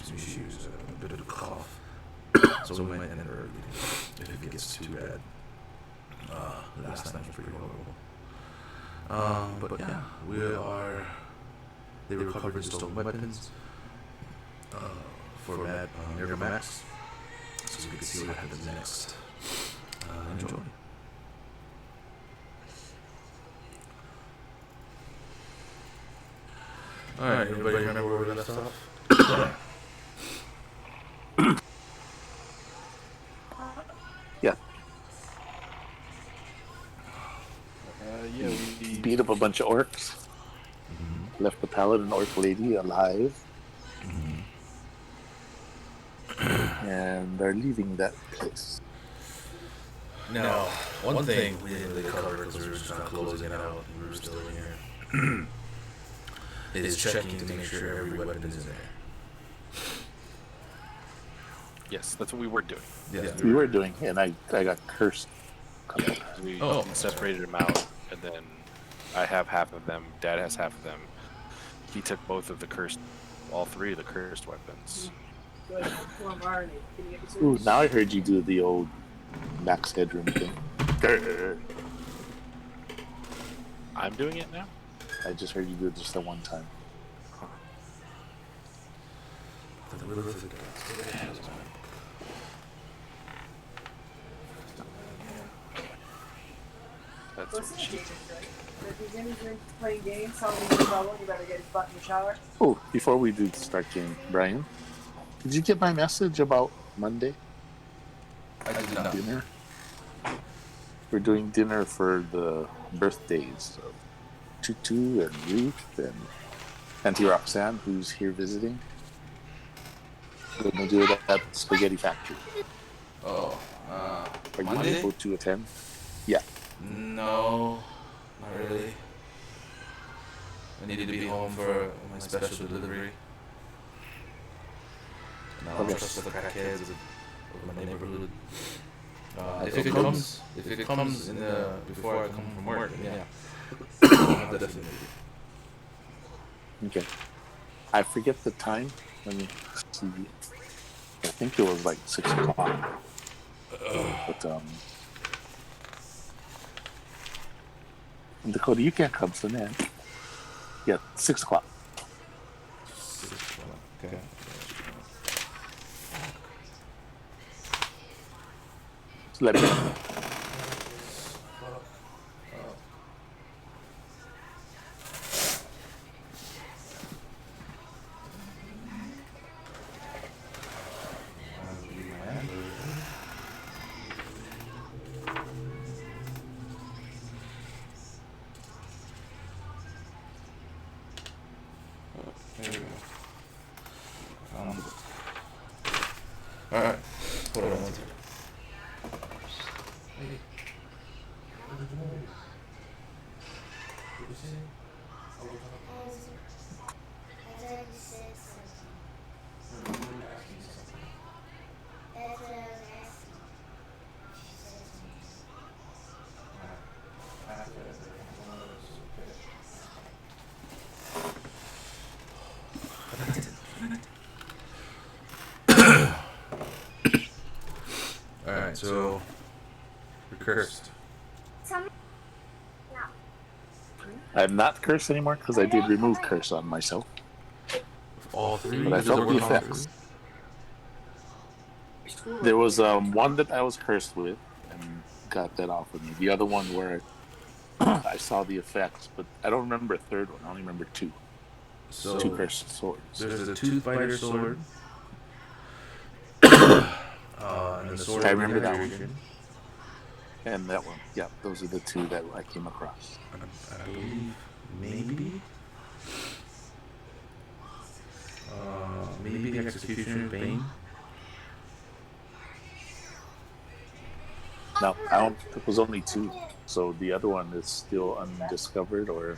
some issues, a bit of a cough. So we might end early if it gets too bad. Last night was pretty horrible. But yeah, they recovered stolen weapons for Miracle Max. So we can see what happens next. Enjoy. Alright, everybody remember where we left off? Yeah. Yeah, we Beat up a bunch of orcs. Mm-hmm. Left the paladin orc lady alive. And they're leaving that place. Now, one thing we didn't really cover because we were just kind of closing it out and we were still in here is checking to make sure every weapon is in there. Yes, that's what we were doing. Yes, We were doing, and I got cursed. We Oh. separated them out, and then I have half of them. Dad has half of them. He took all three of the cursed weapons. Ooh, now I heard you do the old max headroom thing. I'm doing it now? I just heard you do it just that one time. The will of the gods. That's Listen, what she... if he's in playing games, tell him he's in trouble, you better get his butt in the shower. Oh, before we do start game, Brian, did you get my message about Monday? I did not. Dinner? We're doing dinner for the birthdays of Tutu and Ruth and Auntie Roxanne, who's here visiting. We're going to do it at Spaghetti Factory. Oh, Are you Monday? able to attend? Yeah. No, not really. I needed to be home for my special delivery. And I don't trust the crackheads of my neighborhood. If it comes in before I come from work, then yeah, I'll definitely. Okay. I forget the time. Let me see. I think it was like 6 o'clock. But Dakota, you can't come, so man. Yeah, 6 o'clock. Okay. So let me know. There we go. Alright. Hold on one second. Alright, so we're cursed. I'm not cursed anymore because I did remove curse on myself. All three? But I felt the effects. There was one that I was cursed with and got that off of me. The other one where I saw the effects, but I don't remember a third one. I only remember two. So two cursed swords. there's the Tooth Fighter sword. And the sword. I remember that one. And that one. Yeah, those are the two that I came across. I believe maybe. Maybe the Executioner Bane. No, I don't. It was only two. So the other one is still undiscovered or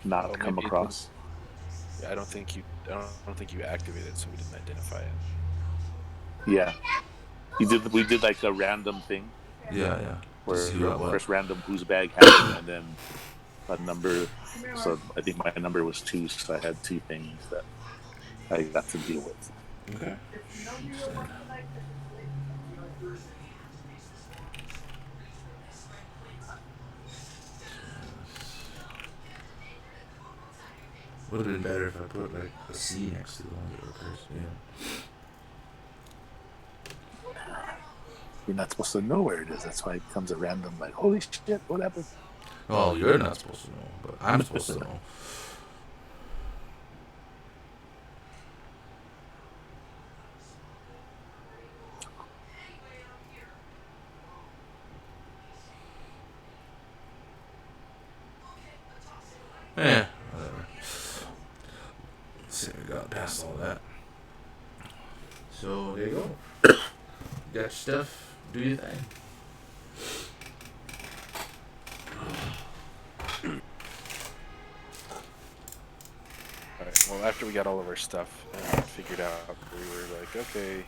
not come across. Yeah, I don't think you activated it, so we didn't identify it. Yeah, we did like a random thing. Yeah. Where first random whose bag happened, and then a number. So I think my number was 2, so I had 2 things that I got to deal with. Okay. If you know you don't want tonight, because it's late. Would have been better if I put like a C next to the ones that were cursed. Yeah. You're not supposed to know where it is. That's why it comes a random, like, holy shit, what happened? Well, you're not supposed to know, but I'm supposed to know. Yeah, whatever. Let's see, we got past all that. So there you go. You got your stuff. Do your thing. Alright, well, after we got all of our stuff and figured out, we were like, okay,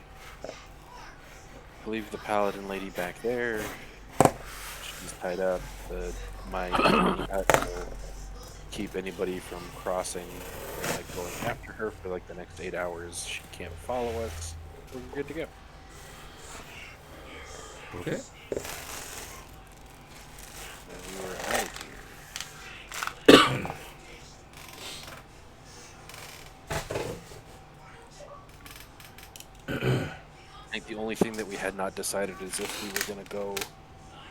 leave the paladin lady back there. She's tied up. My pet will keep anybody from crossing and like going after her for like the next 8 hours. She can't follow us. We're good to go. Okay. And we were out of here. I think the only thing that we had not decided is if we were going to go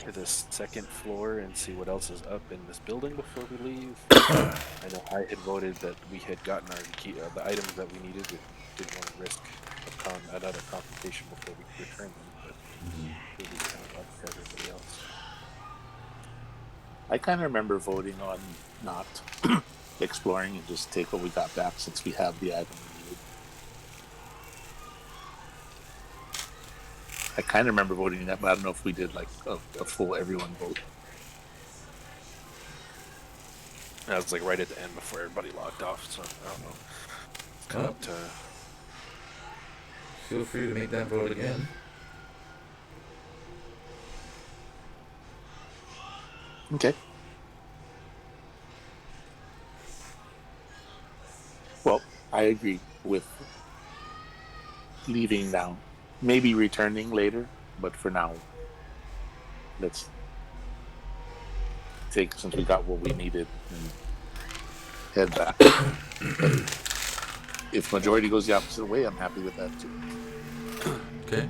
to the second floor and see what else is up in this building before we leave. I know I had voted that we had gotten our key, the items that we needed. We didn't want to risk another confrontation before we return them, but it was kind of up for everybody else. I kind of remember voting on not exploring and just take what we got back since we have the item we needed. I kind of remember voting that, but I don't know if we did like a full everyone vote. That was like right at the end before everybody logged off, so I don't know. It's kind of up to... Feel free to make that vote again. Okay. Well, I agree with leaving now. Maybe returning later, but for now, let's take, since we got what we needed, and head back. If majority goes the opposite way, I'm happy with that too. Okay.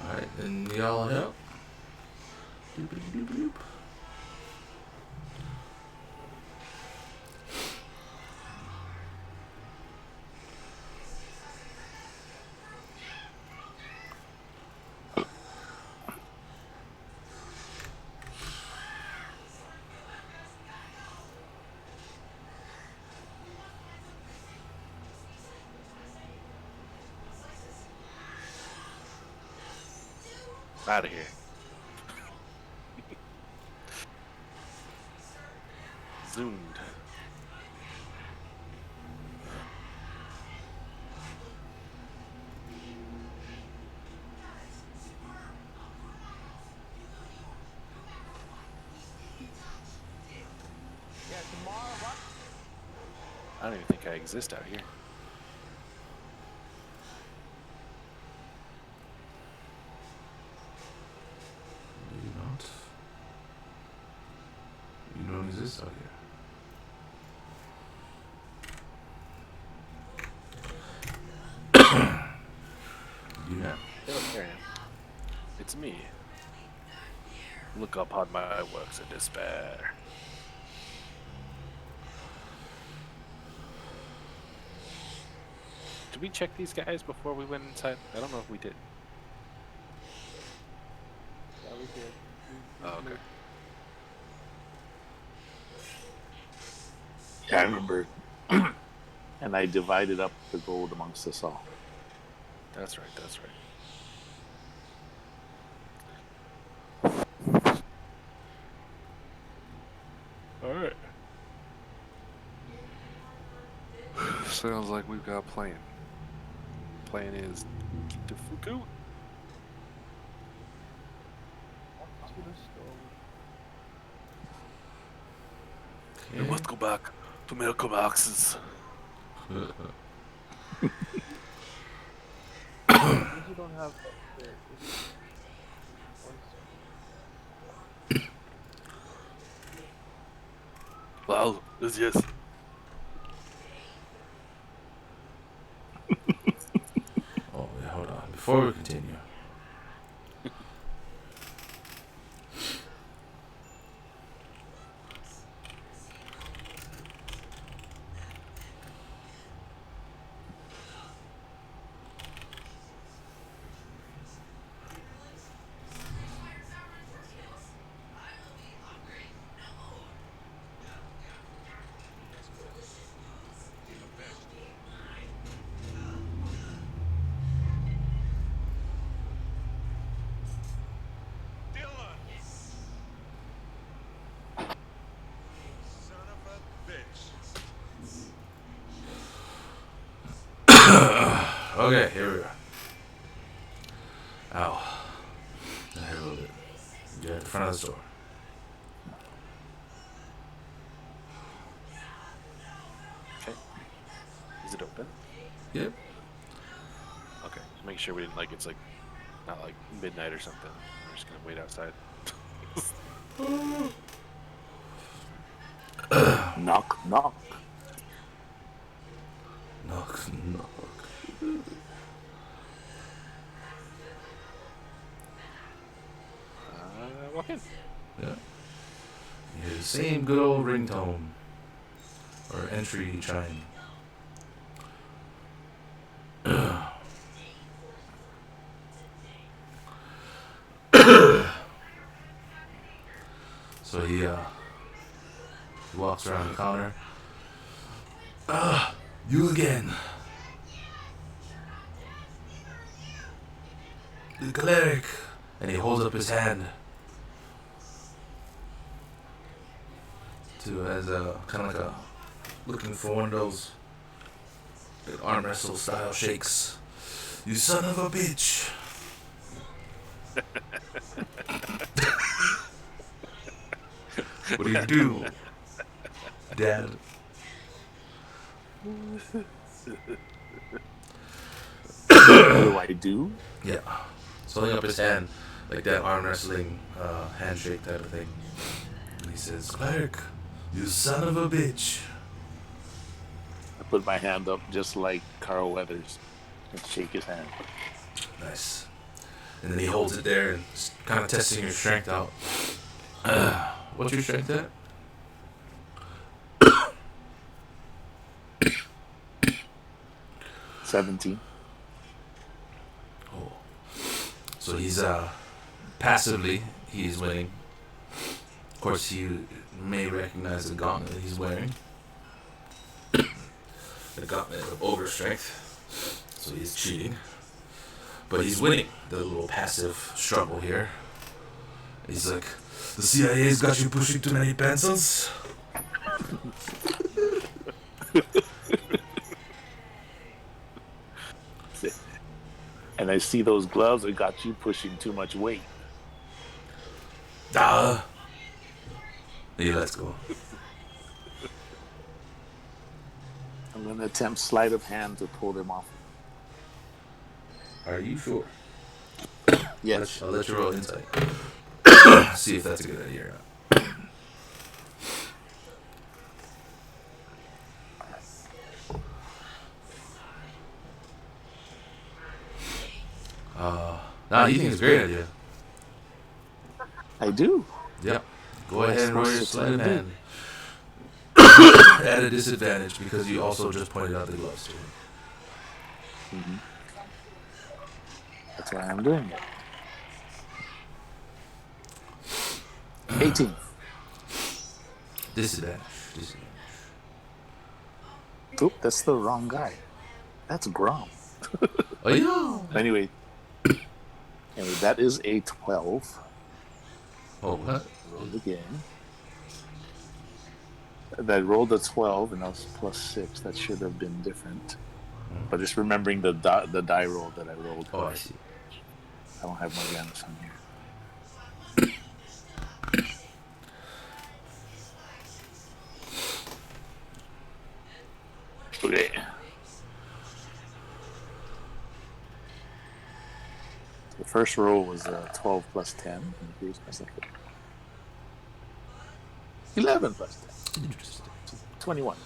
Alright, then y'all help. Doop-a-doop-a-doop. Out of here. Zoomed. I don't even think I exist out here. Do you not? You don't exist out here. You know. Hey, look, there I am. It's me. Look upon my works of despair. Did we check these guys before we went inside? I don't know if we did. Yeah, we did. Oh, okay. Yeah, I remember. And I divided up the gold amongst us all. That's right, that's right. Alright. Sounds like we've got a plan. Plan is keep the Fuku. We must go back to medical boxes. You don't have Well, yes. Oh, wait, hold on. Before we continue. Okay, here we go. Ow. I hurt a little bit. You're at the front of the store. Okay. Is it open? Yep. Okay. Just make sure we didn't it's like not like midnight or something. We're just gonna wait outside. Knock, knock. Knock, knock. Walk in. Yeah. You hear the same good old ringtone. Or entry chime. So he walks around the counter. You again. The cleric. And he holds up his hand to as a kind of like a looking for one of those arm wrestle style shakes. You son of a bitch. What do? Dad? What do? Yeah. So holding up his hand, like that arm wrestling handshake type of thing. And he says, Cleric, you son of a bitch. I put my hand up just like Carl Weathers and shake his hand. Nice. And then he holds it there and kind of testing your strength out. What's your strength at? $17. Oh. So he's passively he's winning. Of course, you may recognize the gauntlet he's wearing. The gauntlet of overstrength. So he's cheating. But he's winning the little passive struggle here. He's like, the CIA's got you pushing too many pencils. And I see those gloves that got you pushing too much weight. Yeah, let's go. I'm going to attempt sleight of hand to pull them off. Are you sure? Yes. I'll let you roll insight. See if that's a good idea or not. Nah, you think it's a great idea. I do. Yep. Go ahead and roll your sleight of hand. At a disadvantage because you also just pointed out the gloves to him. Mm-hmm. That's why I'm doing it. 18. Disadvantage. Oop, that's the wrong guy. That's Grom. Oh, yeah. Anyway, that is a 12. Oh, what? Roll again. That rolled a 12 and I was plus 6. That should have been different. But just remembering the die roll that I rolled. Oh, I see. I don't have Morganis on here. Okay. The first roll was 12 plus 10. And here's my second. 11 plus 10. Interesting. 21.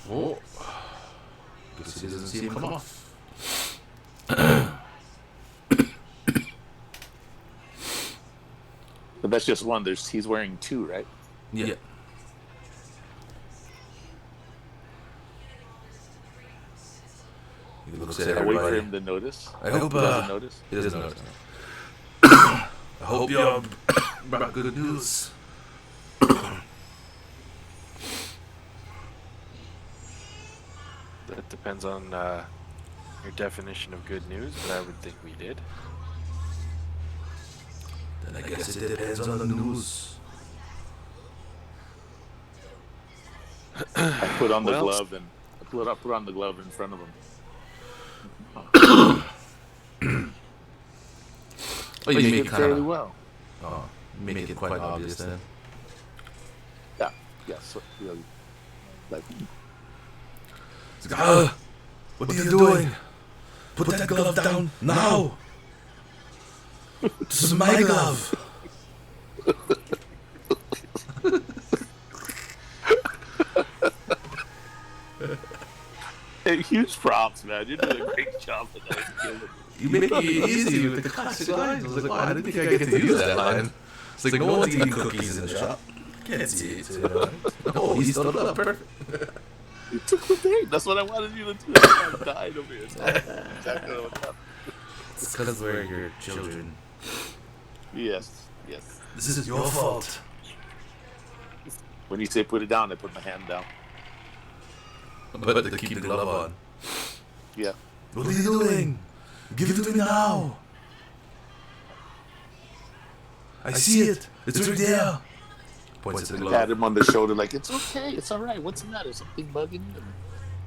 Oh. Guess he doesn't see him come off. But that's just one. He's wearing 2, right? Yeah. He looks at I wait for everybody. him to notice. I hope he doesn't notice. he doesn't notice. I hope you brought good news. That depends on your definition of good news, but I would think we did. Then I guess it depends on the news. I put on the Well- glove and I put on the glove in front of him. Oh, you But make he it did kind fairly of. well. Oh, make it quite obvious then. Yeah. So, really, like, It's like, what are you doing? Put that glove down now. This is my glove. hey, huge props, man. You're doing a great job with that. You make it easy with the classic lines. I was like, wow, I didn't think I get to use that line. It's like, no one's eating cookies in the shop. Can't see it. Oh, he's still up. Perfect. You took the thing. That's what I wanted you to do. I died over here. So exactly what happened. It's because we're your children. Yes. This is your fault. When you say put it down, I put my hand down. But to keep the glove on. Yeah. What are you doing? Give it to me now. I see it. It's right there. Points at the Pat glove. him on the shoulder, like, it's okay, it's all right. What's the matter? Something bugging you?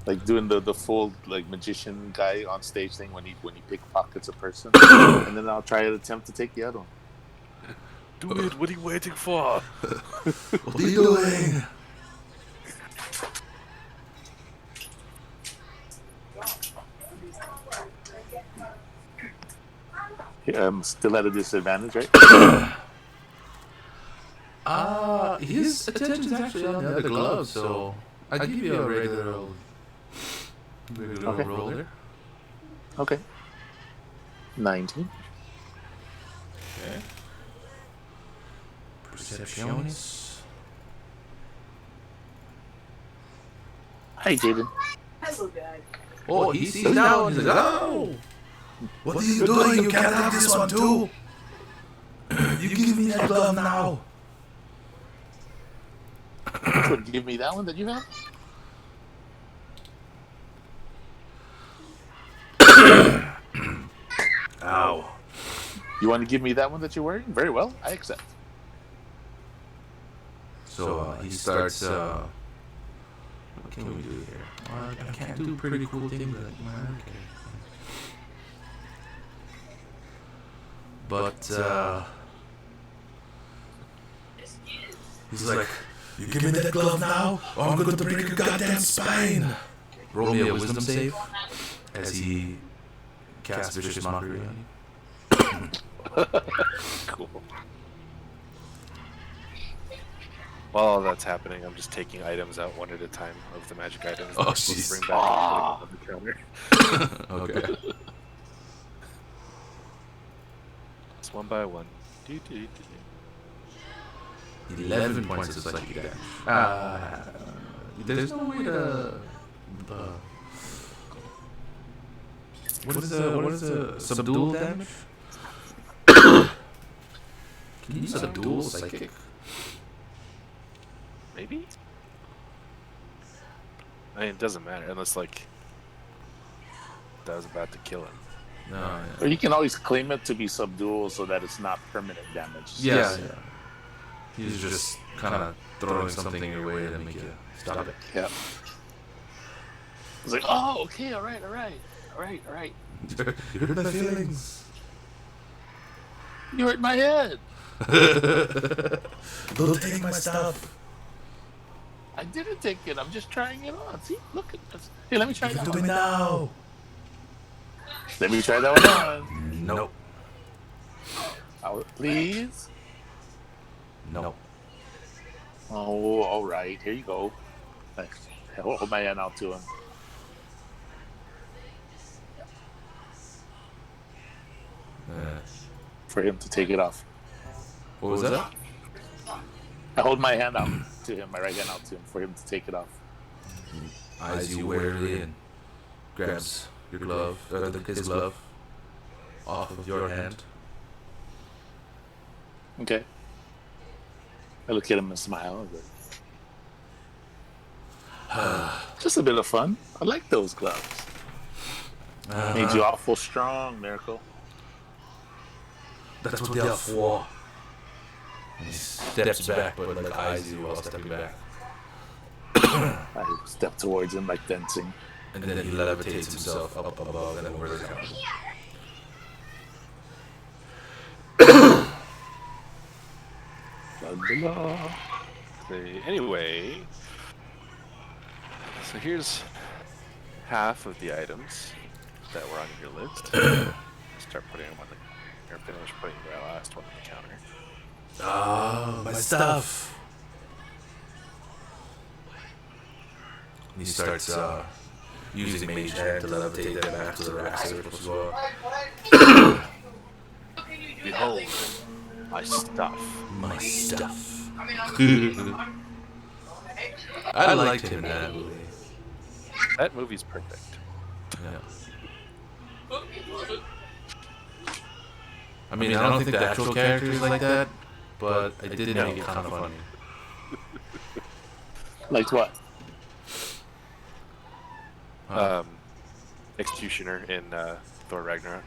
Like doing the full like magician guy on stage thing when he pickpockets a person, and then I'll try to attempt to take the other one. Do it. What are you waiting for? What are you doing? Yeah, I'm still at a disadvantage, right? His attention's actually on the other glove, so I give you a regular old Okay. roll there. Okay. 19. Okay. Percepciones. Hi, Jaden. Hello, Dad. Oh, he sees now and he's like, oh! What are you doing? You can't have this one too! You give me that glove now! Which one? Give me that one that you have? Ow. You want to give me that one that you're wearing? Very well, I accept. So he starts, what can we do here? I can't do pretty cool things like man. Okay. But, he's like, you give me that glove now, or I'm going to break your goddamn spine! Roll me a wisdom save as he casts vicious mockery on you. Cool. While all that's happening, I'm just taking items out one at a time of the magic items. Oh, that I'm supposed jeez. to bring back and put them on the counter. Okay. It's one by one. Do, do, do, do. 11 points of psychic damage. There's no way to. What is the subdual damage? Can you subdual psychic? Maybe? I mean, it doesn't matter unless, like, that was about to kill him. No, Or yeah. you can always claim it to be subdual so that it's not permanent damage. Yeah, yeah. He's just kind of throwing something your way to make you stop it. Yeah. It's like, oh, okay, all right, all right, all right, all right. You hurt my feelings. You hurt my head. Don't take my stuff. I didn't take it. I'm just trying it on. See, look at this. Hey, let me try that Do it one. now. Let me try that one on. Nope. Please. Nope. Oh, all right. Here you go. Hold my hand out to him. For him to take it off. What was that? I hold my hand out to him, my right hand out to him, for him to take it off. Eyes you warily and grabs your glove, his glove, off of your hand. Okay. I look at him and smile. Just a bit of fun. I like those gloves. Made you awful strong, Miracle. That's what they are for. He steps back, but like eyes you while stepping back. I step towards him like fencing. And then he levitates himself up above and over the counter. Anyway, so here's half of the items that were on your list. Start putting them on the. Or finish putting the last one on the counter. Oh, my stuff. And he starts using Mage Hand to levitate them back to the racks they were supposed to go up. Behold, my stuff. My stuff. I liked him in that movie. That movie's perfect. Yeah. I mean, I don't think the actual character is like that, but I did make it kind of funny. Like what? Executioner in Thor Ragnarok.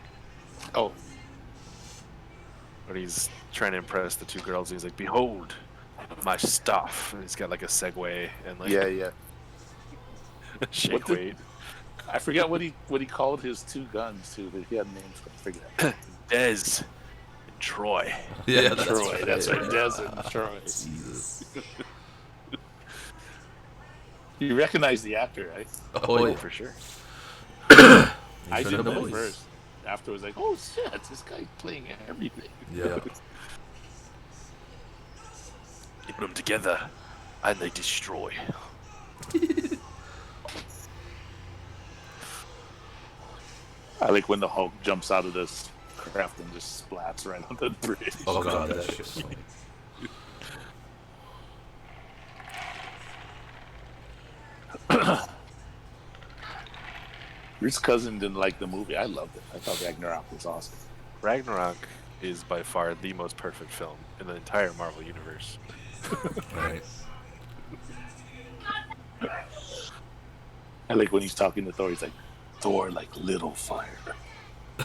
Oh, When he's trying to impress the two girls, he's like, "Behold, my stuff." And he's got like a Segway and like yeah. shake weight. I forget what he called his two guns too. He had names. I forget. Dez and Troy. Yeah, that's Troy. right. That's right. Desert and Troy. Jesus. You recognize the actor, right? Oh, yeah. For sure. I didn't know at first. Afterwards, like, oh shit, this guy's playing everything. Yeah. You put them together, and they destroy. I like when the Hulk jumps out of this craft and just splats right on the bridge. Oh god, that shit's funny. Your cousin didn't like the movie. I loved it. I thought Ragnarok was awesome. Ragnarok is by far the most perfect film in the entire Marvel universe. Right. I like when he's talking to Thor. He's like, Thor, like little fire.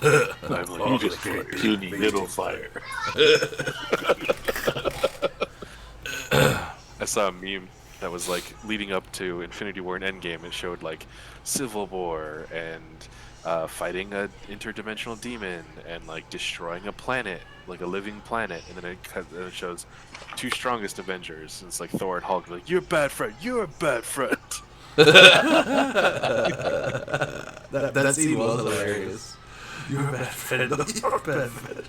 I'm like, you just like puny little fire. I saw a meme that was like leading up to Infinity War and Endgame. It showed like Civil War and fighting an interdimensional demon and like destroying a planet, like a living planet, and then it shows two strongest Avengers. And it's like Thor and Hulk, like, "You're a bad friend. You're a bad friend." that scene was hilarious. You're a bad friend. You're a bad friend.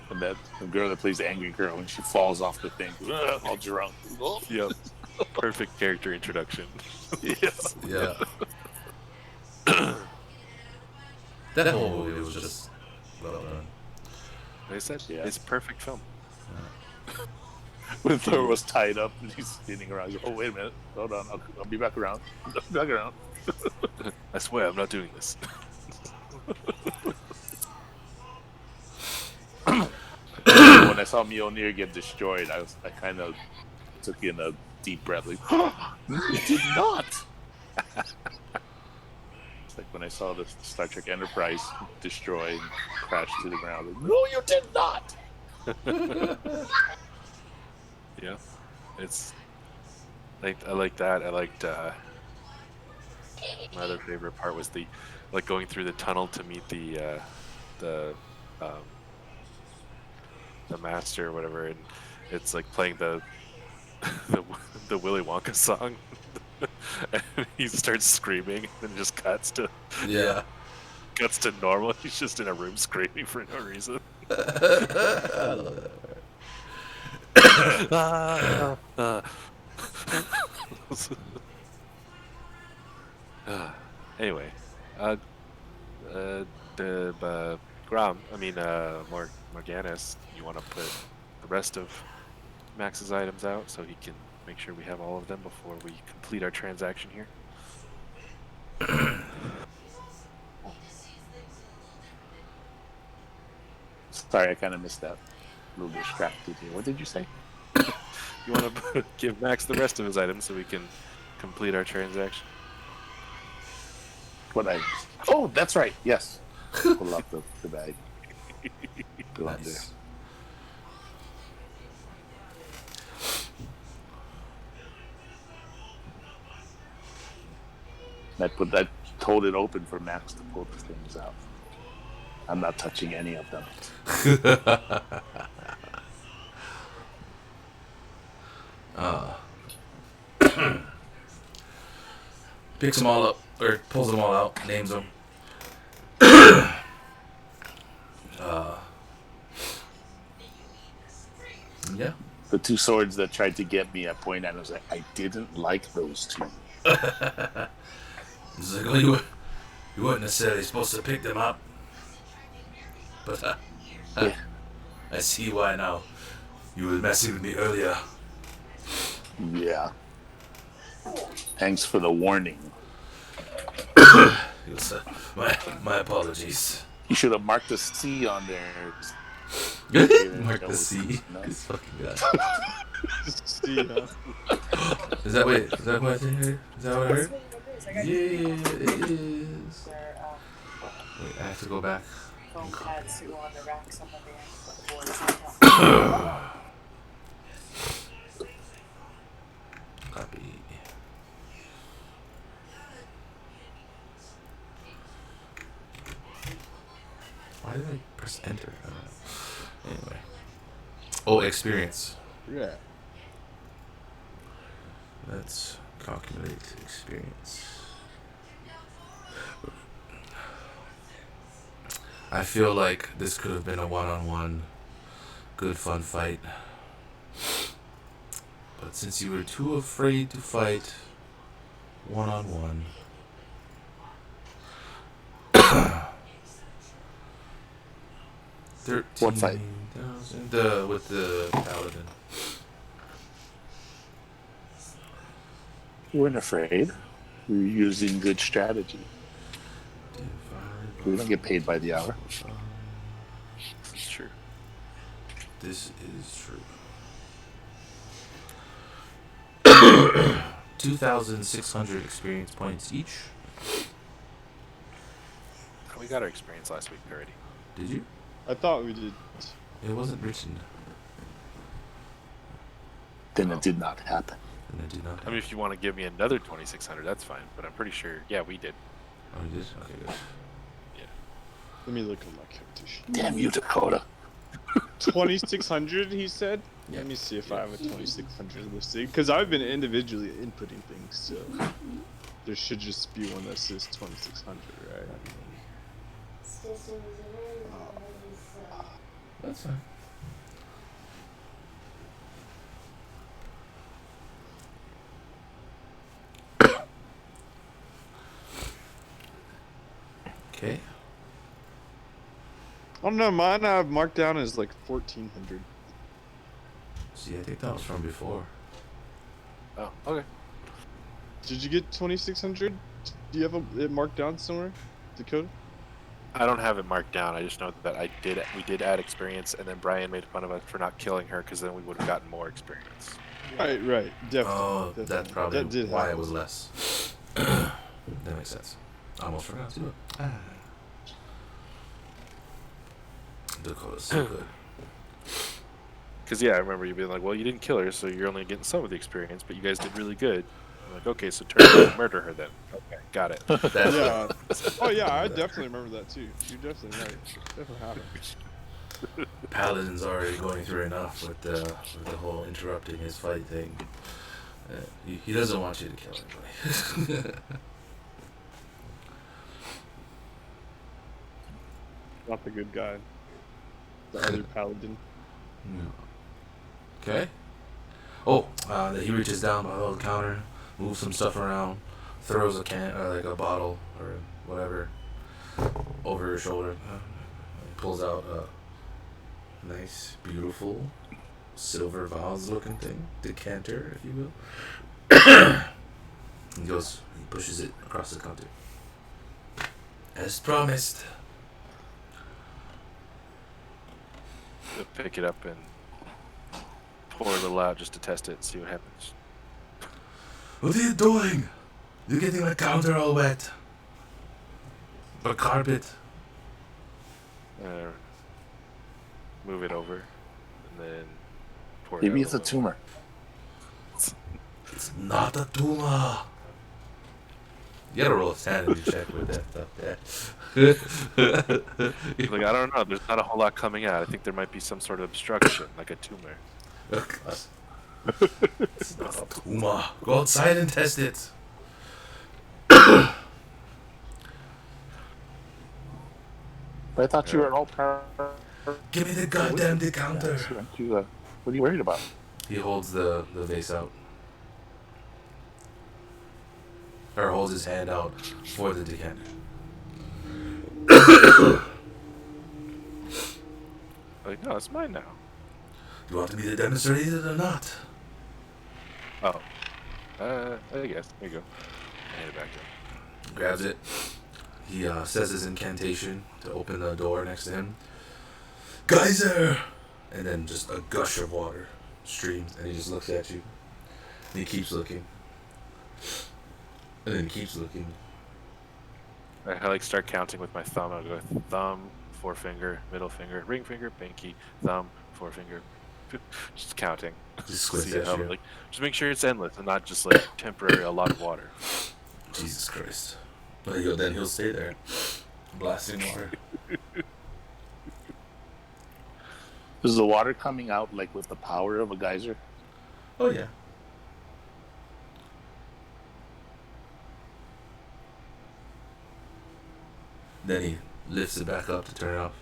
And that the girl that plays the angry girl when she falls off the thing, all drunk. Yep. Perfect character introduction. Yes. Yeah. That whole movie was just well done. Like I said, Yeah. it's a perfect film. When Thor was tied up and he's spinning around, he's like, oh wait a minute, hold on, I'll be back around. I'll be back around. I swear, I'm not doing this. When I saw Mjolnir get destroyed, I kind of took in a deep breath, like, it did not. when I saw the Star Trek Enterprise destroy and crash to the ground. Like, no, you did not. Yeah, it's I like that. I liked my other favorite part was going through the tunnel to meet the um, the master or whatever, and it's like playing the the Willy Wonka song, and he starts screaming, and it just Yeah. cuts to normal. He's just in a room screaming for no reason. I love Ah, ah. Anyway, uh, Grom, Morganis, you want to put the rest of Max's items out so he can make sure we have all of them before we complete our transaction here? Sorry, I kind of missed that. A little distracted here. What did you say? You want to give Max the rest of his items so we can complete our transaction? What I? Oh, that's right. Yes. Pull up the bag. Go on there. Nice. I told it open for Max to pull the things out. I'm not touching any of them. Picks them all up, or pulls them all out, names them. Yeah. The two swords that tried to get me, I point at, I was like, I didn't like those two. He's like, oh, you weren't necessarily supposed to pick them up. But Yeah. I see why now. You were messing with me earlier. Yeah. Thanks for the warning. He was, my apologies. You should have marked a C on there. Mark the C. No. This fucking guy. See, Is that what I heard? Is that what I heard? I Yeah, got it is. their Wait, I have to go back. phone pads who on the racks on the van, but the boards. Copy. Why did I press enter? I don't know. Anyway. Oh, experience. yeah. Let's calculate experience. I feel like this could have been a one-on-one good fun fight. But since you were too afraid to fight one-on-one, What fight? 13,000 with the paladin. We weren't afraid. We were using good strategy. We don't get paid by the hour. It's true. This is true. 2,600 experience points each. We got our experience last week already. Did you? I thought we did. It wasn't written. Then it did not happen. And it did not. I mean, if you want to give me another 2,600, that's fine. But I'm pretty sure, yeah, we did. Oh, you did? Okay, good. Let me look at my character sheet. Damn you, Dakota. 2,600, he said? Yeah. Let me see if I have a 2,600 listed. Because I've been individually inputting things, so there should just be one that says 2,600, right? That's fine. Okay. Oh no, mine I have marked down as like 1,400. See, I think that was from before. Oh, okay. Did you get 2,600? Do you have it marked down somewhere, Dakota? I don't have it marked down. I just know that we did add experience, and then Brian made fun of us for not killing her because then we would have gotten more experience. Right, definitely. Oh, definitely. that's probably That did why happen. it was less. That makes sense. Almost forgot to do it. Dakota's so good. Because yeah, I remember you being like, "Well, you didn't kill her, so you're only getting some of the experience, but you guys did really good." I'm like, "Okay, so turn around and murder her then." Okay, got it. That's Yeah. what- Oh yeah, I definitely remember that too. You're definitely right. Definitely happened. Paladin's already going through enough with the whole interrupting his fight thing. He doesn't want you to kill anybody. Not the good guy. The other paladin. Okay. Oh, he reaches down by the counter, moves some stuff around, throws a can, like a bottle or whatever, over her shoulder. Pulls out a nice, beautiful, silver vase-looking thing, decanter, if you will. He pushes it across the counter. As promised. He'll pick it up and pour a little out just to test it and see what happens. What are you doing? You're getting my counter all wet. The carpet. Move it over and then pour it Maybe out it's a tumor. It's not a tumor. You gotta roll a sanity check with that stuff. Like, I don't know. There's not a whole lot coming out. I think there might be some sort of obstruction, like a tumor. It's not a tumor. Go outside and test it. But I thought you were all power. Give me the goddamn decanter. What are you worried about? He holds the vase out. Or holds his hand out for the decanter. Like, no, it's mine now. You want me to demonstrate it or not? Oh. I guess. There you go. Hand it back to him. Grabs it. He says his incantation to open the door next to him. Geyser! And then just a gush of water streams, and he just looks at you. And he keeps looking. And then he keeps looking. I like start counting with my thumb. I'll go thumb, forefinger, middle finger, ring finger, pinky, thumb, forefinger. Just counting. Just squints See at how, you. like, just make sure it's endless and not just like temporary, a lot of water. Jesus Christ. But then he'll stay there, blasting water. Is the water coming out like with the power of a geyser? Oh, yeah. Then he lifts it back up to turn it off.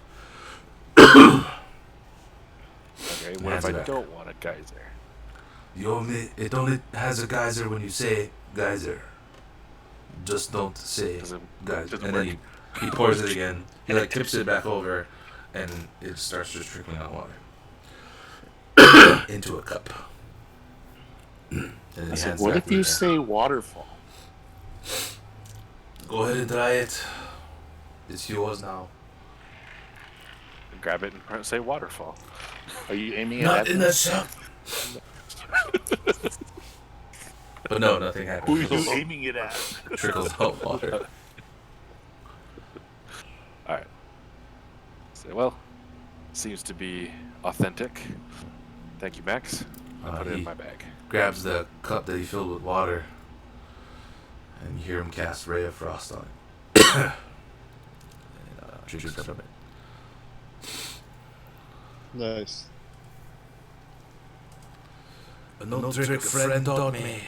Okay, what Hands if it I back. don't want a geyser? It only has a geyser when you say geyser. Just don't say Does it geyser. doesn't And then work. he pours it again. He like tips it back over, and it starts just trickling out water into a cup. And then he hands What back if you the- say waterfall? Go ahead and try it. It's yours now. Grab it and say waterfall. Are you aiming Not at in the shop. But no, nothing Who happens. are you aiming it at? Trickles out water. Alright. So, well, seems to be authentic. Thank you, Max. I'll put it in He my bag. grabs the cup that he filled with water, and you hear him cast Ray of Frost on it. And drinks from it. Nice. No trick friend taught me.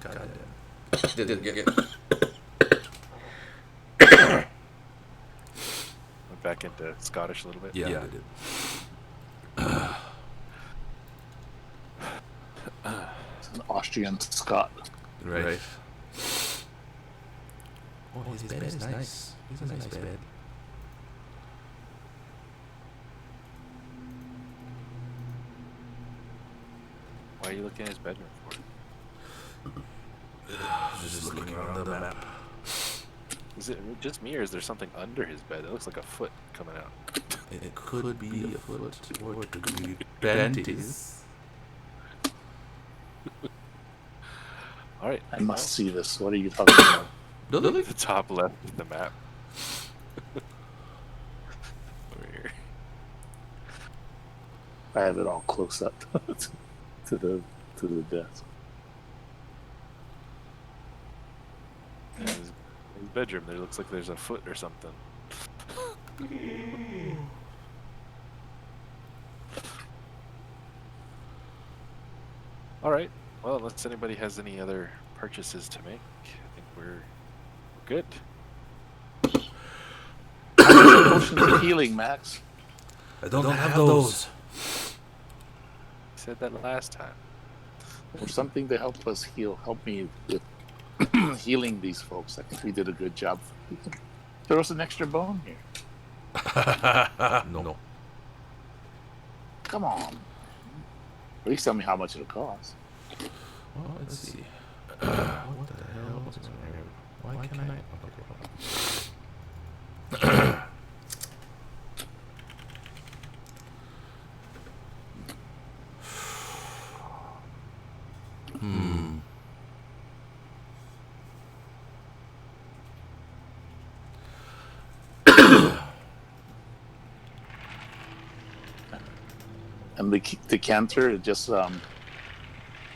Goddamn. Didn't get it. Went back into Scottish a little bit. Yeah, I did. It's an Austrian Scot. Right. Oh, his bed is nice. He's a nice bed. Why are you looking at his bedroom for? Just looking around the map. Is it just me, or is there something under his bed? It looks like a foot coming out. It could be a foot, or it could be panties. All right. I must see this. What are you talking about? Really? The top left of the map. Over here. I have it all close up to the desk. And his bedroom. There looks like there's a foot or something. All right. Well, unless anybody has any other purchases to make, I think we're good. Potions of healing, Max. I don't have those. You said that last time. Or something to help us heal. Help me with healing these folks. I think we did a good job. Throw us an extra bone here. No. Come on. At least tell me how much it'll cost. Well, let's see. What the hell? What's going on here? Why can't I? Okay, hold on. And the decanter, it just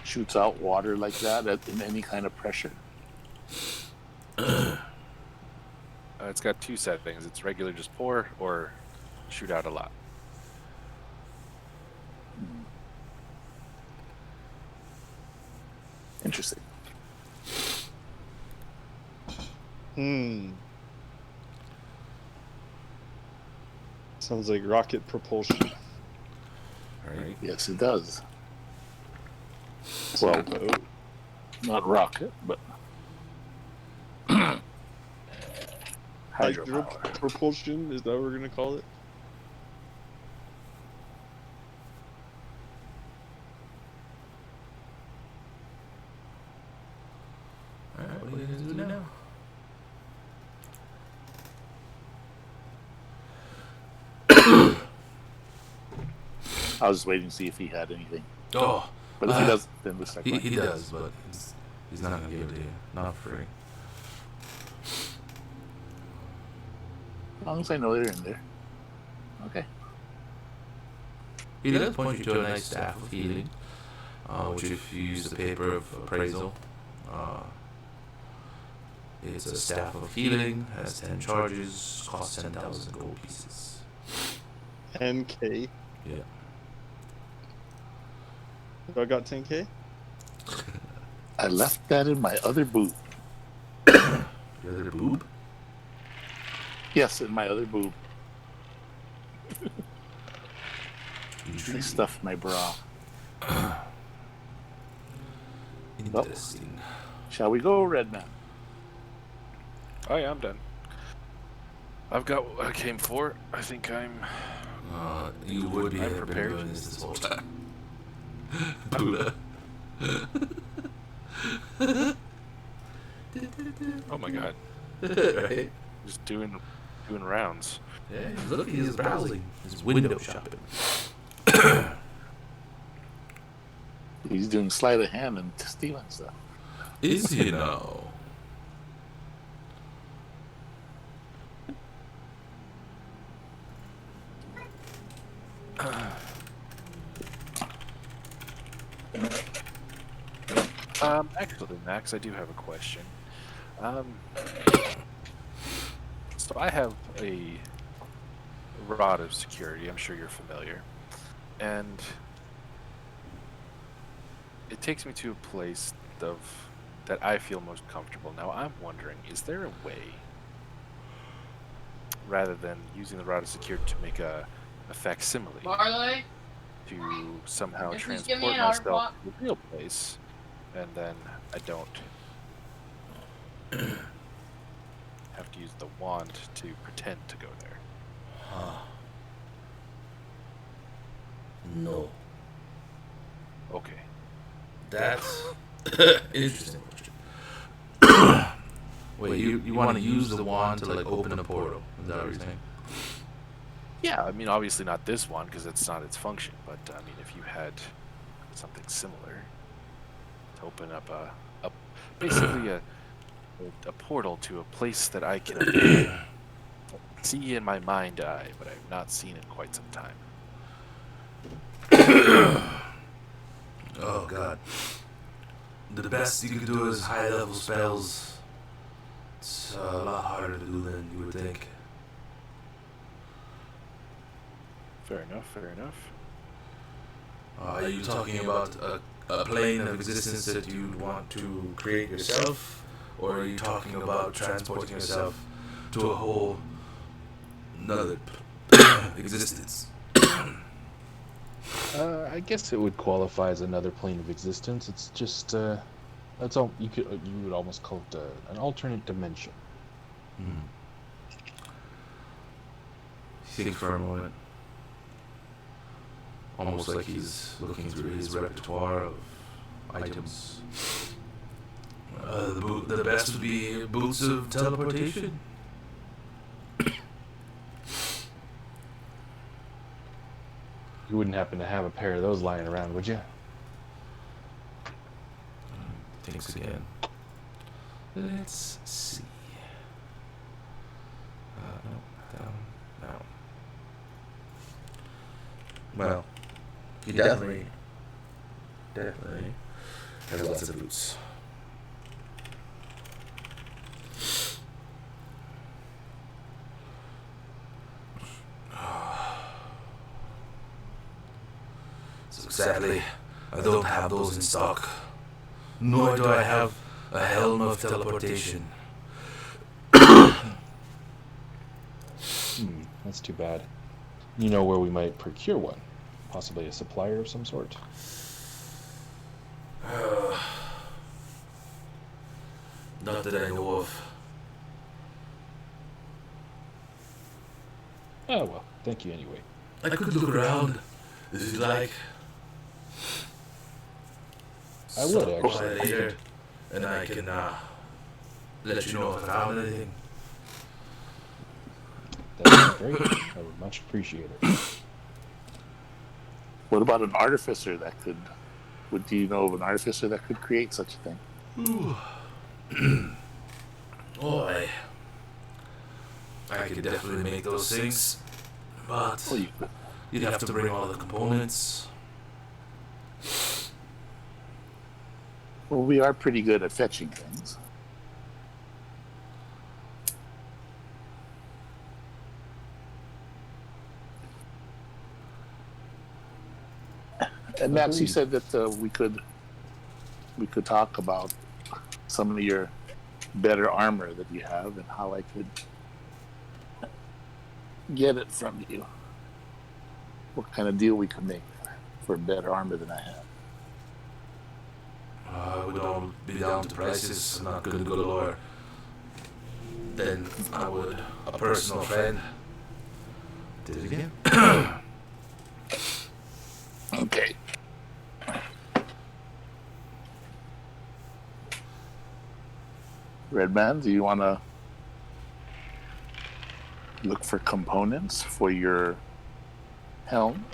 shoots out water like that in any kind of pressure. It's got two settings. It's regular, just pour, or shoot out a lot. Interesting. Sounds like rocket propulsion. Right. Yes, it does. Well, not rocket, but Hydro hydropower. propulsion, is that what we're gonna call it? Alright, what are you gonna do now? I was waiting to see if he had anything. Oh, But if he does, then looks like he does, but he's not gonna give it to you. Not for free. As long as I know they're in there. Okay. He does point you to a nice staff of healing, which if you use the paper of appraisal, it's a staff of healing, has 10 charges, costs 10,000 gold pieces. 10k. Yeah. Have I got 10k? I left that in my other boob. The other boob? Yes, in my other boob. I Intriguing. stuffed my bra. Interesting. Shall we go, Redman? Oh yeah, I'm done. I've got what I came for. I think I'm You would be I'm have been prepared. doing this whole time. Buddha. Oh my god. Right? Just doing rounds. Yeah, look, he's browsing. He's window shopping. He's doing sleight of hand and stealing stuff. Is he now? Actually, Max, I do have a question. So I have a rod of security. I'm sure you're familiar, and it takes me to a place that I feel most comfortable. Now, I'm wondering, is there a way, rather than using the rod of security to make a facsimile, Barley? to somehow Yes, please transport give me an hour myself block. to the real place, and then I don't have to use the wand to pretend to go there? No. Okay. That's interesting question. Wait, you want to use the wand to like open a portal? Is that what you're saying? Yeah, I mean, obviously not this one because it's not its function, but I mean, if you had something similar to open up basically a a portal to a place that I can see in my mind eye, but I've not seen in quite some time. Oh god. The best you can do is high level spells. It's a lot harder to do than you would think. Fair enough, fair enough. Are you talking about a plane of existence that you'd want to create yourself? Or are you talking about transporting yourself to a whole another existence? I guess it would qualify as another plane of existence. It's just that's all you would almost call it an alternate dimension. Think for a moment. Almost like he's looking through his repertoire of items. The best would be boots of teleportation. You wouldn't happen to have a pair of those lying around, would you? Thinks again. Let's see. No, down, no. Well, he definitely has lots of boots. So exactly, I don't have those in stock. Nor do I have a helm of teleportation. That's too bad. You know where we might procure one? Possibly a supplier of some sort? Not that I know of. Oh, well, thank you anyway. I could look around if you'd like. I would, Stop by actually. later, and I can let you know if I found anything. That would be great. I would much appreciate it. What about an artificer that could? Do you know of an artificer that could create such a thing? Oh, I could definitely make those things, but Well, you'd have to bring all the components. we are pretty good at fetching things. And Max, you said that we could talk about some of your better armor that you have and how I could get it from you. What kind of deal we could make for better armor than I have. It would all be down to prices. I'm not going to go lower than I would a personal friend. Did it again? Okay. Redman, do you want to look for components for your helm?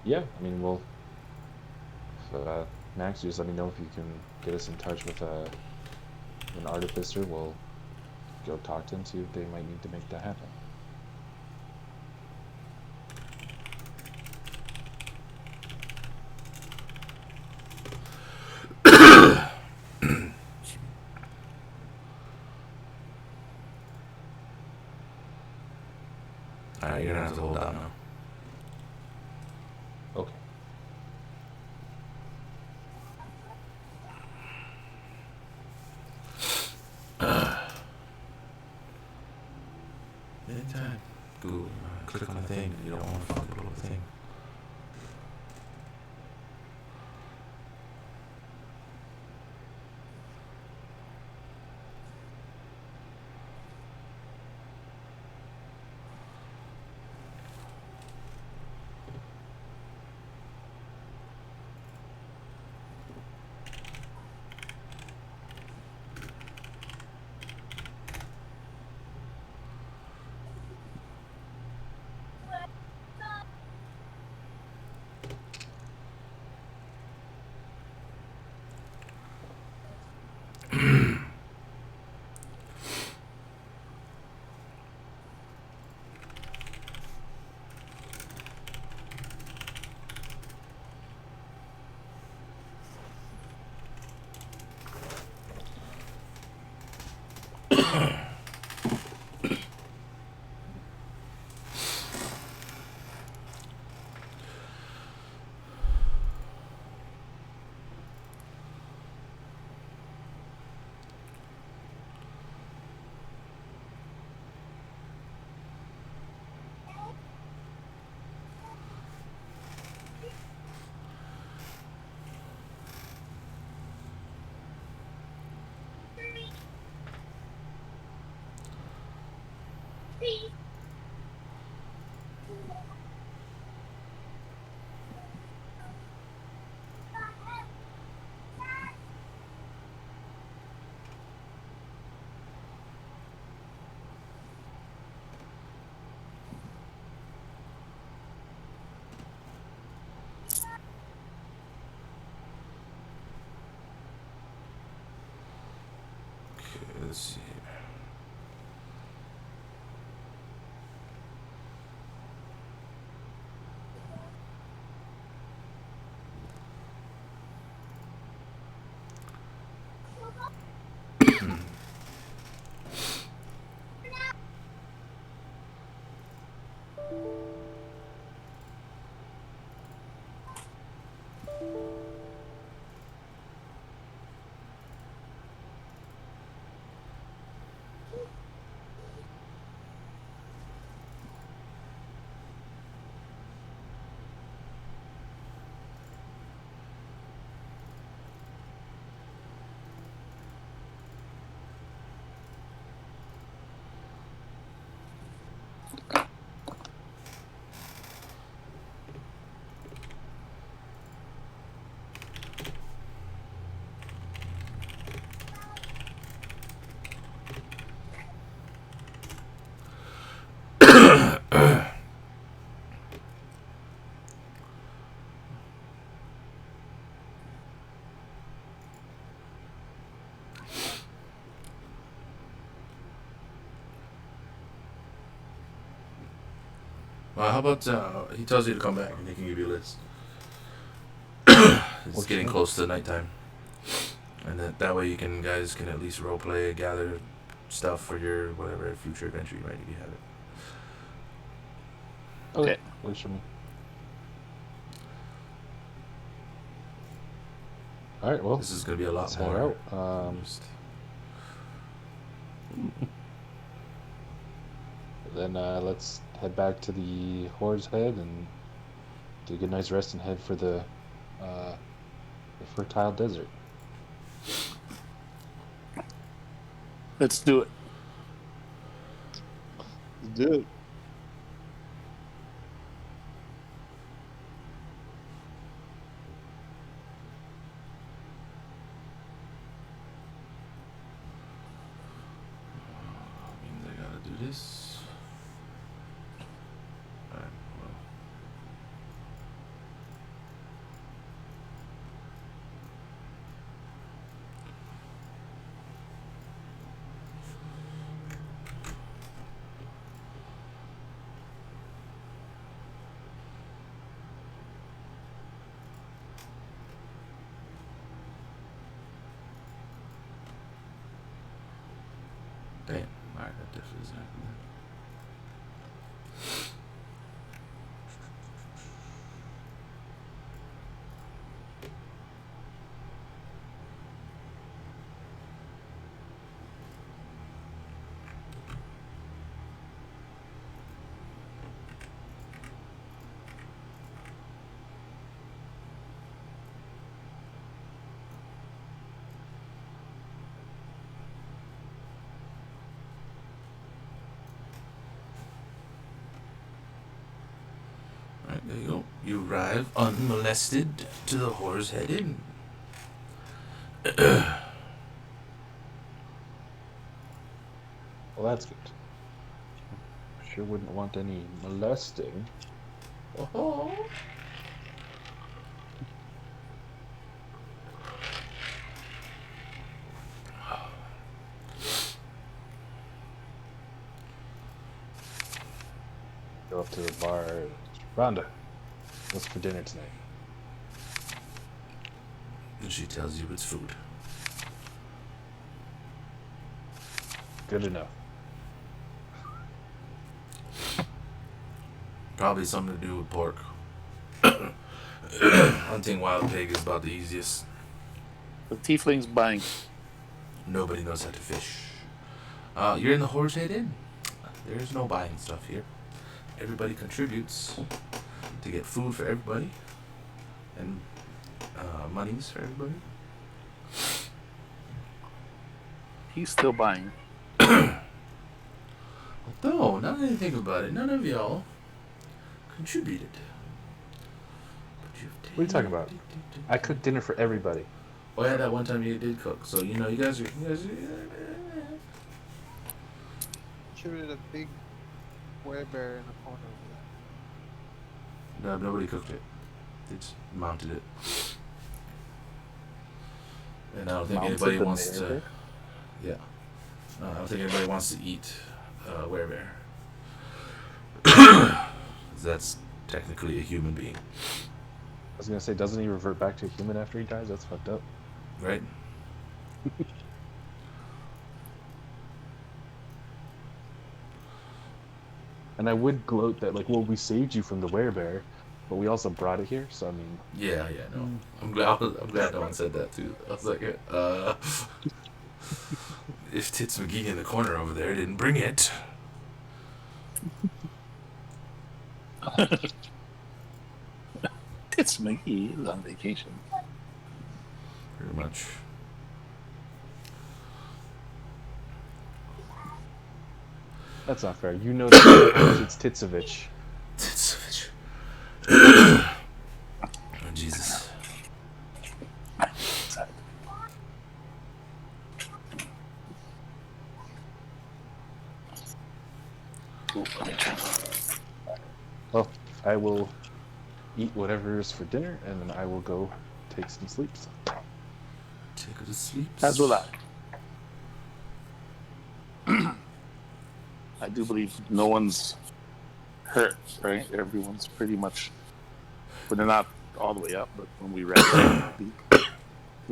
Yeah, I mean, well, if, Max, just let me know if you can get us in touch with an artificer. We'll go talk to them, see if they might need to make that happen. Alright, you're gonna have to hold out now. Okay. Anytime. Go click on the thing. You don't want to fuck the little thing. Okay, let's see. Well, how about he tells you to come back and he can give you a list. It's What's getting that? close to nighttime, and that way you guys can at least role play, gather stuff for your whatever future adventure you might need to have it. Okay. Works for me. All right. Well, This is gonna be a lot let's head more. out. Then let's head back to the Whore's Head and take a nice rest and head for the fertile desert. Let's do it. Let's do it. Means I gotta do this. Alright, well. Damn. Alright, that definitely is happening. Alright, there you go. You arrive unmolested to the Whore's Head Inn. Well, that's good. Sure wouldn't want any molesting. Oh. Go up to the bar. Rhonda, what's for dinner tonight? And she tells you it's food. Good enough. Probably something to do with pork. Hunting wild pig is about the easiest. The tiefling's buying. Nobody knows how to fish. You're in the Horsehead Inn. There's no buying stuff here. Everybody contributes to get food for everybody and monies for everybody. He's still buying. Although, now that I think about it, none of y'all contributed. What are you talking about? I cooked dinner for everybody. Oh yeah, that one time you did cook. So you guys are. Contributed a big werebear in the corner over there. No, nobody cooked it. They just mounted it. And I don't think Mounted anybody the wants to. werebear? Yeah. I don't think anybody wants to eat werebear. That's technically a human being, I was gonna say, doesn't he revert back to a human after he dies? That's fucked up. right? And I would gloat that, like, well, we saved you from the werebear, but we also brought it here. So I mean, Yeah, no. I'm glad no one said that too. I was like, if Tits McGee in the corner over there didn't bring it. It's me. He's on vacation. Pretty much. that's not fair. You know that it's Titsovich. Titsovich. Oh, Jesus. Well, I will eat whatever is for dinner, and then I will go take some sleeps. Take her to sleep. As will I. I do believe no one's hurt, right? Everyone's pretty much, but they're not all the way up. But when we read,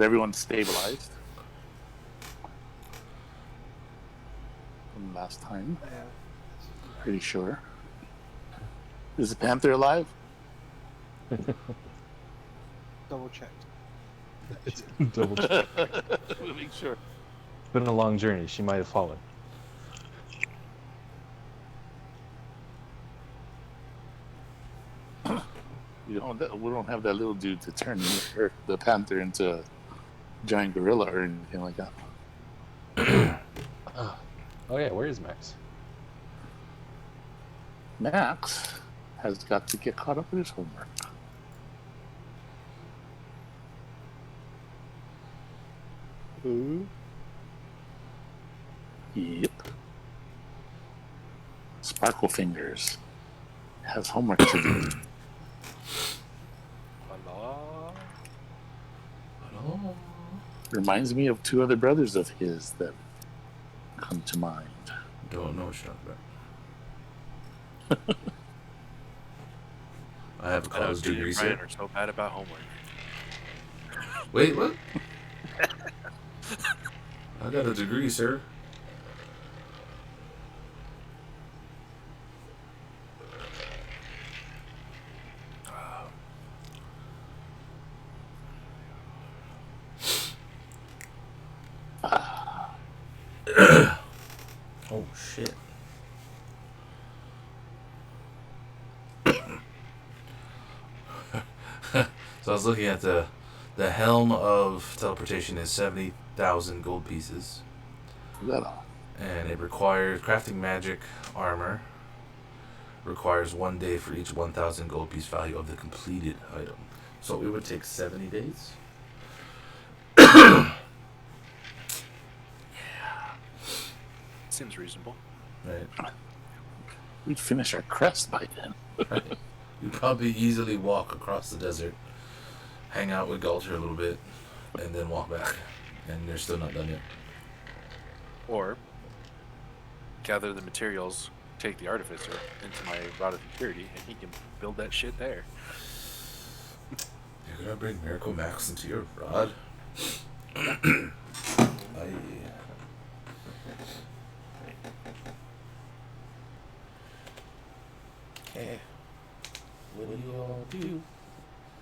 everyone's stabilized from last time. Yeah. Pretty sure. Is the panther alive? Double checked. Double check. We'll make sure. It's been a long journey. She might have fallen. We don't have that little dude to turn the panther into a giant gorilla or anything like that. Oh yeah, where is Max? Max has got to get caught up with his homework. Yep. Sparkle Fingers has homework to do. Hello? Hello. Reminds me of two other brothers of his that come to mind. Don't know what you're talking about. I have a I know college Judy degree, and Brian sir. are so bad about homework. Wait, what? I got a degree, sir. Oh shit. So I was looking at the helm of teleportation is 70,000 gold pieces, Is that all? and it requires crafting magic armor. Requires 1 day for each 1,000 gold piece value of the completed item. So it would take 70 days. Seems reasonable. Right. We'd finish our crest by then. You'd probably easily walk across the desert, hang out with Galter a little bit, and then walk back. And they're still not done yet. Or gather the materials, take the artificer into my rod of impurity, and he can build that shit there. You're gonna bring Miracle Max into your rod? do.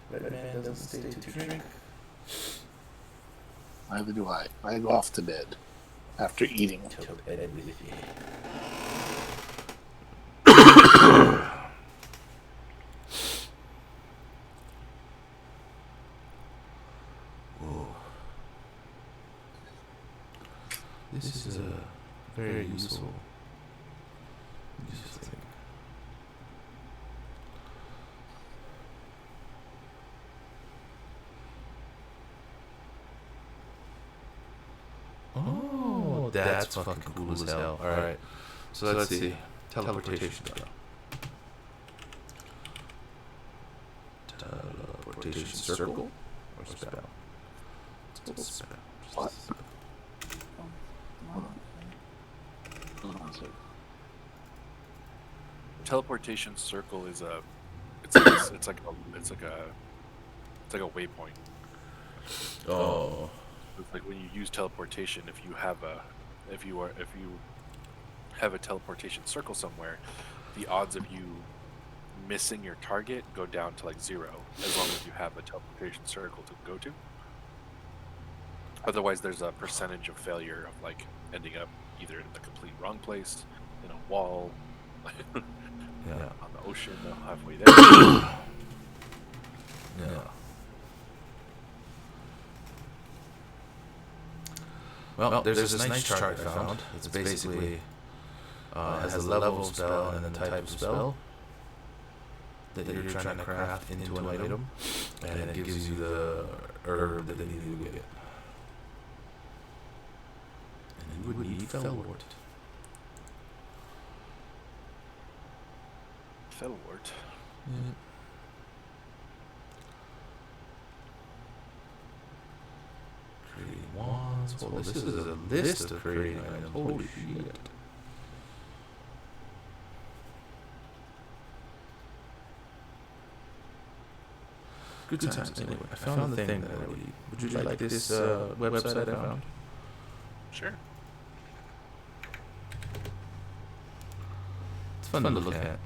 Red man doesn't stay to drink. Neither do I. I go off to bed after eating. To bed with you. Whoa. This is a very useful thing. Oh, that's fucking cool as hell. Alright, so let's see. Teleportation spell. Teleportation circle or spell? Spell. What? Hold on a second. Teleportation circle is it's like a waypoint. Oh. It's like when you use teleportation, if you have a teleportation circle somewhere, the odds of you missing your target go down to like 0 as long as you have a teleportation circle to go to. Otherwise, there's a percentage of failure of like ending up either in the complete wrong place, in a wall, Yeah. on the ocean, halfway there. Yeah. Well, there's this nice chart I found. It's basically has a level of spell and then the type of spell that you're trying to craft into an item, and it gives you the herb that you need to get. And you would need Fellwort. Fellwort. Yeah. Creating wands. Well, this is a list of creating items. Holy shit. Good times. Anyway, I found the thing that I would eat. Would you like this website I found? Sure. It's fun to look at.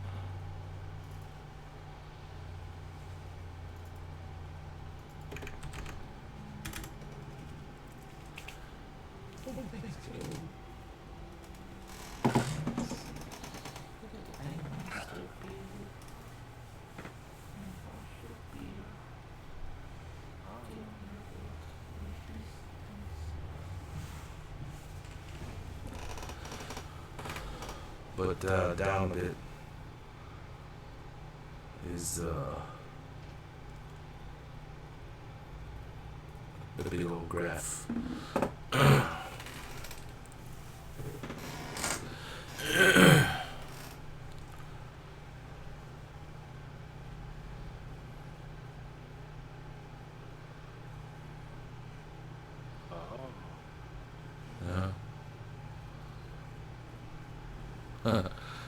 But down a bit is the big old graph.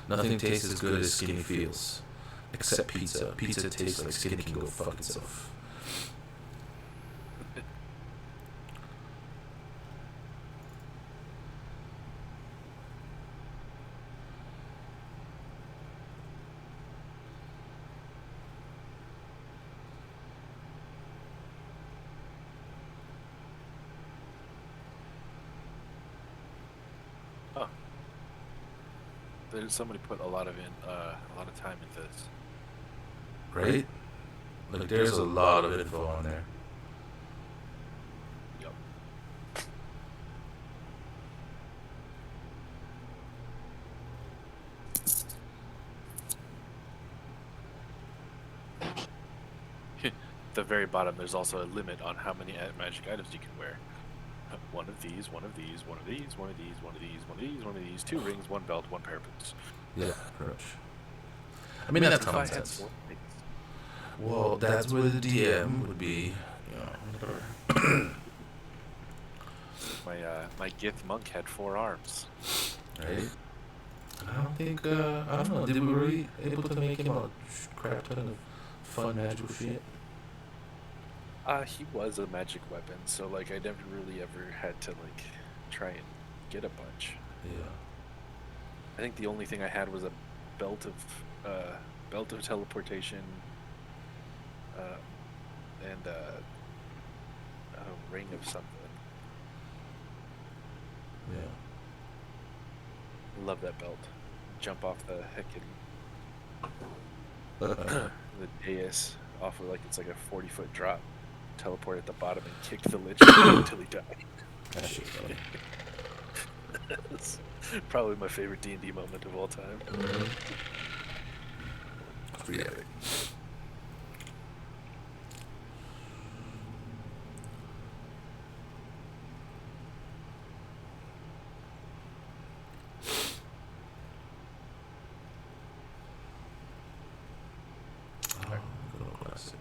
Nothing tastes as good as skinny feels. Except pizza. Pizza tastes like skinny can go fuck itself. Somebody put a lot of time into this. Right? Like there's a lot of info on there. Yep. At the very bottom, there's also a limit on how many magic items you can wear. One of these, one of these, one of these, one of these, one of these, one of these, one of these, 2 rings, 1 belt, 1 pair of boots. Yeah, crush. I mean, that's common sense. Well, that's where the DM would be, you know. My Gith monk had 4 arms. Right? I don't think, I don't know, did we really able to make him a crap ton of fun magical shit? He was a magic weapon, so like I never really ever had to like try and get a bunch. Yeah. I think the only thing I had was a belt of teleportation, and a ring of something. Yeah. I love that belt. Jump off the heckin' the dais off of like it's like a 40-foot drop. Teleport at the bottom and kick the lich until he died. That shit's funny. That's probably my favorite D&D moment of all time. It's pretty epic. Oh, good old classic.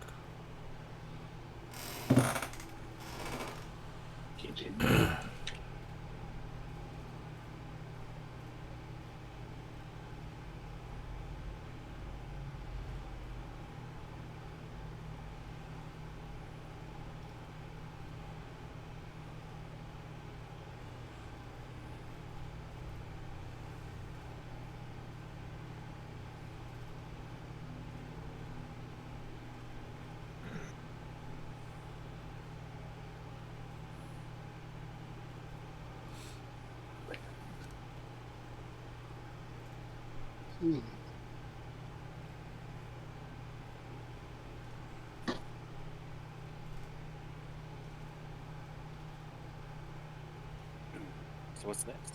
So what's next?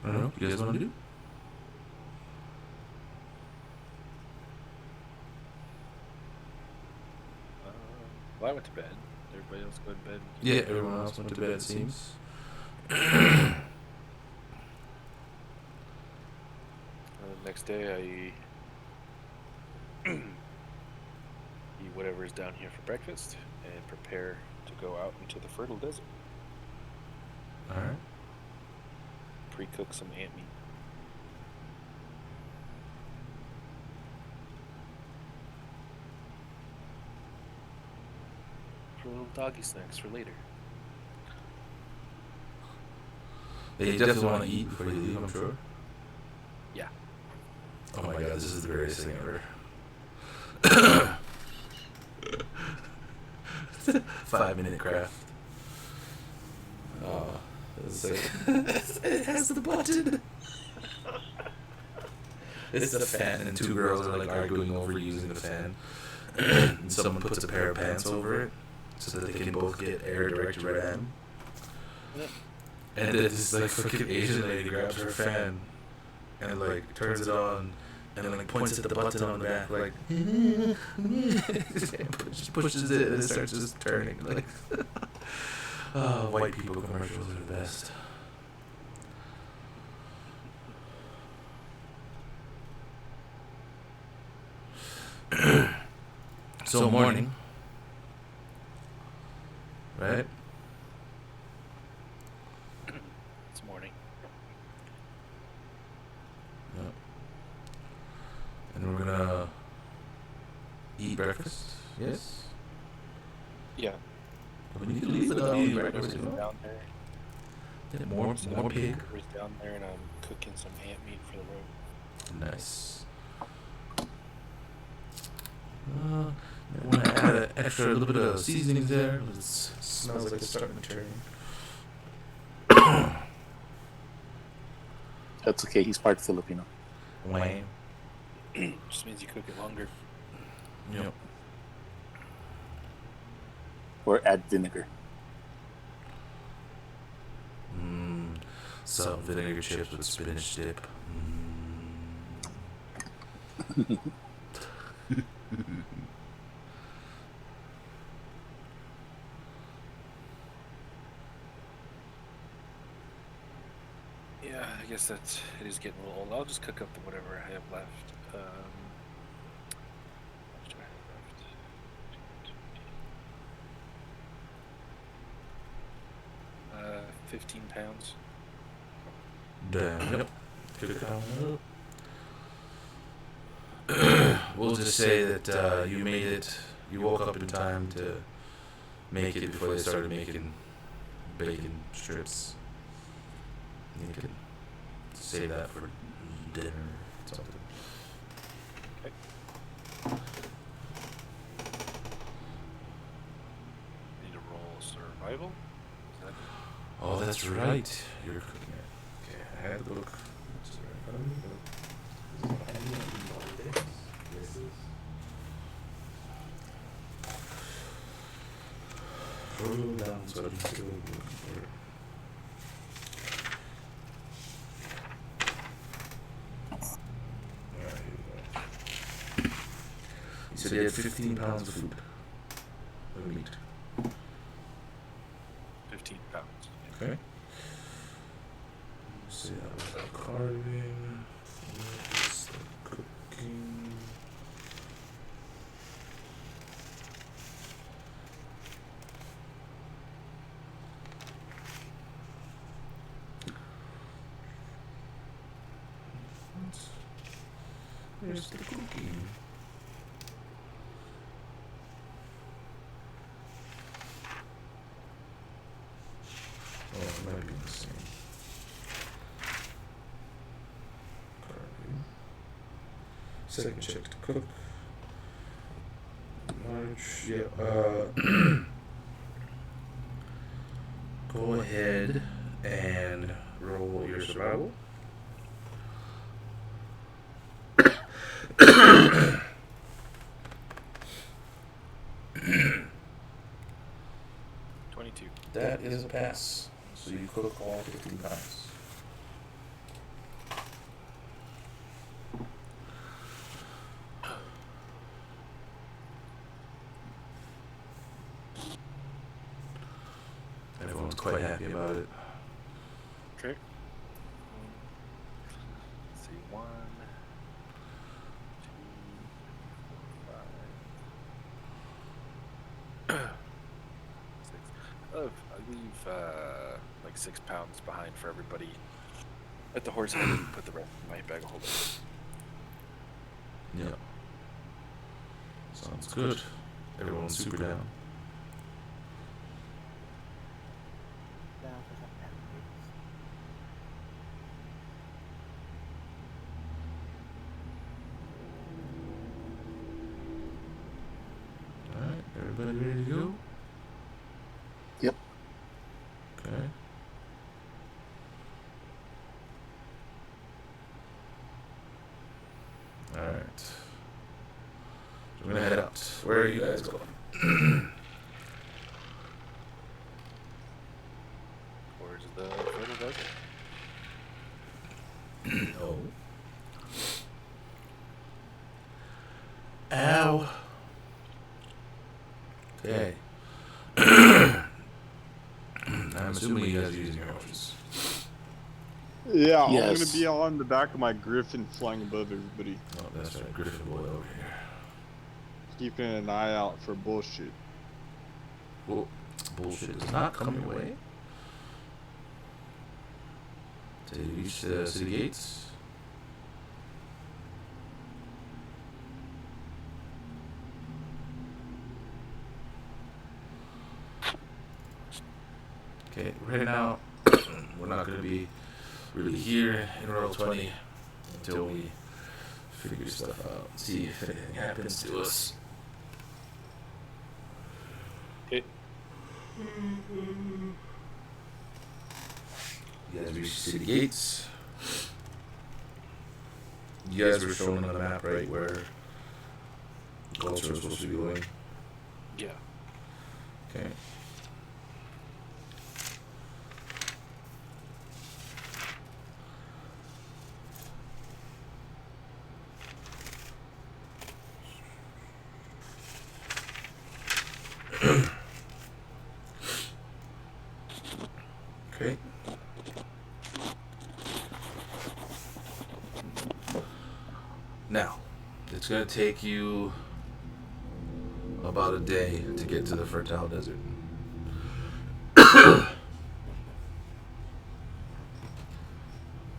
I don't know. You guys want to do? Well, I went to bed. Everybody else go to bed. Yeah, everyone else went to bed, it seems. Next day, I eat whatever is down here for breakfast and prepare to go out into the fertile desert. Alright. Pre-cook some ant meat. For little doggy snacks for later. Yeah, you definitely want to eat before you leave, I'm sure. Yeah. Oh my god, this is the greatest thing ever. 5-minute craft. Oh, it's like it has the button. It's the fan, and two girls are like arguing over using the fan. And someone puts a pair of pants over it so that they can both get air direct right at them. And then this like fucking Asian lady grabs her fan and like turns it on and like points at the button on the back like just pushes it and it starts just turning like oh, white people commercials are the best. So morning, right? It's morning. Yeah. And we're gonna eat breakfast. Yes. Yeah. We need to leave without eating breakfast. River's You know? down there. Yeah, more pig. River's down there, and I'm cooking some ant meat for the road. Nice. I want to add an extra little bit of seasonings there. It smells like it's starting to turn. That's okay. He's part Filipino. Wham. Just means you cook it longer. Yep. Or add vinegar. Some vinegar chips with spinach dip. Yeah, I guess it is getting a little old. I'll just cook up whatever I have left. How much do I have left? 15 pounds. Damn. Yep. We'll just say that you made it. You woke up in time to make it before they started making bacon strips. You can save that for dinner or something. survival? Is that Oh, that's right. You're cooking it. Okay, I had the book. It's right in front of me, but is it handy? I can know what it is. Yes, it is. Scroll down so I can see what I'm looking for. Alright, here we go. He said he had 15 pounds of food. Of meat. 15 pounds? Okay. See, that was the carving. That's the cooking. There's the cooking. Oh, it might be the same. Carving. Second check to cook. March, yeah, go ahead and roll your survival. 22. That is a pass. So you cook all 15 pounds. Everyone's quite happy about it. Okay. Let's see. 1, 2, 4, 5, 6. I leave like 6 pounds behind for everybody at the horse head and put the rest in my bag of holding. Yeah. Sounds good. Everyone's super down. Down for some pancakes. Alright, everybody ready to go? Yep. Okay. Alright. So we're gonna head out. Where are you guys going? Towards the fertile desert. No. Ow. Okay. I'm assuming you guys are using your horses. Yeah, Yes. I'm gonna be on the back of my griffin flying above everybody, Oh, that's right. Griffin boy over here. keeping an eye out for bullshit. Well, bullshit is not coming your way. Till you reach the city gates. Okay, right now, we're not going to be really here in Royal 20 until we figure stuff out, see if anything happens to us. Okay. You guys reach the city gates. You guys were shown on the map, right, where culture was supposed to be going. Yeah. Okay. Okay. Now, it's going to take you about a day to get to the fertile desert.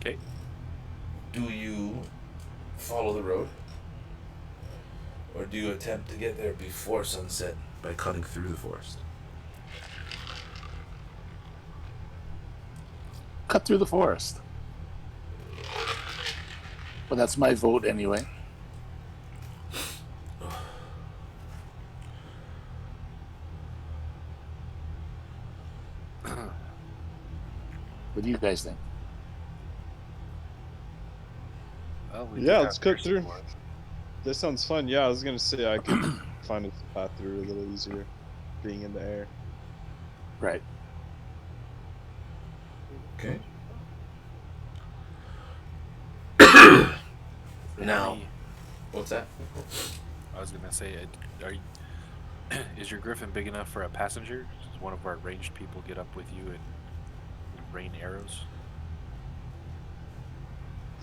Okay. Do you follow the road? Or do you attempt to get there before sunset by cutting through the forest? Cut through the forest. Well, that's my vote anyway. What do you guys think? Well, we Yeah, do let's have cut air through. support. That sounds fun. Yeah, I was gonna say I could find a path through a little easier, being in the air. Right. Okay. Is there Now, any- what's that? I was gonna say, are you, is your griffin big enough for a passenger? Does one of our ranged people get up with you and rain arrows?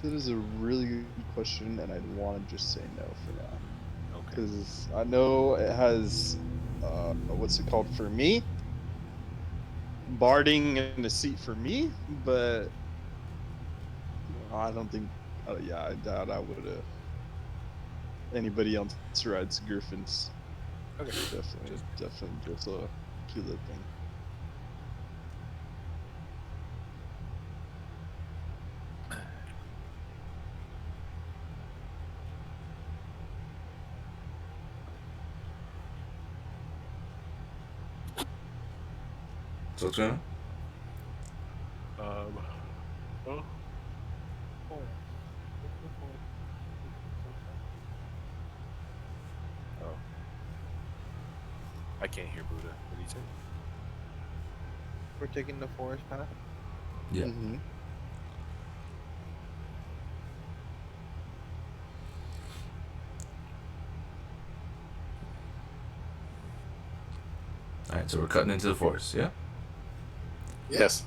That is a really good question, and I'd want to just say no for now. Okay. Because I know it has, what's it called for me? Barding in the seat for me, but I don't think, yeah, I doubt I would have. Anybody else rides Griffins. Okay. Definitely just a cute little thing. So what's going on? Oh. Oh. I can't hear Buddha. What did he say? We're taking the forest path. Yeah. Mm-hmm. All right, so we're cutting into the forest. Yeah. Yes.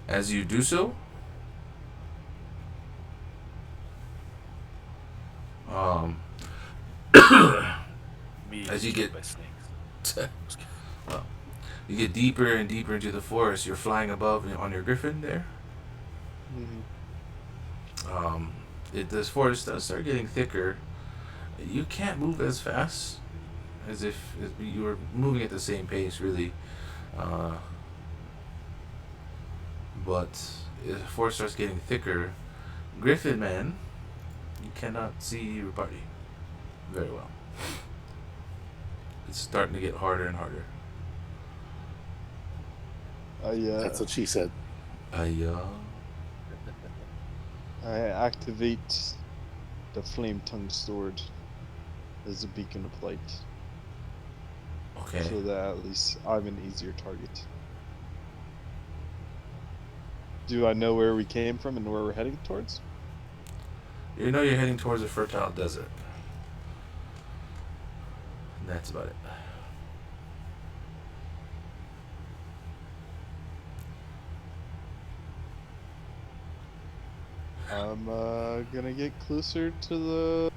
As you do so, um, as you get by snakes. well, you get deeper and deeper into the forest. You're flying above on your griffin there. Mm-hmm. This forest does start getting thicker. You can't move as fast as if you were moving at the same pace, really. But the forest starts getting thicker. Griffin man, you cannot see your party very well. It's starting to get harder and harder. That's what she said. I activate the flame tongue sword as a beacon of light, Okay. so that at least I'm an easier target. Do I know where we came from and where we're heading towards? You know you're heading towards a fertile desert. And that's about it. I'm gonna get closer to the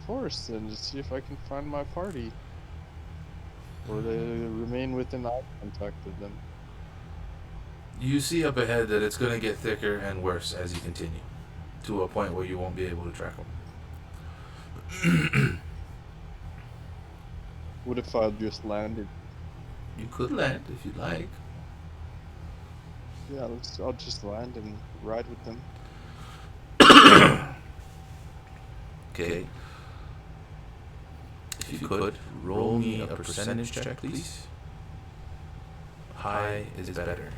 forest and just see if I can find my party, or to remain within eye contact of them. You see up ahead that it's going to get thicker and worse as you continue, to a point where you won't be able to track them. What if I just landed? You could land if you'd like. Yeah, I'll just land and ride with them. Okay. If you could, roll me a percentage check, please. High is better.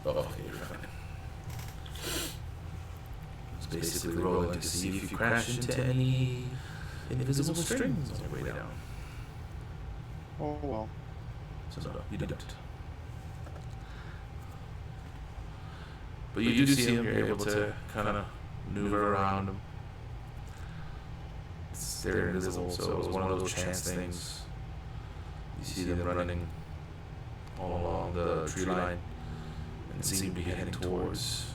Oh, okay, you're fine. It's basically rolling to see if you crash into any invisible strings on your way down. Oh well. So no, you don't. But you do see them. You're able to kind of maneuver around them. They're invisible, so it was one of those chance things. You see them running all along the tree line and seem to be heading towards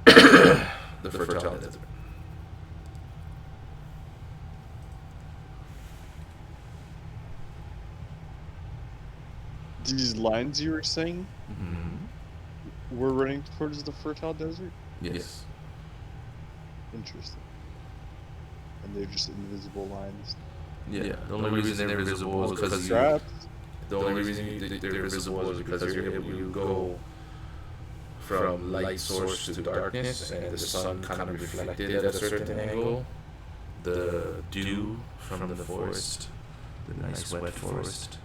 the fertile desert. These lines you were saying Mm-hmm. were running towards the fertile desert? Yes. Interesting. And they're just invisible lines. Yeah. The only reason they're visible is because Traps? The only reason they're visible is because you go from light source to darkness, and the sun kind of reflected at a certain angle. The dew from the forest, the nice wet forest,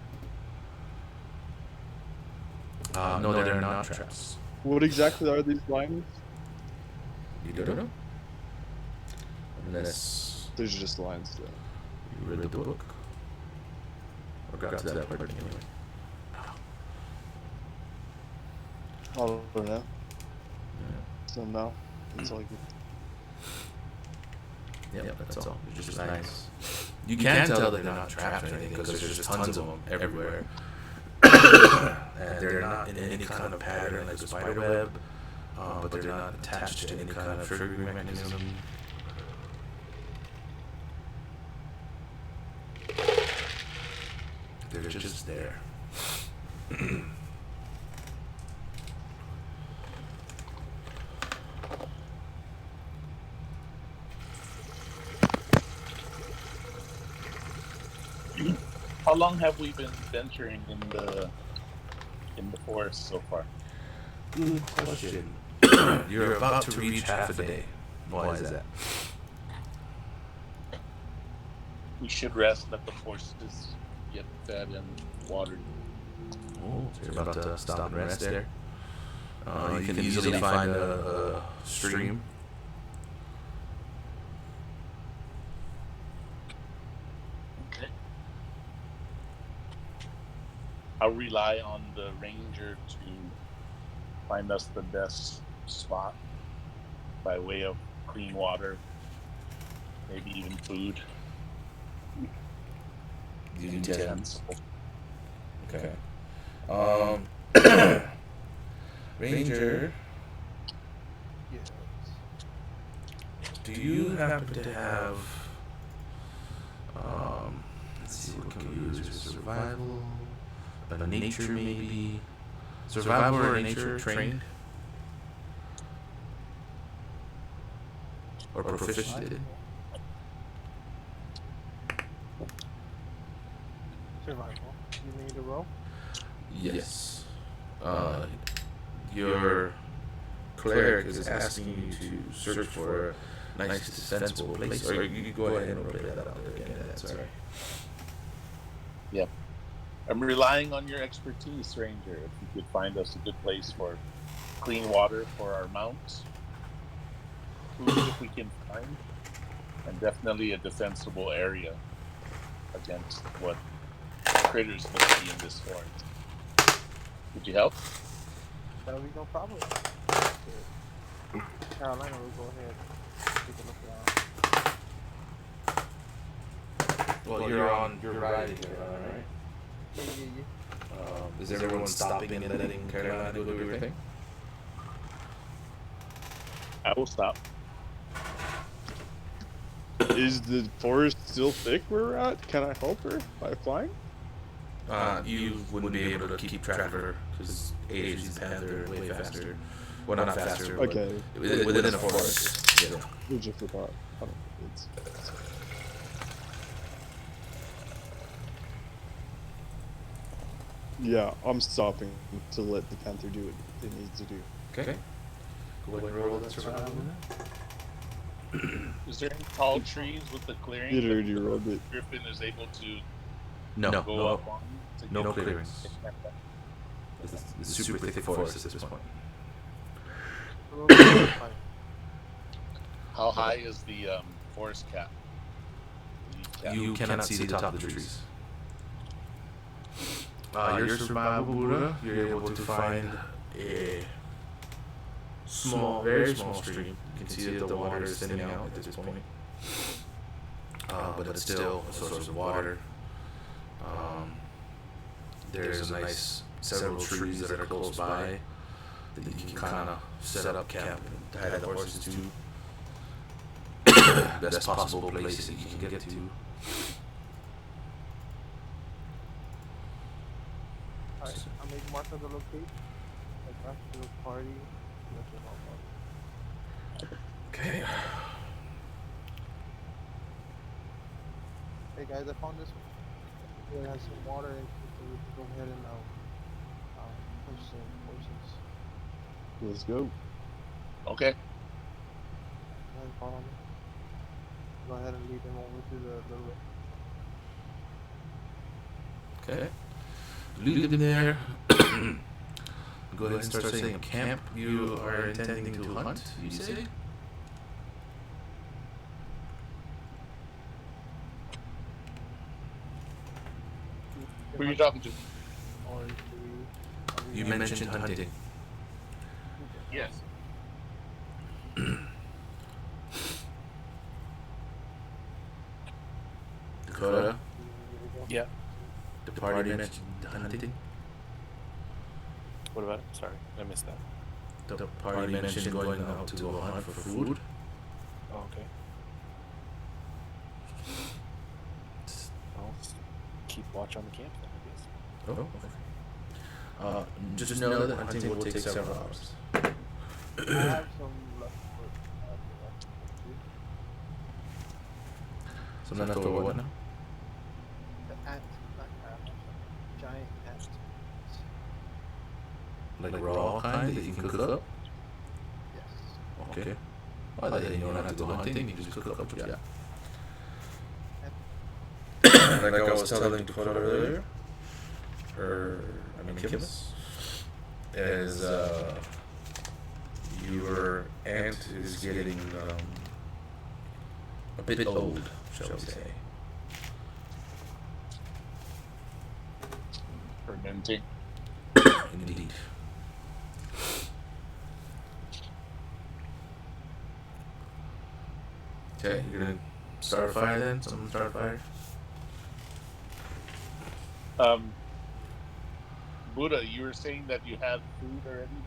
No, they're not traps. What exactly are these lines? You don't know? Unless There's just lines there. you read the book. Or got to that part anyway. I don't know. Yeah. So no, it's all good. Yep, that's all. They're just lines. You can tell that they're not trapped or anything because there's just tons of them everywhere. And they're not in any kind of pattern like a spider web, but they're not attached to any kind of triggering mechanism. They're just there. How long have we been venturing in the forest so far? Good question. You're about to reach half a day. Why is that? We should rest, let the horses get fed and watered. Oh, so you're about to stop and rest there. You can easily find a stream. Okay. I'll rely on the ranger to find us the best spot by way of clean water, maybe even food. You intend. Okay. Ranger, Yes. do you happen to have let's see, what can we use? Is it survival? A nature maybe? Survival or nature trained? Or proficient in? Survival. You need a roll? Yes. Your cleric is asking you to search for a nice defensible place. Or you can go ahead and roll that out there again. That's alright. Yep. I'm relying on your expertise, Ranger. If you could find us a good place for clean water for our mounts, food if we can find, and definitely a defensible area against what critters may be in this forest. Could you help? That'll be no problem. Carolina will go ahead and take a look around. Well, you're riding here, right? Yeah. Is everyone stopping and letting Carolina go do her thing? I will stop. Is the forest still thick where we're at? Can I help her by flying? You wouldn't be able to keep track of her because she's panther way faster. Well, not faster. But Okay. within a forest. Yeah. We just forgot. I don't know. It's... Yeah, I'm stopping to let the panther do what it needs to do. Okay. Go ahead and roll that survival. Is there any tall trees with the clearing It that already the rolled it. Griffin is able to No, go up on? to no get- clearings. It's super thick forest at this point. How high is the forest cap? The leaf cap? You cannot see the top of the trees. Your survival Buddha, you're able to find a small, very small stream. You can see that the water is thinning out at this point. But it's still a source of water. There's a nice several trees that are close by that you can kind of set up camp and tie the horses to. Best possible place that you can get to. Alright, I'll make mark of the location. Like back to the party. Okay. Hey guys, I found this one. It has some water in it, so we can go ahead and push some horses. Let's go. Okay. Go ahead and follow me. Go ahead and lead them over to the little. Okay. Lead them there. go ahead and start setting up camp. You are intending to hunt, you say? Who are you talking to? Or do we? You mentioned hunting. Yes. Dakota, Yeah. the party mentioned hunting. What about it? Sorry, I missed that. The party mentioned going out to go hunt for food. Oh, okay. I'll keep watch on the camp then, I guess. Oh, okay. Just know that hunting will take several hours. I have some leftover. Food. So I'm not told what now? The ant, not crab, giant ant. Like raw kind that you can cook up? Yes. Okay. Well, then you don't have to go hunting, you just cook up what you got. Like I was telling Dakota earlier, Kimus, is your aunt is getting a bit old, shall we say. Fermenting. Indeed. Okay, you're gonna start a fire then? Someone start a fire? Buddha, you were saying that you had food already?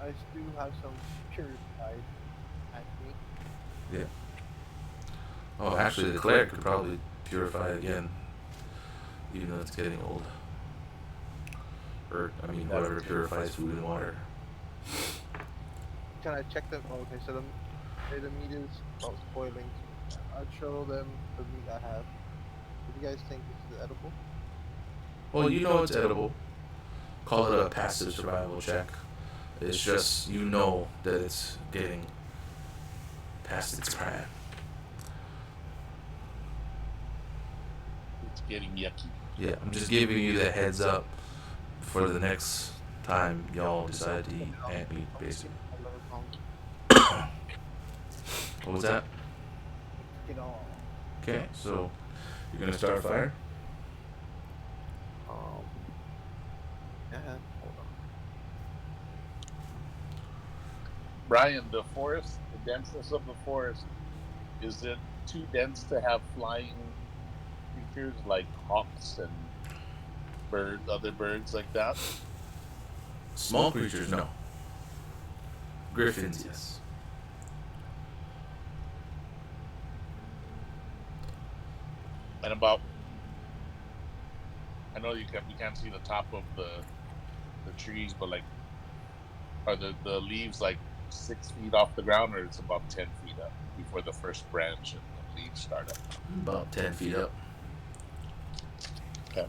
I do have some purified at me. Yeah. Oh, actually, the cleric could probably purify it again, even though it's getting old. Or, whoever purifies food and water. Can I check them? Oh, okay, so the meat is spoiling. I'll show them the meat I have. Do you guys think this is edible? Well, you know it's edible. Call it a passive survival check. It's just, you know that it's getting past its prime. It's getting yucky. Yeah, I'm just giving you the heads up for the next time y'all decide to eat ant meat, basically. What was that? Get all. Okay, so you're gonna start a fire? Yeah, hold on. Brian, the forest, the denseness of the forest, is it too dense to have flying creatures like hawks and other birds like that? Small creatures, no. Griffins, yes. And I know we can't see the top of the trees, but like, are the leaves like 6 feet off the ground, or it's about 10 feet up before the first branch and the leaves start up? About 10 feet up. Okay.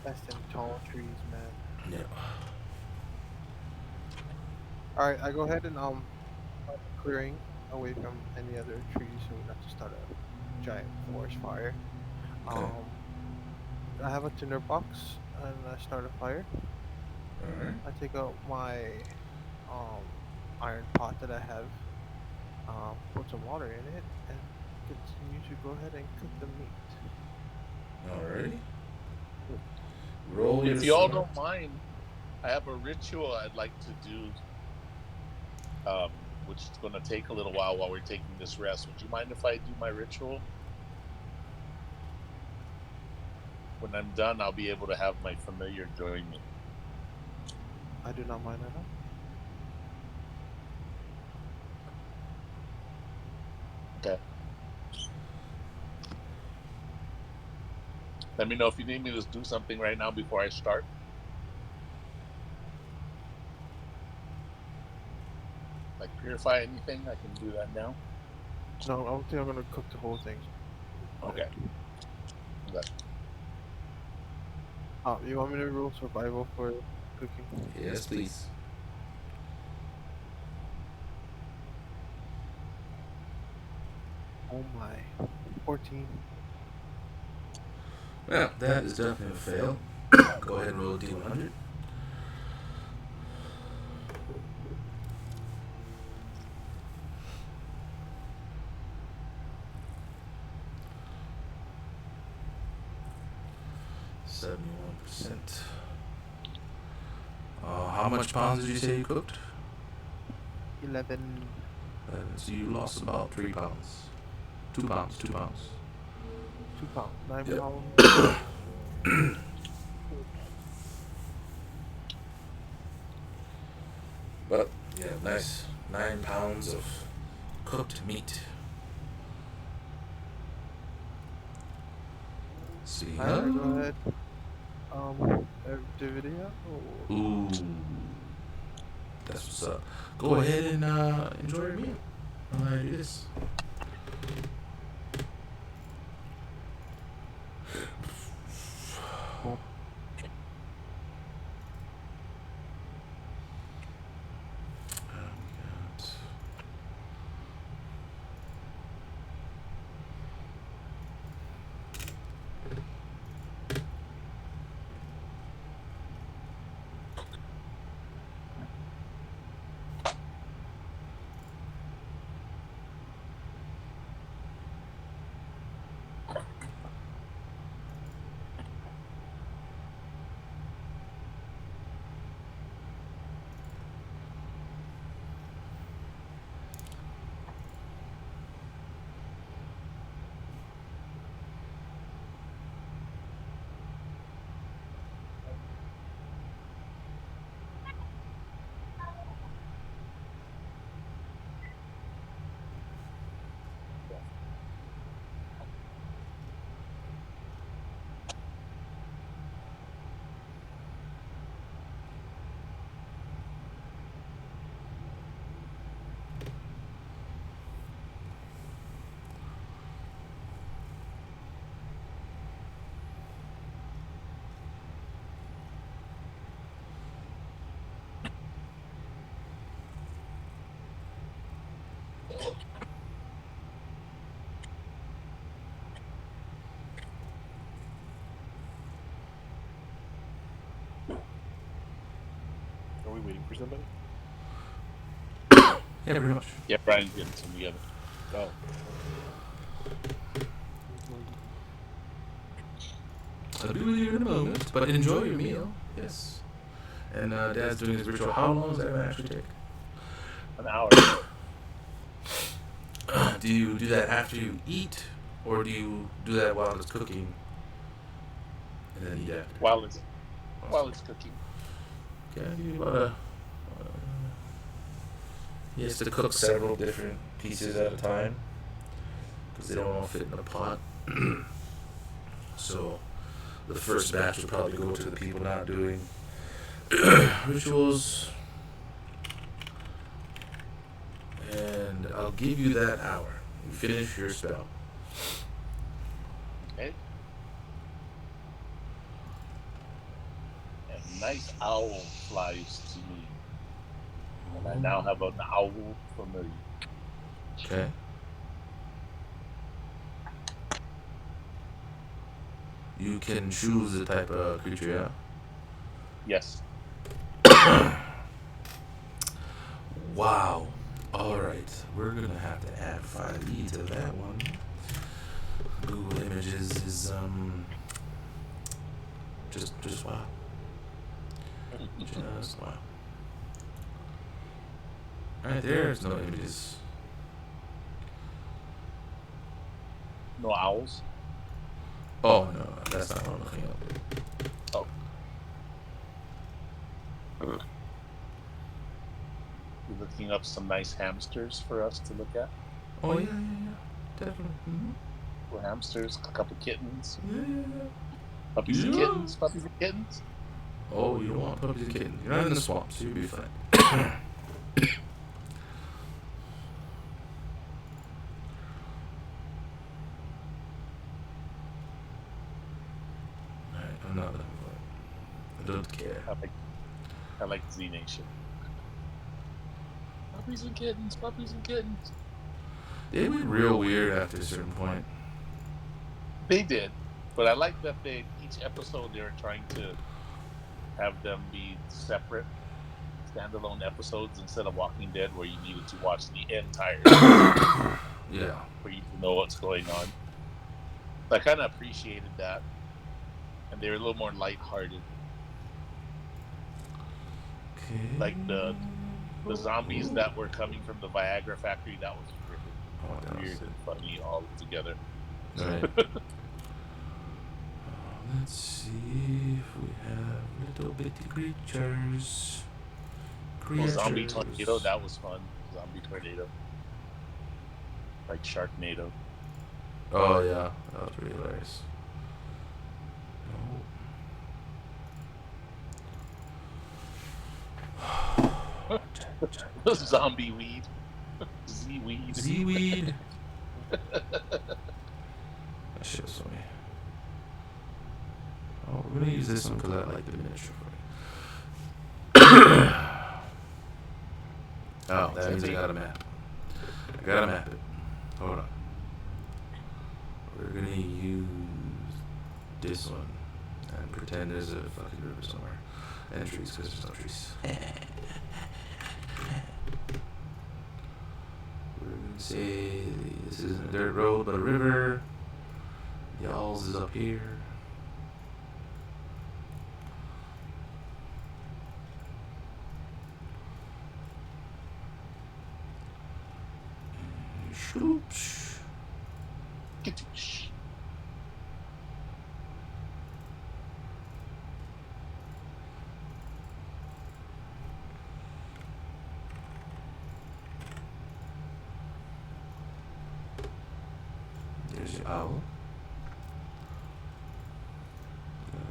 That's them tall trees, man. Yeah. Alright, I go ahead and start clearing away from any other trees so we not to start a giant forest fire. Okay. I have a tinder box and I start a fire. Alright. I take out my iron pot that I have, put some water in it, and continue to go ahead and cook the meat. Alrighty. Roll your If you all sword. don't mind, I have a ritual I'd like to do, which is going to take a little while we're taking this rest. Would you mind if I do my ritual? When I'm done, I'll be able to have my familiar join me. I do not mind at all. Okay. Let me know if you need me to do something right now before I start. Like purify anything, I can do that now. No, I don't think I'm gonna cook the whole thing. Okay. Okay. You want me to roll survival for cooking? Yes, please. Oh my. 14. Well, that is definitely a fail. Go ahead and roll a d100. %. How much pounds did you say you cooked? 11. So you lost about 3 pounds. 2 pounds. 2 pounds. 2 pounds. 9 Yep. pounds. But yeah, nice 9 pounds of cooked meat. See, Tyler, go ahead. Edit the video. Ooh, that's what's up. Go ahead and enjoy your meal. While I do this. Are we waiting for somebody? Yeah, pretty much. Yeah, Brian's getting some together. Oh. I'll be with you in a moment, but enjoy your meal. Yes. And Dad's doing his ritual. How long does that gonna actually take? An hour. Do you do that after you eat, or do you do that while it's cooking, and then eat after? While it's cooking. Okay, you about he has to cook several different pieces at a time because they don't all fit in a pot. So the first batch would probably go to the people not doing rituals, and I'll give you that hour. You finish your spell. Okay. A nice owl flies to me. And I now have an owl familiar. Okay. You can choose the type of creature, yeah? Yes. Wow. Alright. We're gonna have to add 5e to that one. Google Images is just wow. Just wow. Alright, there's no images. No owls. Oh no, that's not what I'm looking up. Oh. You're looking up some nice hamsters for us to look at. Oh yeah, definitely. Mm-hmm. Or hamsters, a couple kittens. Yeah. Puppies and Yeah. kittens. Puppies and kittens. Oh, you don't want puppies and kittens. You're not in the swamp, so you'll be fine. Alright, I'm not looking for it. I don't care. I like Z Nation. Puppies and kittens. Puppies and kittens. They went real weird after a certain point. They did. But I like that each episode they were trying to have them be separate, standalone episodes instead of Walking Dead, where you needed to watch the entire season Yeah. for you to know what's going on. I kind of appreciated that, and they were a little more lighthearted. Okay. Like the zombies that were coming from the Viagra factory, that was freaking Oh, that was weird and funny all together. right. Let's see if we have little bitty creatures. Oh, zombie tornado, that was fun. Zombie tornado, like Sharknado. Oh yeah, that was pretty hilarious. Zombie weed, Z weed. Z-weed. That shit was funny. Oh, we're gonna use this one because I like the miniature for it. Oh, that means I got a map. I gotta map it. Hold on. We're gonna use this one and pretend there's a fucking river somewhere. And trees, because there's no trees. We're gonna say this isn't a dirt road, but a river. Y'all's is up here. Shoops. There's your owl.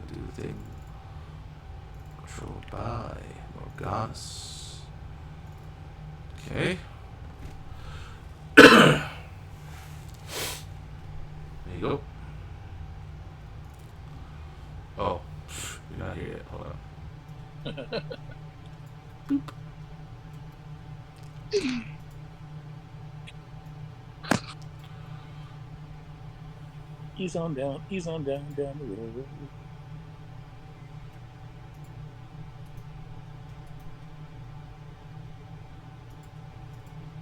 Do the thing. Controlled by Morganus. Okay. There you go. Oh, you're not here yet. Hold on. Boop. He's on down the road.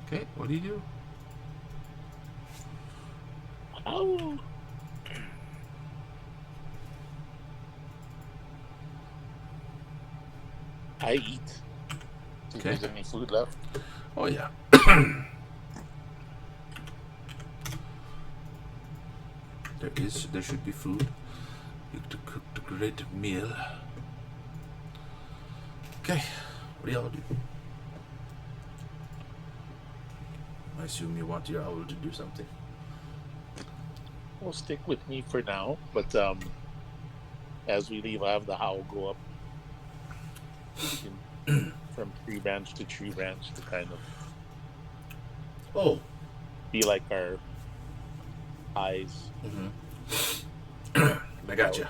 Okay, what do you do? Oh. I eat. See if Okay. there's any food left. Oh yeah. There should be food. You could cook a great meal. Okay, what do y'all do? I assume you want your owl to do something. Well, stick with me for now, but as we leave, I have the owl go up from tree branch to tree branch to kind of be like our eyes. Mm-hmm. I got you.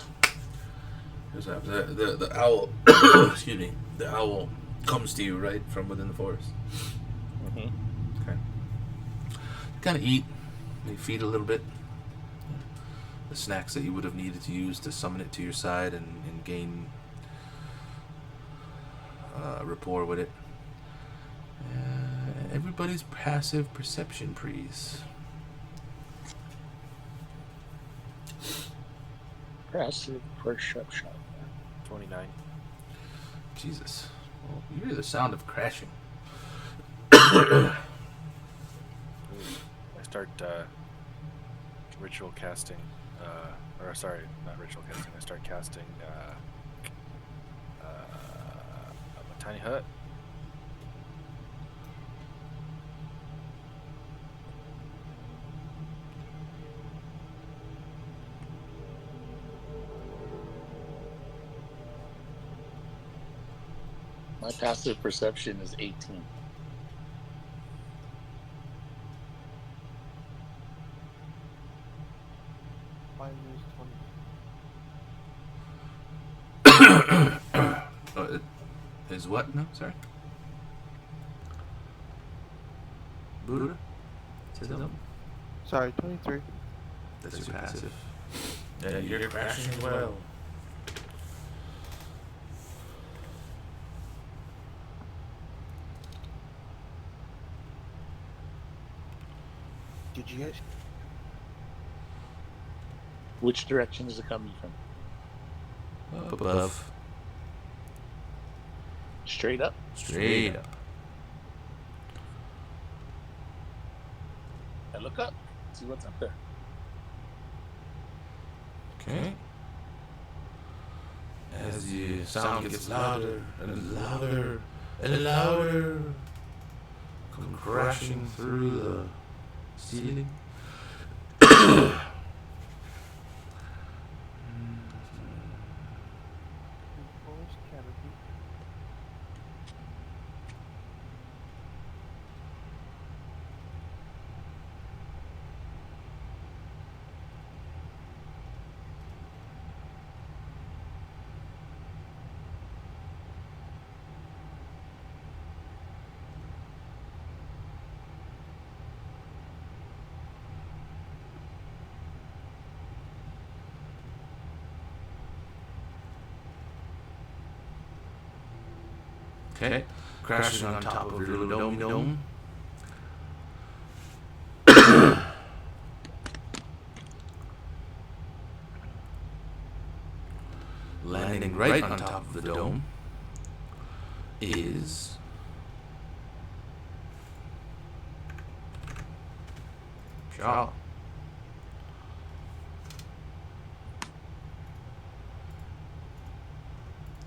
Here's what happens. The owl, excuse me, the owl comes to you right from within the forest. Mm-hmm. Okay. You kind of eat. You feed a little bit. The snacks that you would have needed to use to summon it to your side and gain rapport with it. Everybody's passive perception, please. Passive perception. 29. Jesus. Well, you hear the sound of crashing. I start ritual casting, or sorry, not ritual casting. I start casting a tiny hut. My passive perception is 18. Mine is 20. Is what? No, sorry. Buddha? Say something? Sorry, 23. That's your passive. Yeah, you're crashing as well. Did you guys? Which direction is it coming from? Up above. Straight up? Straight up. I look up. See what's up there. Okay. As the sound gets louder and louder and louder, come crashing through the ceiling. Forest canopy. Okay, crashing on top of your little dome. Landing right on top of the dome is Shaw.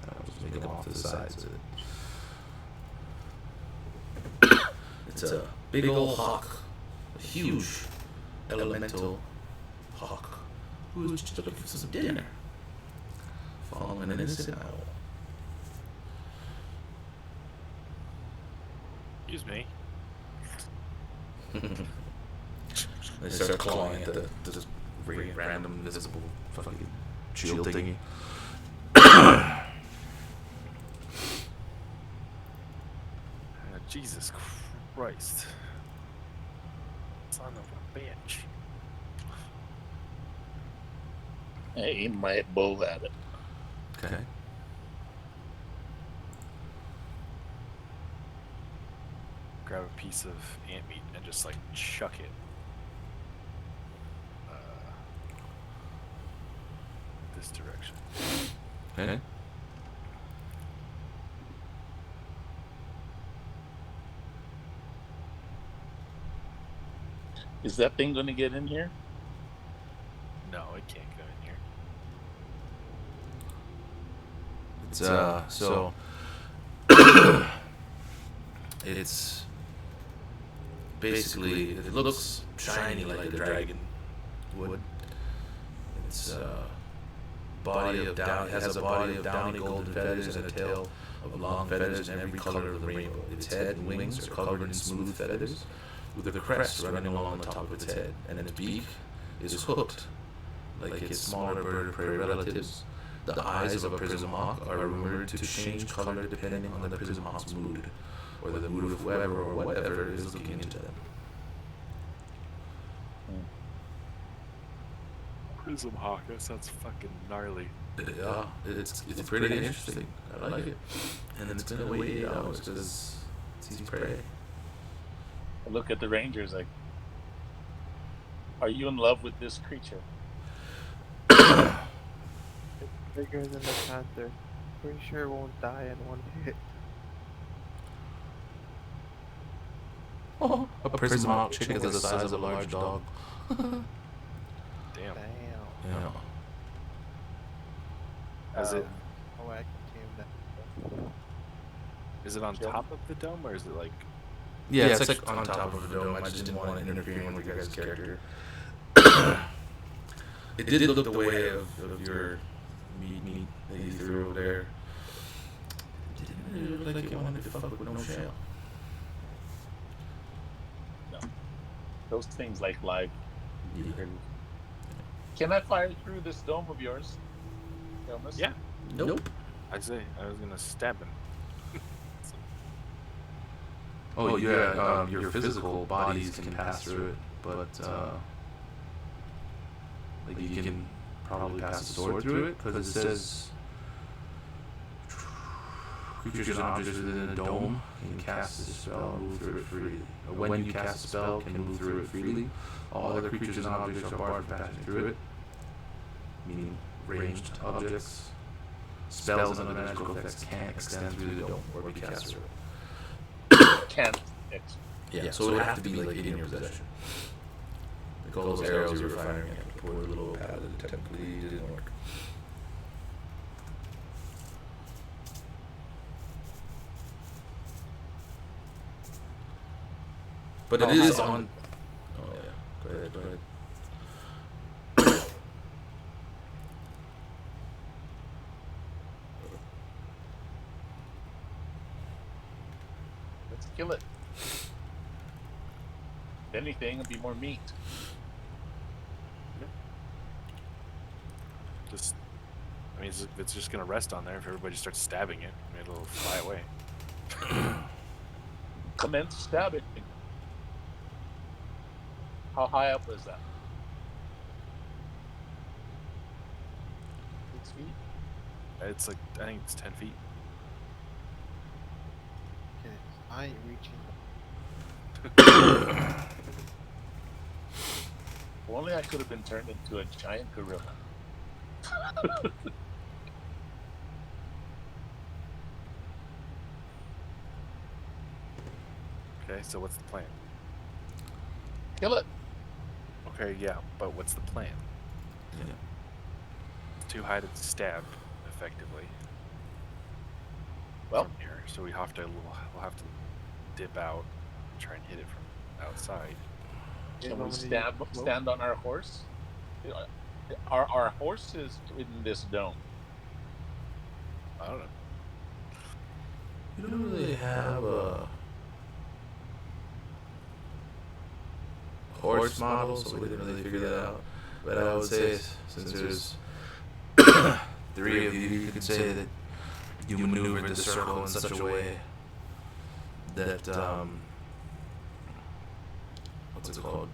I'll just make them off to the sides of it. It's a big old hawk, a huge elemental hawk, who is just looking for some dinner, following an innocent owl. Excuse me. They start clawing at the random invisible fucking shield thingy. Jesus Christ. Son of a bitch. I aim my bow at it. Okay. Grab a piece of ant meat and just like chuck it. This direction. Okay. Is that thing going to get in here? No, it can't go in here. It's so it's basically, it looks shiny like a dragon would. It's body of down. It has a body of downy golden feathers and a tail of long feathers in every color of the rainbow. Its head and wings are covered in smooth feathers, with a crest running along the top of its head, and its beak is hooked like its smaller bird of prey relatives. The eyes of a prism hawk are rumored to change color depending on the prism hawk's mood, or the mood of whoever or whatever is looking into them. Prism hawk, that sounds fucking gnarly. Yeah, it's pretty interesting. I like it. And it's been away 8 hours because it's easy prey. I look at the rangers like, are you in love with this creature? It's bigger than the panther. Pretty sure it won't die in one hit. Oh, a prism hawk chicken is the size of a large dog. Damn. Damn. Yeah. Is it Oh, I can team that. is it on top of the dome or is it like Yeah, it's like on top of the dome. I just didn't want it interfering with your guys' character. It did look the way of your meat that you threw over there. It didn't really look like it wanted to fuck with no shell. No. Those things like live. Yeah. Can I fire through this dome of yours? Thomas? Yeah. Nope. I was gonna stab him. Oh yeah, your physical bodies can pass through it, but like you can probably pass a sword through it, because it says creatures and objects within a dome can cast a spell and move through it freely. Or when you cast a spell, can move through it freely. All other creatures and objects are barred from passing through it, meaning ranged objects. Spells and other magical effects can't extend through the dome or be cast through it. Can't. Yeah, so it would have to be like in your possession. Like all those arrows you were firing at the poor little paladin technically didn't work. But it is on. Oh yeah, go ahead. Let's kill it. If anything, it'll be more meat. Just, I mean, it's just gonna rest on there. If everybody starts stabbing it, I mean, it'll fly away. Commence stabbing. How high up is that? 6 feet? It's like, I think it's 10 feet. Okay, I ain't reaching. If only I could have been turned into a giant gorilla. Okay, so what's the plan? Kill it. Okay, yeah, but what's the plan? Yeah. It's too high to stab effectively. Well, from here, so we'll have to dip out, and try and hit it from outside. can we stand on our horse? Our horse is in this dome. I don't know. You don't really have a horse model, so we didn't really figure that out. But I would say, since there's 3 of you, you could say that you maneuvered the circle in such a way that, what's it called?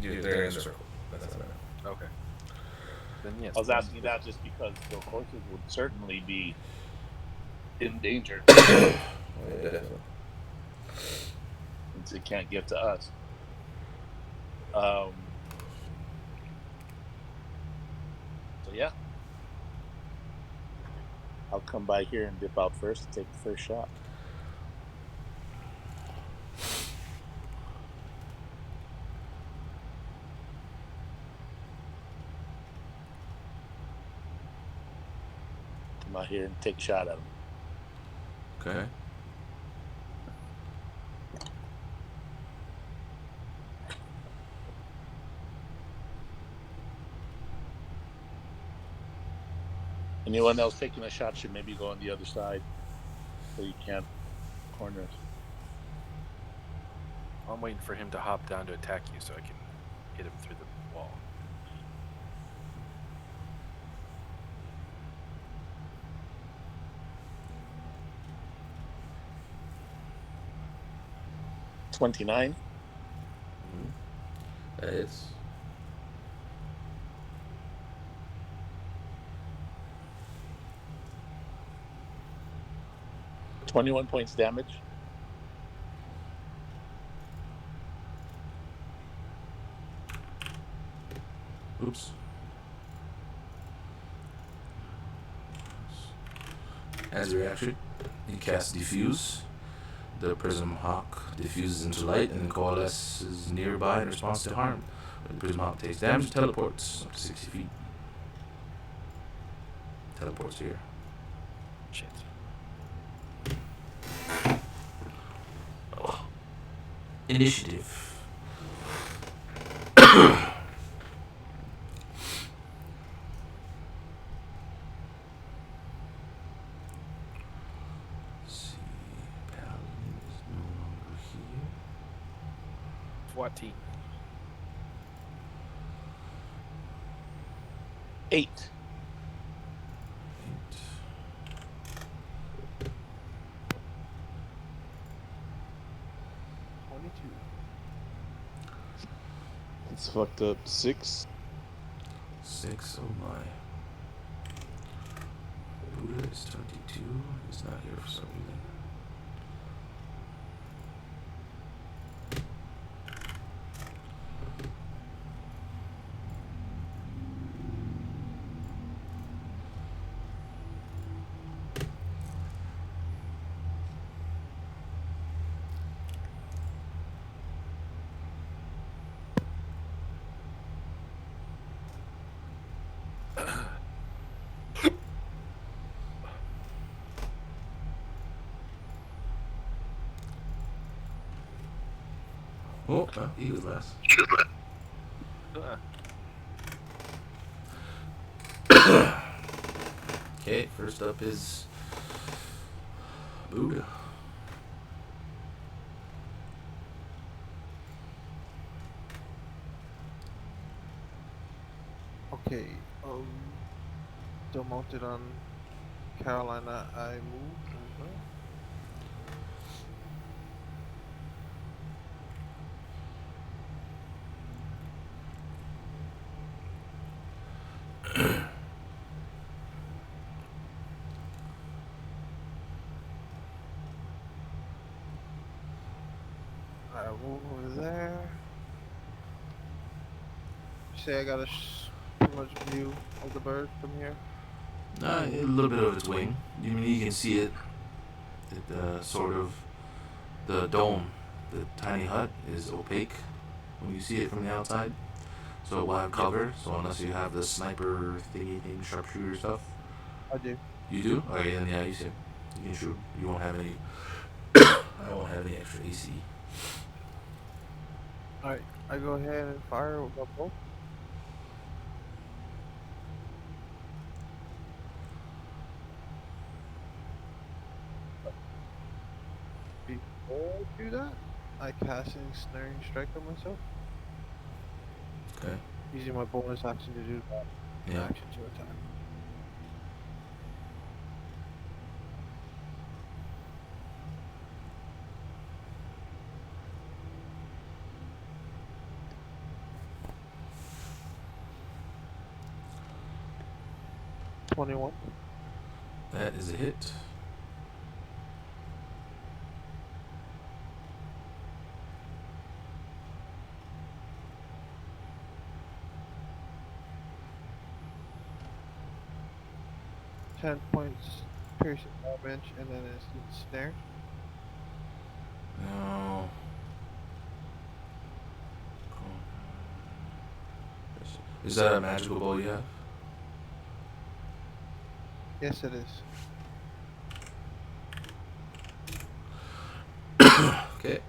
They're in a circle. That's what I meant. Okay. Then yes. I was asking that just because the horses would certainly be in danger Oh, yeah, definitely. since it can't get to us. So yeah, I'll come by here and dip out first and take the first shot. Come out here and take a shot at him. Okay. Anyone else taking a shot should maybe go on the other side so you can't corner us. I'm waiting for him to hop down to attack you so I can hit him through the wall. $29. That is. $21 points damage. Oops. As a reaction, you cast Diffuse. The Prism Hawk diffuses into light and coalesces nearby in response to harm. When the Prism Hawk takes damage, it teleports up to 60 feet. Teleports here. Shit. Oh. Initiative. See, Paladin is no longer here. 14. 8. 8. 22. It's fucked up. 6. 6, oh my. Buddha is 22. He's not here for some reason. Oh, he was last. Okay, first up is Buddha. Okay. Still mounted on Carolina. I move over. I move over there. Say I got a pretty much view of the bird from here. A little bit of its wing. You can see it. Sort of the dome, the tiny hut is opaque when you see it from the outside. So it will have cover. So unless you have the sniper thingy thing, sharpshooter stuff, I do. you do. Okay, then yeah, you see. You can shoot. You won't have any. I won't have any extra AC. Alright. I go ahead and fire with my bow. Before I do that, I cast an ensnaring strike on myself, Okay. using my bonus action to do that. Yeah. Action to attack. $21. That is a hit. $10 points piercing damage, and then instant snare. No. Is that a magical bow you have? Yes, it is. Okay.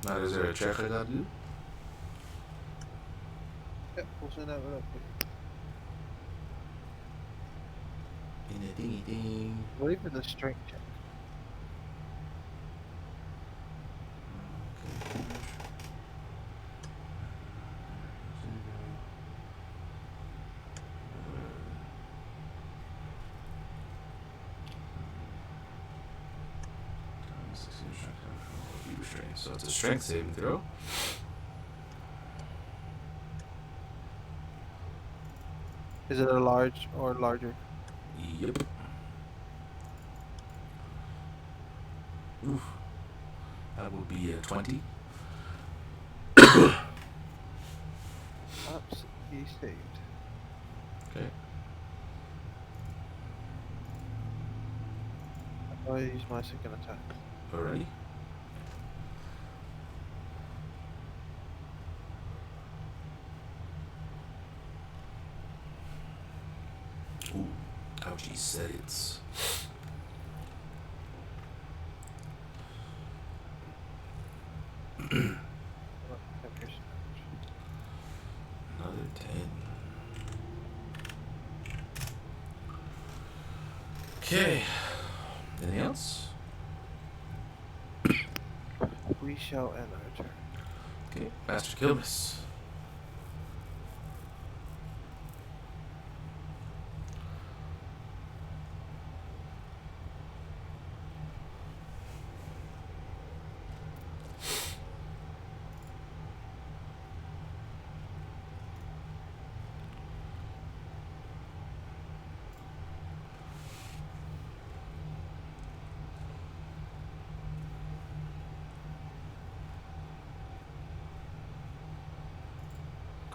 Now, is there a check I gotta do? Yep, we'll send that one up. In a dingy ding. I believe it's a strength check. So it's a strength saving throw. Is it a large or larger? Yep. Oof. That would be a 20. Oops, he saved. Okay. I'll use my second attack. Alrighty. Ooh. Ouchie said it's. Another 10. Okay. Anything else? We shall end our turn. Okay. Master Kilmus.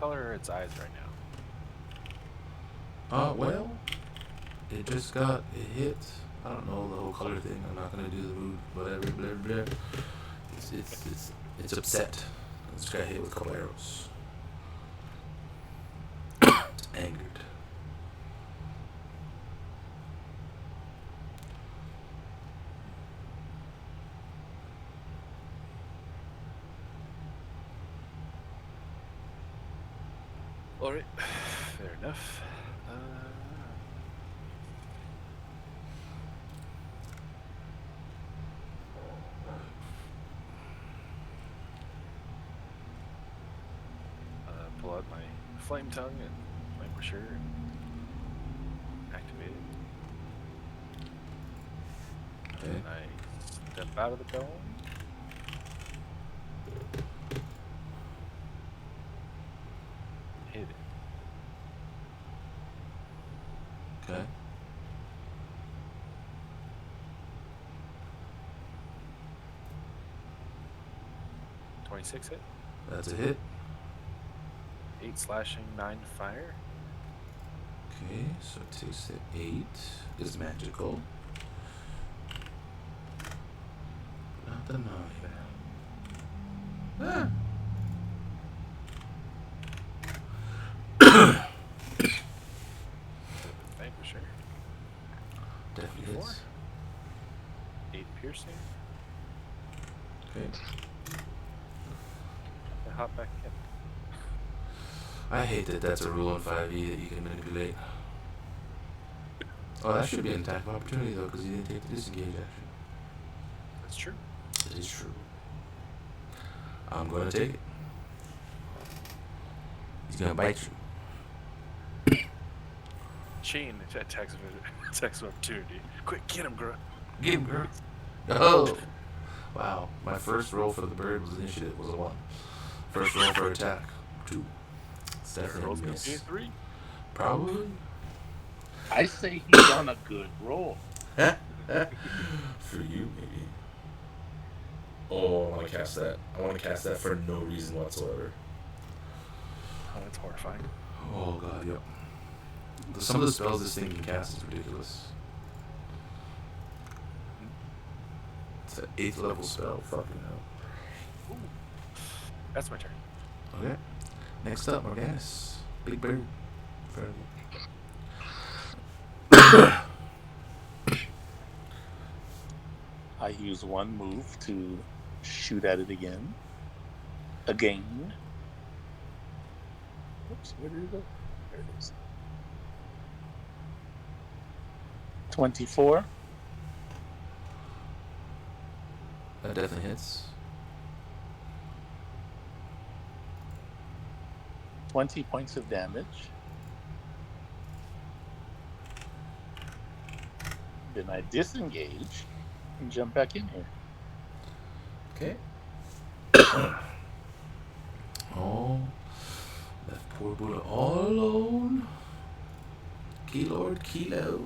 color are its eyes right now? Well, it just got it hit. I don't know the whole color thing. I'm not gonna do the mood, whatever, blah blah. It's upset. It just got hit with a couple arrows. It's angered. All right, fair enough. Pull out my flame tongue and my brochure and activate it. Okay. And I step out of the dome. Hit it. Okay. .26 hit. That's a hit. 8 slashing, 9 fire. Okay, so it takes the 8. Is magical. Not the 9. Ah. Flame for sure. Definitely Four. hits. 8 piercing. Okay. And hop back in. I hate that that's a rule in 5e that you can manipulate. Oh, that should be an attack of opportunity though, because you didn't take the disengage action. That's true. It is true. I'm going to take it. He's going to bite you. Chain attacks of opportunity. Quick, get him, girl. Get him, girl. Oh! Wow, my first roll for the bird was initiative, was a 1. First roll for attack, 2. It's definitely Rolls a gonna miss. be a 3. Probably. I say he's on a good roll. For you, maybe. Oh, I want to cast that. I want to cast that for no reason whatsoever. Oh, that's horrifying. Oh god, yep. Some of the spells this thing can cast is ridiculous. It's an 8th level spell, fucking hell. Ooh. That's my turn. Okay. Next up, Morganus. Big bird. I use one move to shoot at it again. Again. Oops, where did it go? There it is. 24. That definitely hits. 20 points of damage. Then I disengage and jump back in here. Okay. Oh, left poor Buddha all alone. Keylord Kilo.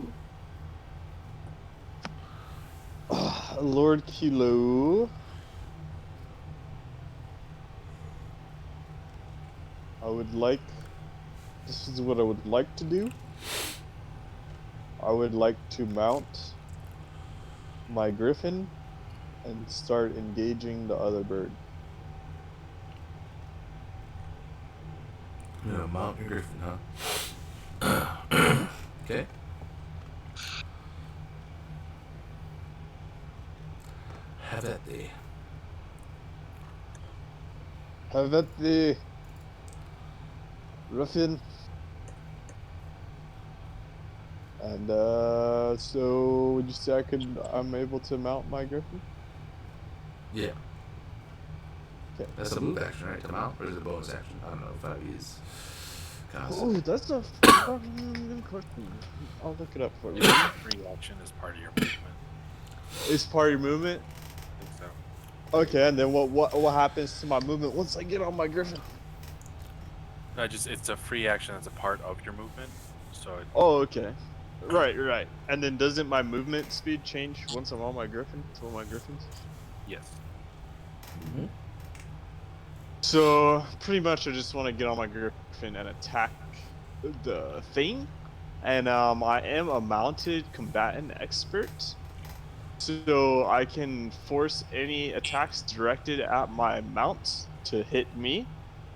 Lord Kilo. This is what I would like to do. I would like to mount my griffin and start engaging the other bird. Yeah, mount your griffin, huh? Okay. Have at thee. Have at the ruffian. And so would you say I'm able to mount my griffin? Yeah. Okay. That's a move action, right? To mount, or is it a bonus action? I don't know if I use. Oh, that's a fucking good question. I'll look it up for you. Free action is part of your movement. It's part of your movement? I think so. Okay, and then what happens to my movement once I get on my griffin? No, it's a free action that's a part of your movement. So Oh, okay. Right. And then doesn't my movement speed change once I'm on my griffin? To one of my griffins? yes. Mm-hmm. So pretty much, I just want to get on my griffin and attack the thing. And I am a mounted combatant expert, so I can force any attacks directed at my mount to hit me,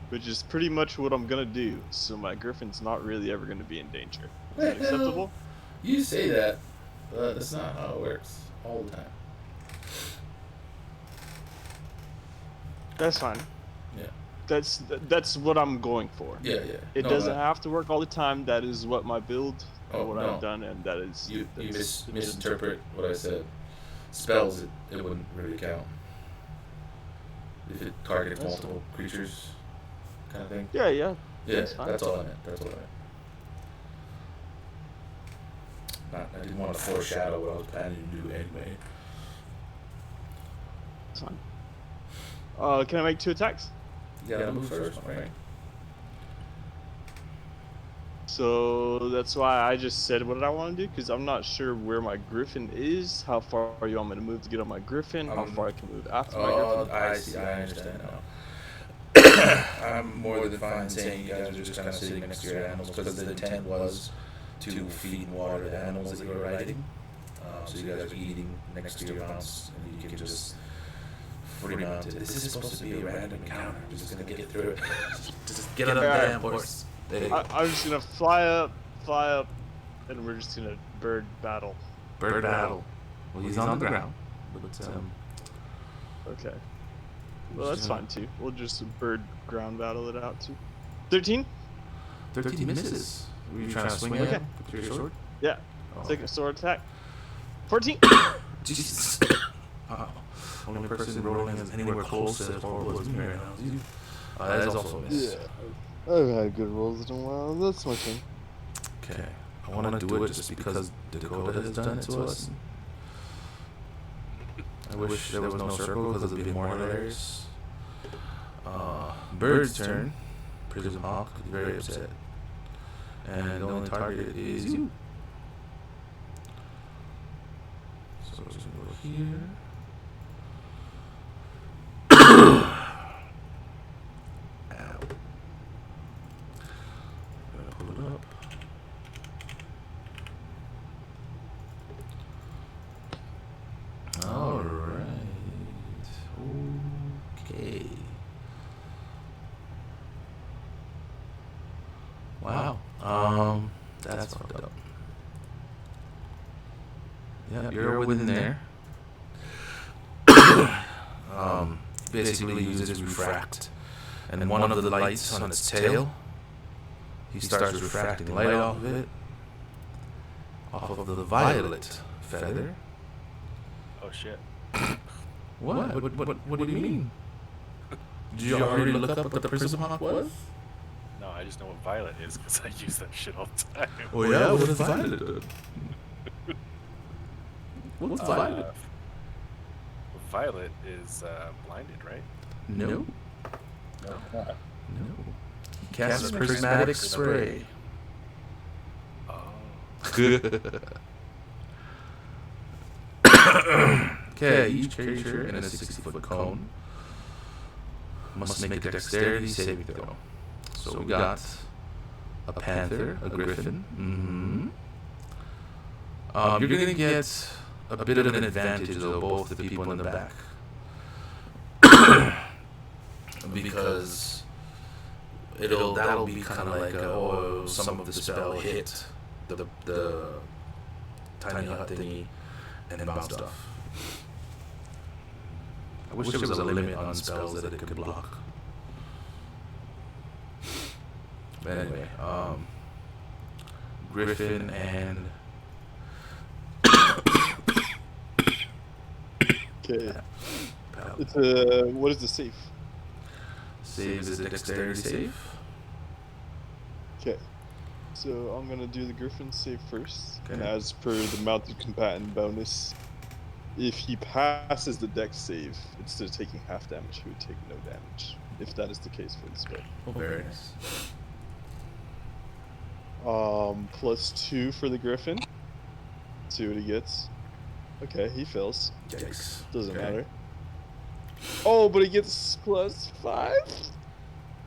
which is pretty much what I'm gonna do. So my griffin's not really ever gonna be in danger. Is that acceptable? You say that, but that's not how it works all the time. That's fine. Yeah. That's what I'm going for. Yeah, yeah. It No, doesn't have to work all the time. That is what my build, Oh, what no. I've done, and that is. You that's- misinterpret what I said. Spells, it wouldn't really count. If it targets That's multiple creatures, kind of thing. Yeah, yeah. Yeah, That's fine. that's all I meant. That's all I meant. I didn't want to foreshadow what I was planning to do anyway. That's fine. Can I make 2 attacks? You gotta move first, right? So that's why I just said what I want to do, because I'm not sure where my griffin is, how far you want me to move to get on my griffin, how far I can move after my griffin. I see. I understand now. I'm more than fine saying you guys are just kind of sitting next to your animals because the intent was to feed and water the animals that you were riding. So you guys are eating next to your mounts, and you can just free mount it. This is supposed to be a random encounter. I'm just gonna get through it. Just get on the damn horse. There you go. I'm just gonna fly up, and we're just gonna bird battle. Bird battle. Well, he's on the ground. But, Okay. Well, that's fine too. We'll just bird ground battle it out too. 13? 13 misses. Were you trying to swing at him with your sword? Yeah. Oh, Take a sword attack. 14. Jesus. Only person rolling is anywhere close to as horrible as me right now is you. That is also a miss. Yeah. I've had good rolls in a while. That's my turn. Okay. I want to do it just because Dakota has done it to us. I wish there was no circle because it'd be more hilarious. Bird's turn. Prism Hawk is very upset. And the only target is you. So we're just going to go here. Ow. Gotta pull it up. Alright. Okay. Wow. That's fucked up. Yeah, you're within there. Basically uses refract. And one of the lights on its tail, he starts refracting light off of it, off of the violet feather. Oh shit. What? What do you mean? Did you already look up what the Prism Hawk was? No, I just know what violet is because I use that shit all the time. Oh yeah, what does violet do? What's violet? Violet is blinded, right? No. No. No. Casts prismatic spray. Oh. Okay, each creature in a 60-foot cone must make a dexterity saving throw. So we got a panther, a griffin. You're gonna get a bit of an advantage though, both the people in the back, because that'll be kind of like some of the spell hit the tiny hut thingy and bounced off. I wish there was a limit on spells that it could block. But anyway, Griffin and Okay. It's what is the save? Save is a dexterity save. Okay. So I'm gonna do the Griffin save first, and Okay. as per the mounted combatant bonus, if he passes the dex save, instead of taking half damage, he would take no damage. If that is the case for the spell. Oh, very nice. +2 for the Griffin. See what he gets. Okay, he fails. Yikes. Doesn't Okay. matter. Oh, but he gets +5.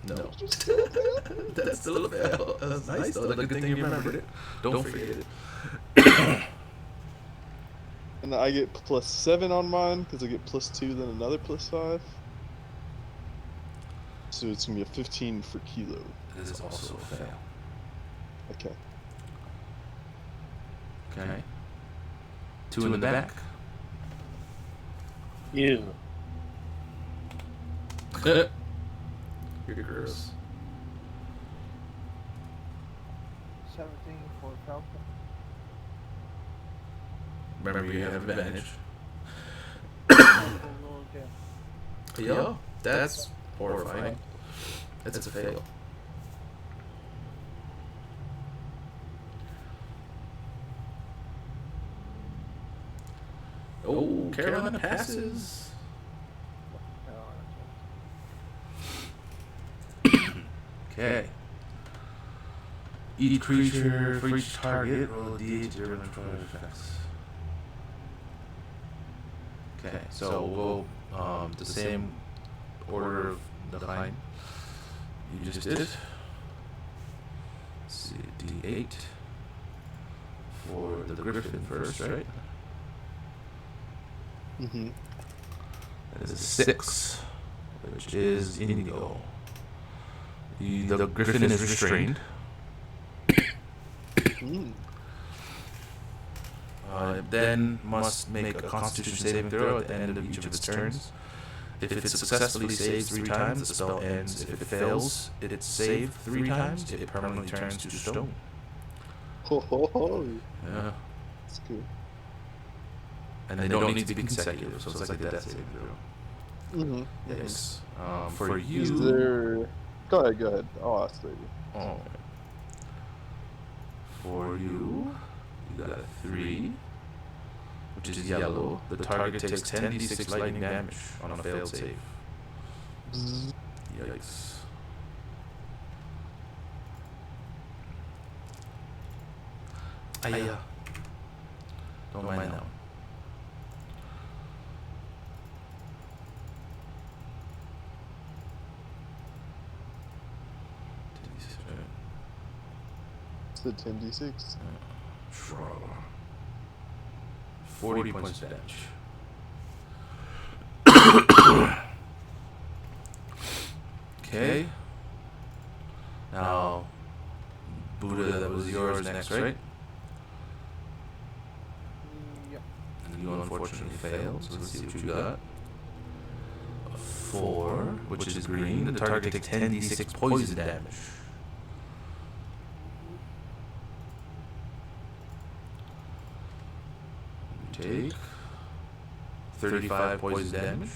No. That's still a fail. That's nice though. Good thing you remembered it. Don't forget it. And I get +7 on mine because I get +2, then another +5. So it's gonna be a 15 for kilo. This is also a fail. Okay. Okay. 2 in the back. Ew. You're gross. 17 for Falcon. Remember, you have advantage. Oh, okay. Yeah, that's horrifying. That's a fail. Oh, Carolina passes. Okay. Each creature for each target roll a d8 to determine control effects. Okay, so we'll go the same order of the line you just did. Let's see, d8 for the griffin first, right? Mm-hmm. That is a 6, which is indigo. The griffin is restrained. Then must make a Constitution saving throw at the end of each of its turns. If it successfully saves 3 times, the spell ends. If it fails its save 3 times, it permanently turns to stone. Ho ho ho. Yeah. That's good. And they don't need to be consecutive, so it's like a death saving throw. Mm-hmm. Yes. For you... Is there... Go ahead. I'll ask later. Oh. For you, you got a 3, which is yellow. The target takes 10d6 lightning damage on a failed save. Yikes. Aya. Don't mind that one. It's the 10d6. 40 points of damage. Okay. Now, Buddha, that was yours next, right? Yep. And you unfortunately failed, so let's see what you got. A 4, which is green. The target takes 10d6 poison damage. Take 35 poison damage.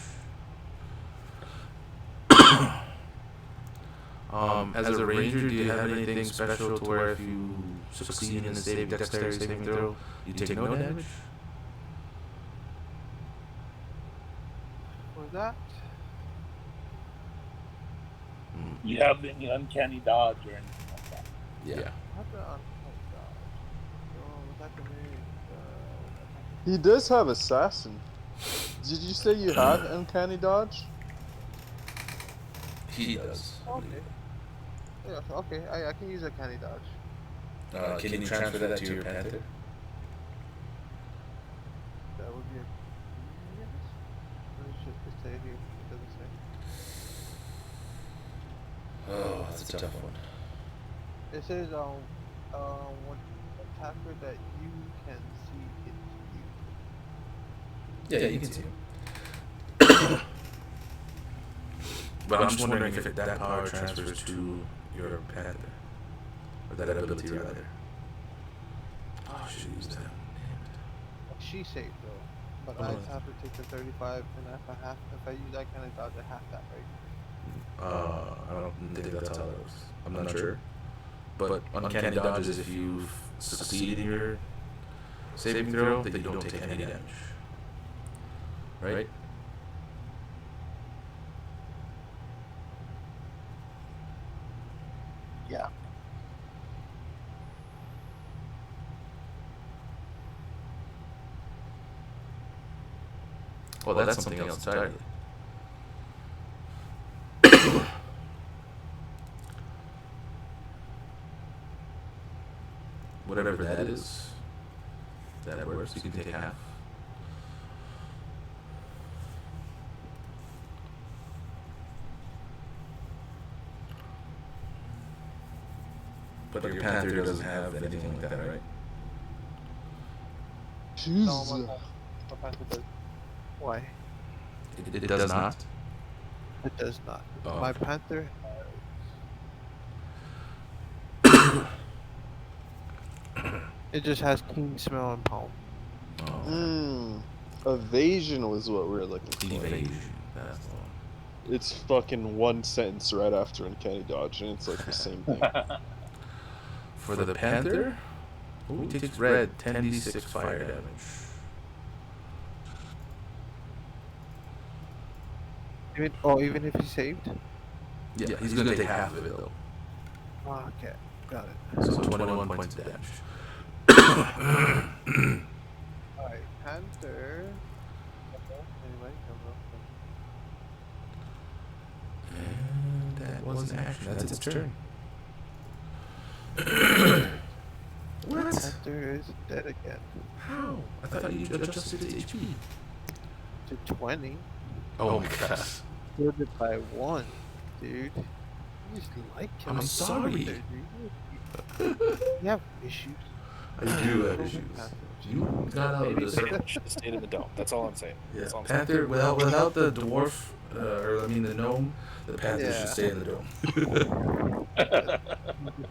As a ranger, do you have anything special to where if you succeed in the dexterity saving throw, you take no damage? For that, You have any uncanny dodge or anything like that? Yeah. not the uncanny dodge. So that can be He does have assassin. Did you say you had uncanny dodge? He does. okay. Yeah, so, okay. I can use a candy dodge. Can you transfer that to your panther? That would be a yes. Let me check the save here. It doesn't say. Oh, that's a tough one. It says one attacker that you can see Yeah, you can see him. But I'm just wondering if that power transfers to your panther. Or that ability, rather. Oh, I should use that. Damn She saved though, but I have to take the 35, and if I use that kind of dodge, I have that, right? I don't think that's how that works. I'm not sure. But uncanny dodge is if you succeed in your saving throw, then you don't take any damage. Right? Yeah. Well, that's something else entirely. whatever that is. That works. You can take half. But your panther doesn't have anything like that, right? No, my panther does. Why? It does not. It does not. Oh, My okay. panther it just has keen smell and palm. Oh, Evasion was what we were looking for. evasion. That's the one. It's fucking one sentence right after Uncanny Dodge, and it's like the same thing. For the panther, ooh, he takes red 10d6 fire damage. Even if he's saved? Yeah, he's gonna take half of it though. Oh, okay, got it. So 21 points of damage. Alright, panther. Anyway, And that was an action. That's its turn. What? panther is dead again. How? I thought you adjusted its HP. To 20. Oh my god. Killed it by 1, dude. You just like killing I'm sorry. there, dude. You have issues. I do have issues. You got out of Maybe this. they should have stayed in the dome. That's all I'm saying. Yeah, That's all I'm saying. Panther, without the dwarf, the gnome, the Panther should Yeah. stay in the dome.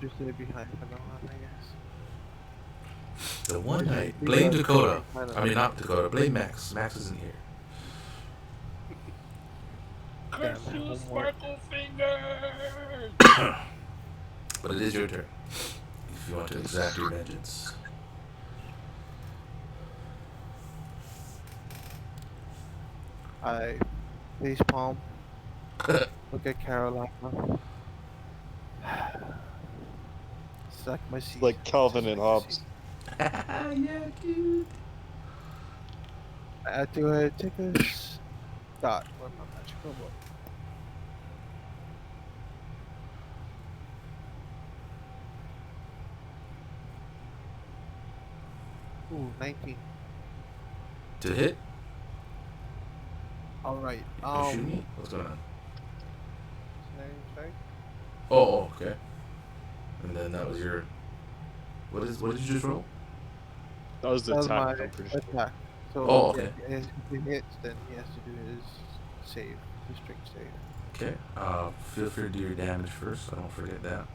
Just stay behind for now on, I guess. The one night. Blame Dakota. I mean, not Dakota. Blame Max. Max isn't here. Curse you, Sparkle Fingers! But it is your turn. If you want to exact your vengeance. I face palm. Look at Carolina. Suck my seat. Like Calvin and Hobbes. Yeah, dude. I have to take a shot with my magical book. Ooh, 19. To hit? Alright, You shoot me? What's going on? snaring strike? Oh, okay. And then that was your. What did you just roll? That was the That was attack, my I'm pretty sure. attack. So Oh, okay. if he hits, then he has to do his save, his strength save. Okay. Feel free to do your damage first, so I don't forget that.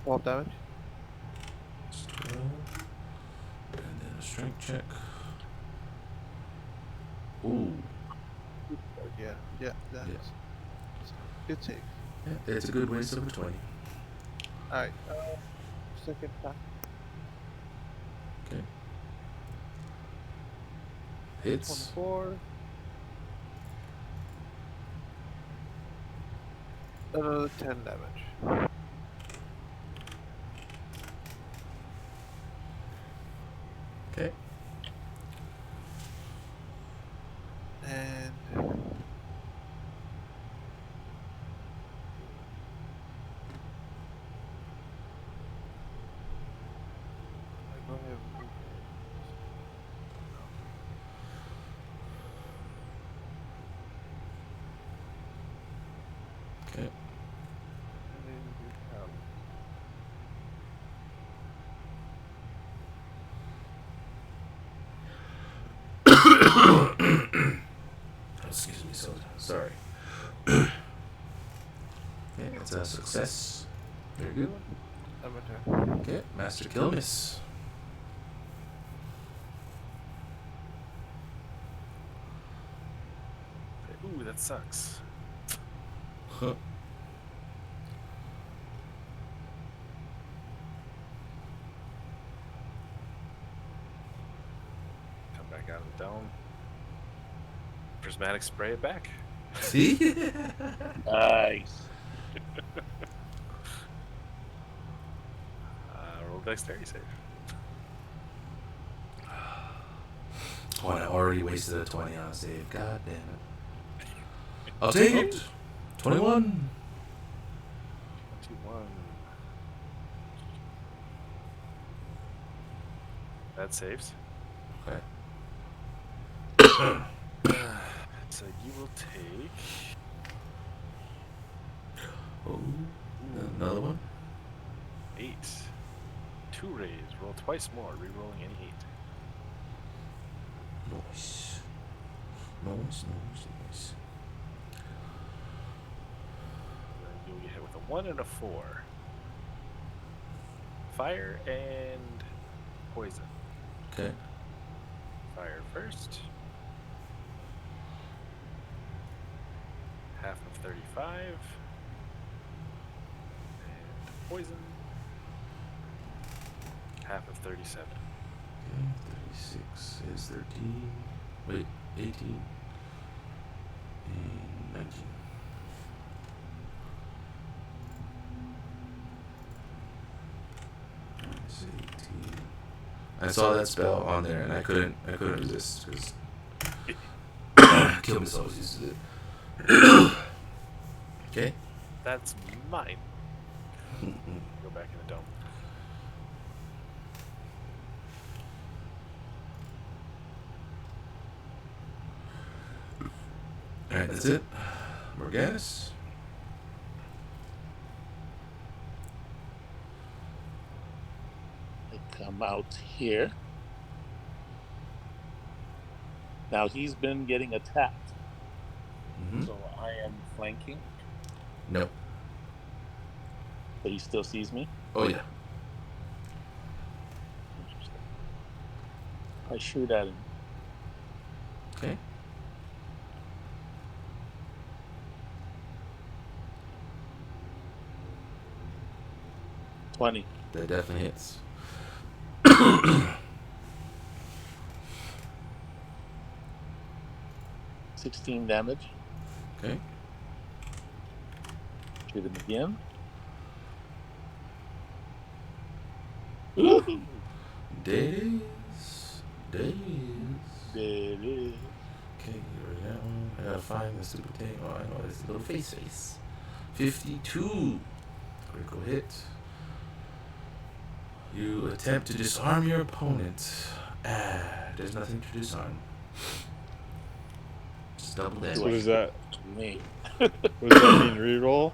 12 damage. 12. And then a strength check. Ooh. Yeah, that's good save. Yeah, it's a good waste of a 20. Alright, second attack. Okay. Hits. 24. Another 10 damage. Okay. And I go ahead and move Okay. and then do Carolyn. Excuse me, so sorry. Okay, that's a success. Very good. I'm a turn. Okay, Master Kilmus. Ooh, that sucks. Huh. Come back out of the dome. Prismatic spray it back. See? Nice. Roll dexterity save. Oh, and I already wasted a 20 on a save. God damn it. I'll take it. 21. 21. That saves. Okay. So you will take Oh, another one. 8. 2 raise. Roll twice more, re-rolling any 8. Nice. Then you'll get hit with a 1 and a 4. Fire and poison. Okay. Fire first. Half of 35. And poison. Half of 37. Okay, 36 is 13. Wait, 18. And 19. It's 18. I saw that spell on there and I couldn't resist because kill myself used it. Okay. That's mine. Go back in the dome. Alright, that's it. Morganus. I come out here. Now he's been getting attacked, Mm-hmm. so I am flanking, No. but he still sees me. Oh yeah. Interesting. I shoot at him. Okay. $20. That definitely hits. 16 damage. Okay. Shoot him again. Days. There it is. Okay, here I gotta find the stupid thing. Oh, I know, it's a little face. 52. Critical hit. You attempt to disarm your opponent. There's nothing to disarm. Just double damage. So what does that? Me. What does that mean? Reroll?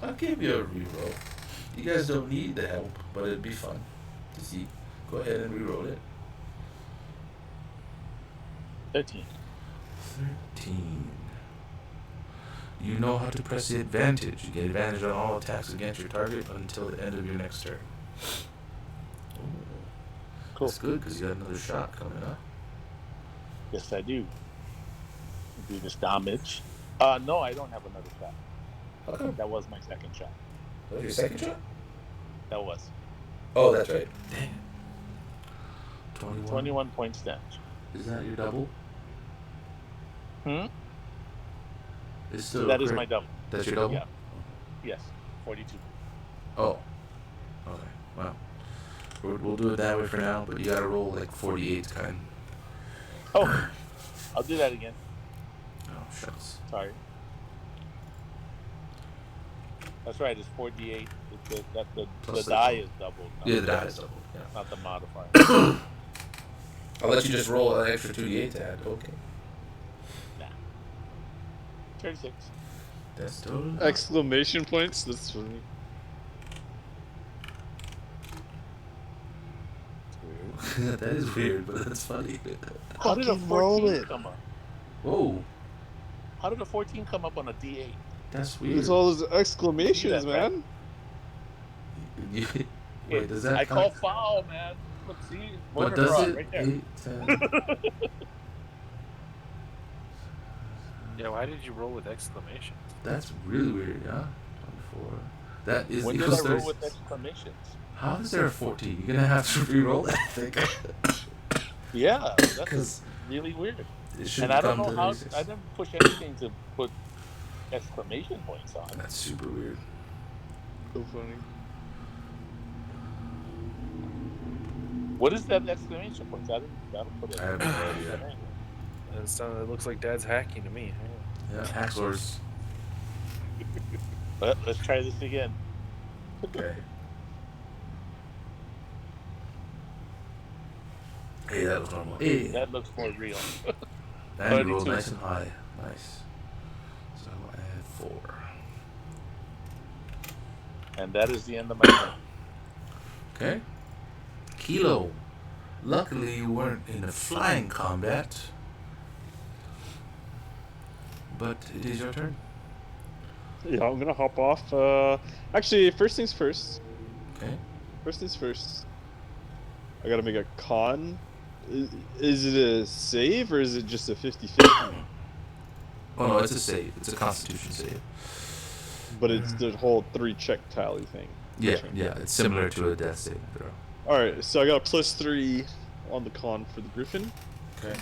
I'll give you a reroll. You guys don't need the help, but it'd be fun to see. Go ahead and reroll it. 13. 13. You know how to press the advantage. You get advantage on all attacks against your target until the end of your next turn. Ooh. Cool. That's good because you got another shot coming up. Yes, I do. Do this damage. No, I don't have another shot. How come? That was my second shot. That was your second shot? That was. Oh, that's right. Dang it. 21. 21 points damage. Is that your double? Hmm? It's still That is my double. That's your double? Yeah. Yes. 42. Oh. Okay. Wow. We'll do it that way for now, but you gotta roll like 48 kind. Oh, I'll do that again. Oh, shucks. Sorry. That's right. It's 48. The Plus die the- is doubled. Yeah, the die is double. Yeah. Not the modifier. I'll let you just roll an extra 2d8 to add. Okay. Nah. 36. That's totally. Exclamation points? That's funny. That is weird, but that's funny. How did a Fucking roll 14 it. come up? Whoa. How did a 14 come up on a D8? That's weird. There's all those exclamations, You see that, right? man. Wait, does that I count? call foul, man. Look, see? But Voter does fraud it? right there. 8, 10. Yeah, why did you roll with exclamation? That's really weird, yeah? 24. That is When did equals I roll 36. with exclamations? How is there a 14? You're gonna have to re-roll that, I think. Yeah, that's 'Cause really weird. it should And I don't become know how. 36. I didn't push anything to put exclamation points on. That's super weird. So funny. What is that exclamation points? I don't put it. I have no idea. It looks like Dad's hacking to me. Yeah, Haxor's. Let's try this again. Okay. Hey, that was normal. Hey, That looks more real. and you rolled 32. nice and high. Nice. So I add 4. And that is the end of my turn. Okay. Kilo. Luckily, you weren't in a flying combat. But it is your turn. Yeah, I'm gonna hop off. Actually, first things first. Okay. First things first. I gotta make a con. Is it a save or is it just a 50-50? Oh no, it's a save. It's a Constitution save. But it's the whole 3 check tally thing. Yeah, yeah. It's similar to a death saving throw. Alright, so I got a +3 on the con for the Griffin. Okay.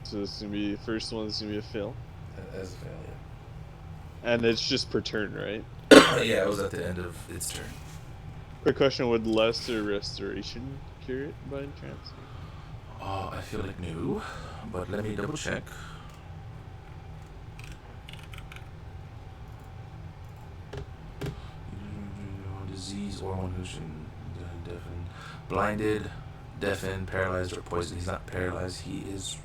So this is gonna be first one is gonna be a fail. As a fail, And it's just per turn, right? yeah. Yeah, it was at the end of its turn. Quick question, would lesser restoration cure it by any chance? Oh, I feel like no, but let me double check. Disease or one who's deafened, blinded, deafened, paralyzed, or poisoned. He's not paralyzed. He is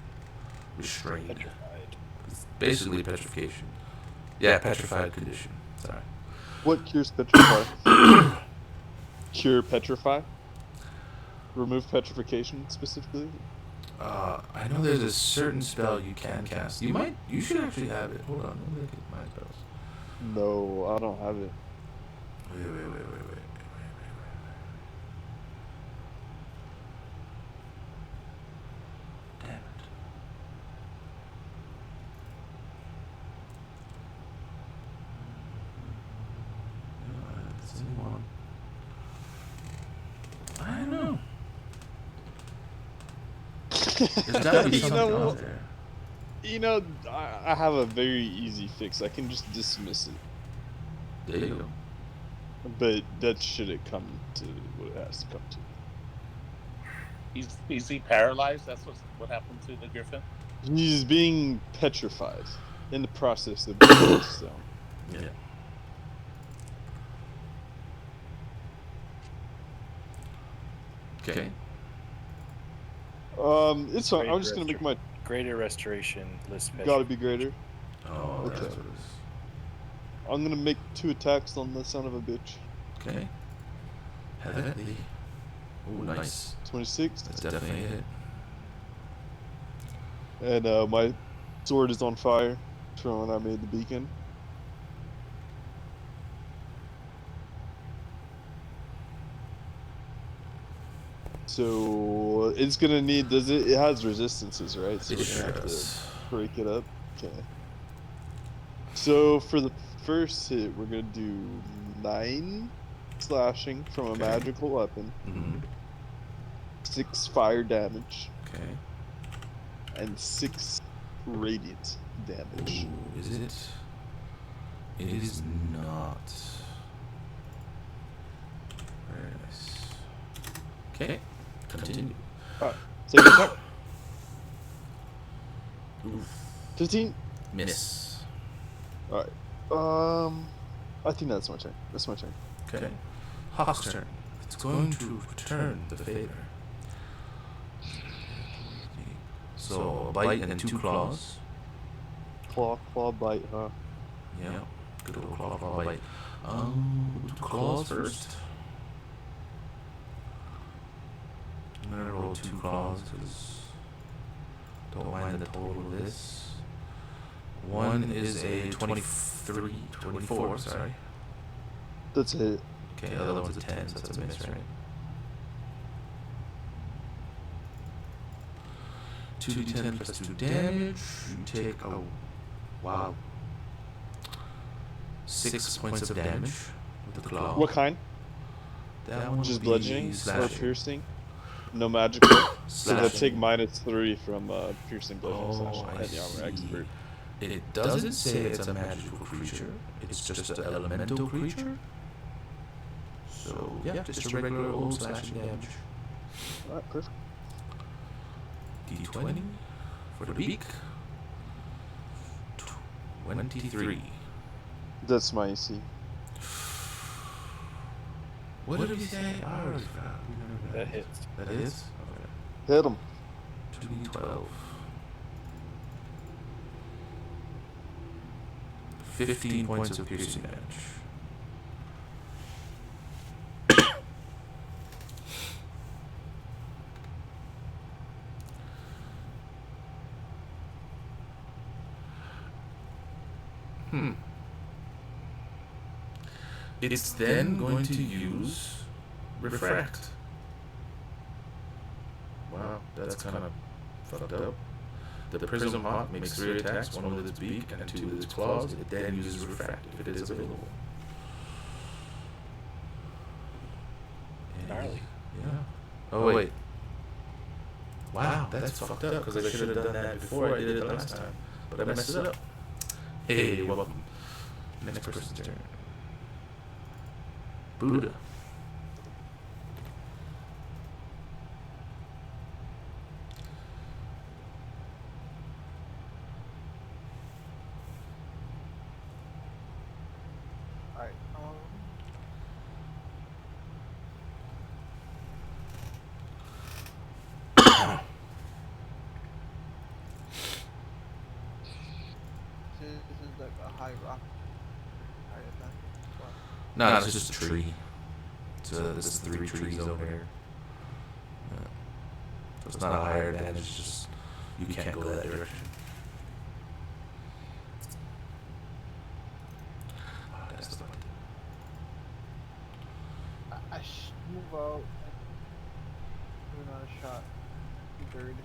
restrained. Petrified. It's basically petrification. Yeah, petrified condition. Sorry. What cures petrify? Cure petrify? Remove petrification specifically? I know there's a certain spell you can cast. You should actually have it. Hold on, let me look at my spells. No, I don't have it. Wait. Damn it. It's anyone. I don't know. There's gotta be You something know out what? there. You know, I have a very easy fix. I can just dismiss it. There you go. But that shouldn't come to what it has to come to. Is he paralyzed? That's what happened to the Griffin? He's being petrified in the process of being stone. Yeah. Okay. It's fine. I'm just gonna make my Greater restoration list. gotta be greater. Oh, Okay. that's what it is. I'm gonna make 2 attacks on the son of a bitch. Okay. Heavily. Oh, nice. 26. That's definitely a hit. And my sword is on fire from when I made the beacon. So it's gonna need. It has resistances, right? So It we're gonna have does. to break it up. Okay. So for the first hit, we're gonna do 9 slashing from a Okay. magical weapon, Mm-hmm. 6 fire damage, Okay. and 6 radiant damage. Ooh, is it? It is not. Very nice. Okay. Continue. Second attack. Oof. 15. Miss. Alright. I think that's my turn. That's my turn. Okay. Hawk's turn. It's going to return the fader. So a bite and 2 claws. Claw, bite, huh? Yeah. Good old claw bite. 2 claws first. I'm gonna roll 2 claws because don't mind the total of this. One is a 24, sorry. That's it. Okay, the other one's a 10, so that's a miss, right? 2d10 plus 2 damage. You take wow. 6 points of damage with the claw. What kind? That one Just would be bludgeoning or slashing. piercing? No magical. So that take Slashing. -3 from piercing, bludgeoning, Oh, slashing, I and the armor see. expert. It doesn't say it's a magical creature. It's just an elemental creature. So yeah, just a regular old slashing damage. Alright, perfect. D20 for the beak. 23. That's my AC. What did we say? I already forgot. That hits. That is? Okay. Hit him. 2d12. 15 points of piercing damage. It's then going to use refract. Wow, that's kind of fucked up. The prism hawk makes 3 attacks, 1 with its beak and 2 with its claws. It then uses refract if it is available. Gnarly. Yeah. Oh wait. Wow, that's fucked up because I should have done that before I did it the last time, but I messed it up. Hey, you're welcome. Next person's turn. Buddha. Alright, this is like a high rock area then. What? No, it's just a tree. This is 3 trees over here. Yeah. So it's not a higher advantage, it's just you can't go that direction. Oh, that's the one. I move out. Give another shot. Be buried.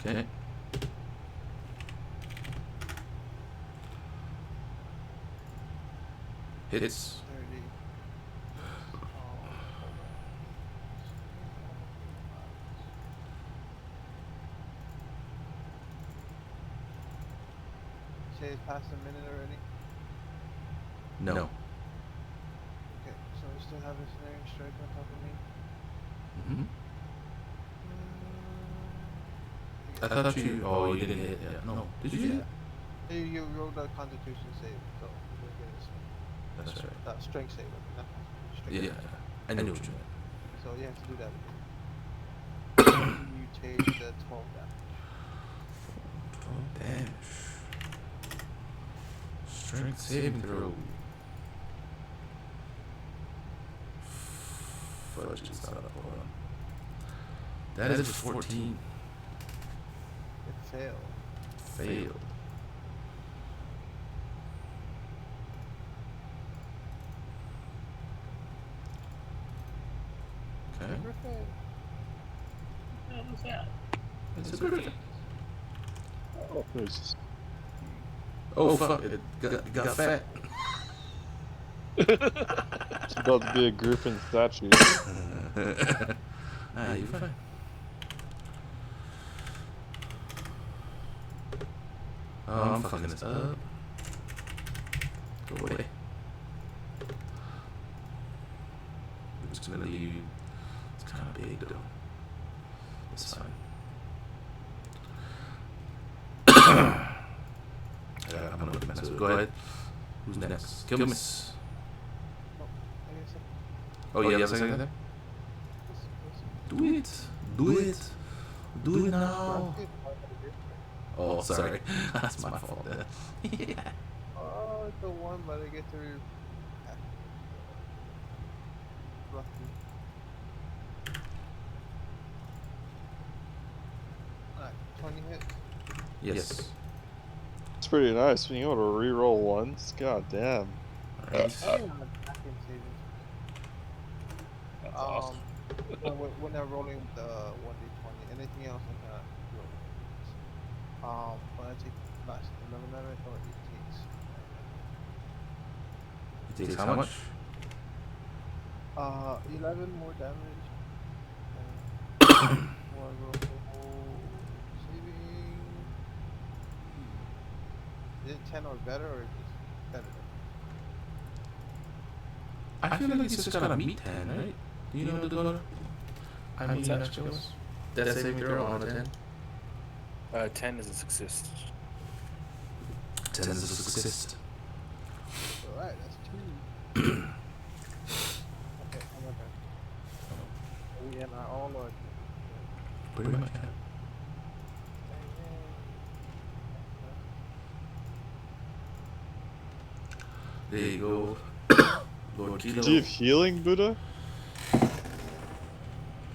Okay. Hits. 30. Say it's past a minute already. No. Okay, so we still have a snaring strike on top of me. Mm-hmm. I thought you. Oh, you didn't hit. Yeah. No. Did you hit? You rolled a Constitution save, so we'll get a swing. That's right. Strength save, not Constitution. Yeah. I knew what you meant. So you have to do that again. You take the 12 damage. 12 damage. Strength saving throw. Fudge is not up. Hold on. That is a 14. It failed. Failed. Okay. Griffin. What was that? It's a griffin. Oh, there's Oh fuck! It got fat. it's about to be a griffin statue. Ah, you're fine. Oh, I'm fucking this up. Go away. It's gonna leave. It's kind of big though. It's fine. I'm gonna mess with it. Go ahead. Who's next? Kilmus. I guess Oh, yeah, you have a second there? Do it. Do it. Do it now. Oh, sorry. That's my fault. Yeah. Oh, the one, but I get to roughly. Alright, 20 hit. Yes. It's pretty nice being able to reroll ones. God damn. Alright. I'm on attacking saves. That's awesome. When I'm rolling the 1d20, anything else I cannot roll. When I take last 11 damage, or it takes It takes how much? 11 more damage. One roll saving. Is it 10 or better, or is it better? I feel like it's just gotta meet 10, right? Do you know the dollar? I mean, What's that? nachos. Death saving throw on a 10. 10 is a success. 10 is a success. Alright, that's 2. Okay, I'm done. We and I all are. Pretty much. Yeah. There you go, Lord Kilo. Do you have healing, Buddha?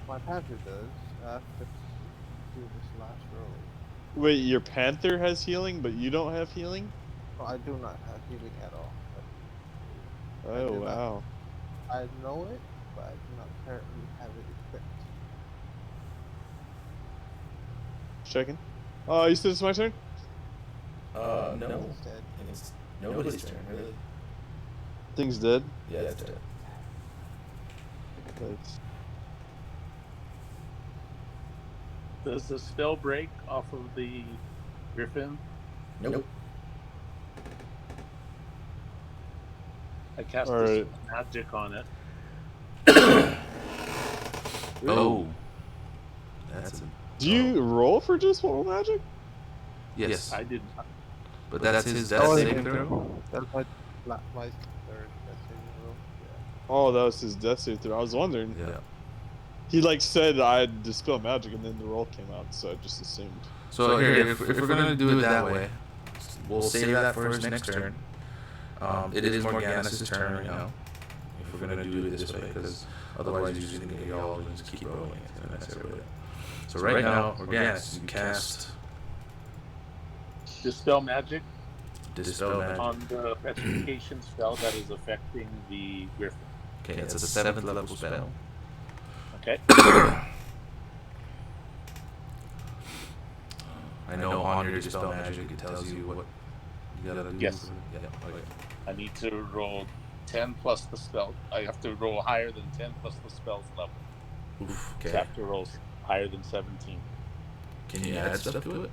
My panther does after do this last roll. Wait, your panther has healing, but you don't have healing? No, I do not have healing at all. Oh, do not. wow. I know it, but I do not currently have it equipped. Checking. You said it's my turn? No. Instead, It's nobody's turn, really. Thing's dead. Yeah, it's dead. Nice. Does the spell break off of the griffin? Nope. I cast Alright. this magic on it. Oh. That's a... Do you roll for just one magic? Yes. I didn't. But that's his death Oh, saving yeah. throw? That's my third death saving roll. Yeah. Oh, that was his death save throw. I was wondering. Yeah. He like said I'd dispel magic, and then the roll came out, so I just assumed. So here, if we're gonna do it that way, we'll save that for his next turn. It is Morgana's turn right now. If we're gonna do it this way, because otherwise you're just gonna get y'all and just keep rolling. It's gonna mess everybody up. So right now, Morganas, you cast Dispel magic Dispel Magic. on the petrification spell that is affecting the griffin. Okay, it's a 7th level spell. Okay. I know on your Dispel Magic it tells you what you gotta do. Yes. Yeah, okay. I need to roll 10 plus the spell. I have to roll higher than 10 plus the spell's level. Oof, So I okay. have to roll higher than 17. Can you add stuff to it?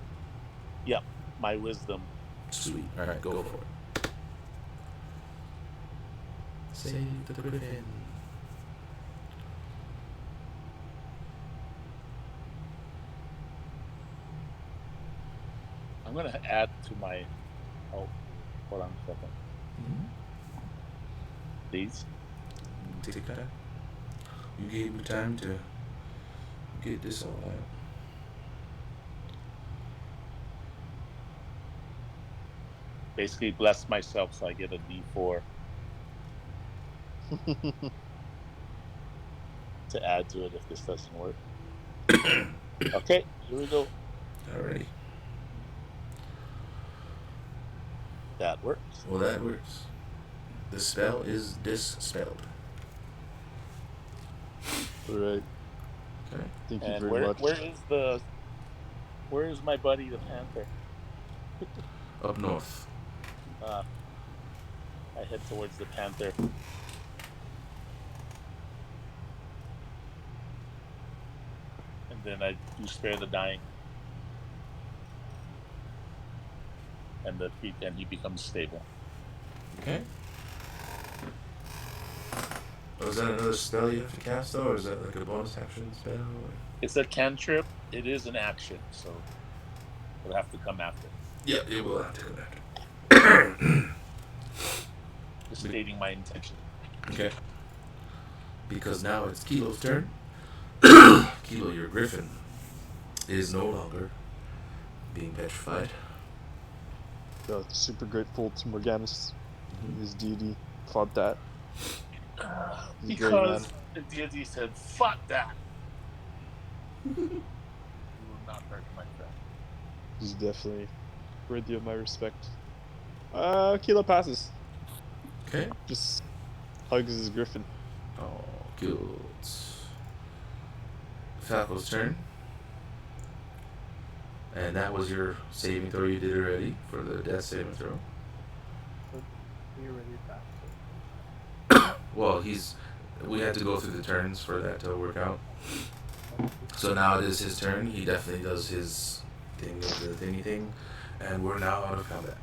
Yep. My wisdom. Sweet. Alright, go for it. Save the Griffin. I'm going to add to my. Oh, hold on a second. These. Take that. You gave me time to get this all out. Basically, bless myself so I get a D4 to add to it if this doesn't work. Okay, here we go. Alrighty. That works. Well, that works. The spell is dispelled. Alright. Okay. Thank you And very much. where is my buddy the panther? Up north. I head towards the panther. And then I do spare the dying. And he becomes stable. Okay. Oh, is that another spell you have to cast though, or is that like a bonus action spell? Or... It's a cantrip. It is an action, so it'll have to come after. Yeah, it will have to come after. Just stating my intention. Okay. Because now it's Kilo's turn. Kilo, your griffin is no longer being petrified. Super grateful to Morganus. His deity fought that. He's great, Because man. the deity said, "Fuck that." You will not hurt my friend. He's definitely worthy of my respect. Kilo passes. Okay. Just hugs his griffin. Oh, good. Falco's turn. And that was your saving throw you did already for the death saving throw. We already back. Well, we had to go through the turns for that to work out. So now it is his turn. He definitely does his thing with the thingy thing. And we're now out of combat.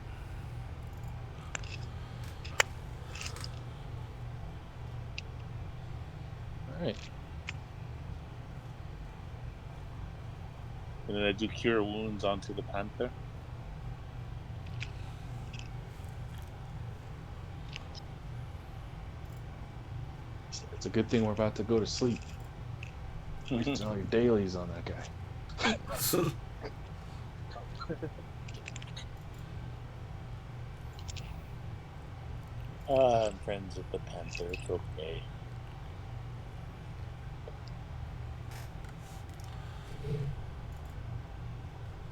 Alright. And then I do cure wounds onto the panther. It's a good thing we're about to go to sleep. Wasting all your dailies on that guy. I'm friends with the panther. It's okay.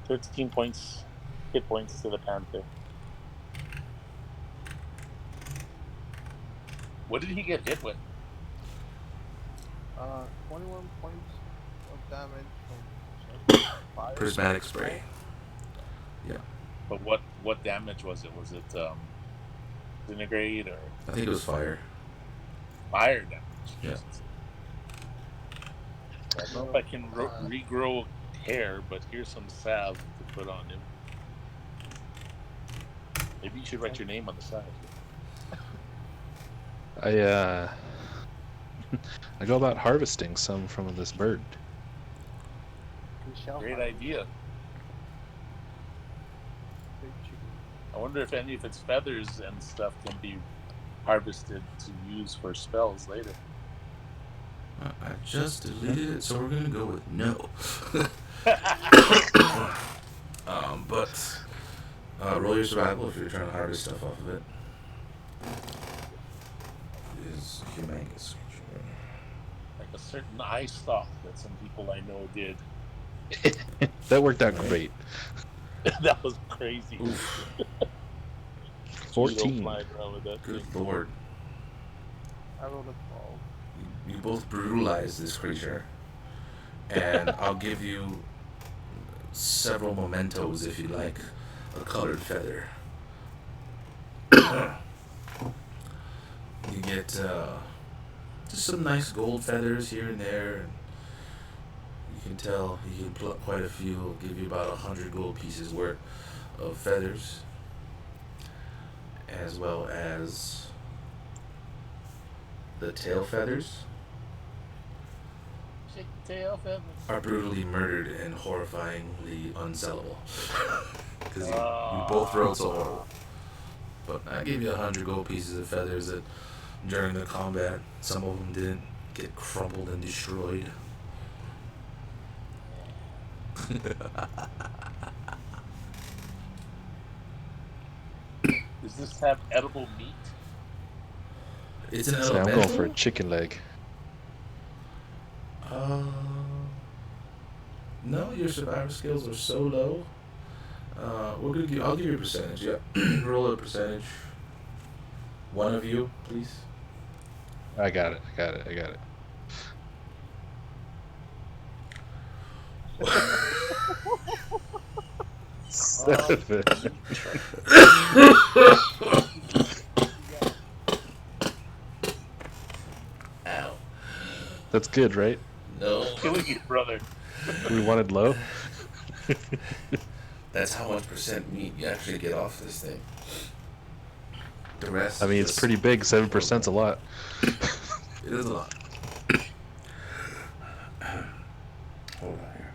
$13 points, hit points to the panther. What did he get hit with? 21 points of damage from fire. Prismatic spray. Yeah. But what damage was it? Was it disintegrate or I think it was fire. fire damage? Yeah. Jesus. I don't know if I can regrow hair, but here's some salve to put on him. Maybe you should write your name on the side. I go about harvesting some from this bird. We shall Great harvest idea. big chicken. I wonder if any of its feathers and stuff can be harvested to use for spells later. I just deleted it, so we're gonna go with no. But roll your survival if you're trying to harvest stuff off of it. It is humongous. Like a certain eye stalk that some people I know did. That worked out great. That was crazy. 14. Flying around with that Good thing. lord. I rolled a 12. You both brutalize this creature. And I'll give you several mementos if you like a colored feather. You get just some nice gold feathers here and there. You can tell you can pluck quite a few. It'll give you about 100 gold pieces worth of feathers, as well as the tail feathers Shake the tail feather. are brutally murdered and horrifyingly unsellable. Because you both rolled so horrible. But I gave you 100 gold pieces of feathers that during the combat, some of them didn't get crumpled and destroyed. Does this have edible meat? It's an So I'm elemental. going for a chicken leg. No, your survivor skills are so low. I'll give you a percentage. Yeah, roll a percentage. One of you, please. I got it. Ow. That's good, right? No. Killing you, brother. We wanted low. That's how much percent meat you actually get off this thing. The rest. I mean, is it's pretty big. 7%'s a lot. It is a lot. Hold on here.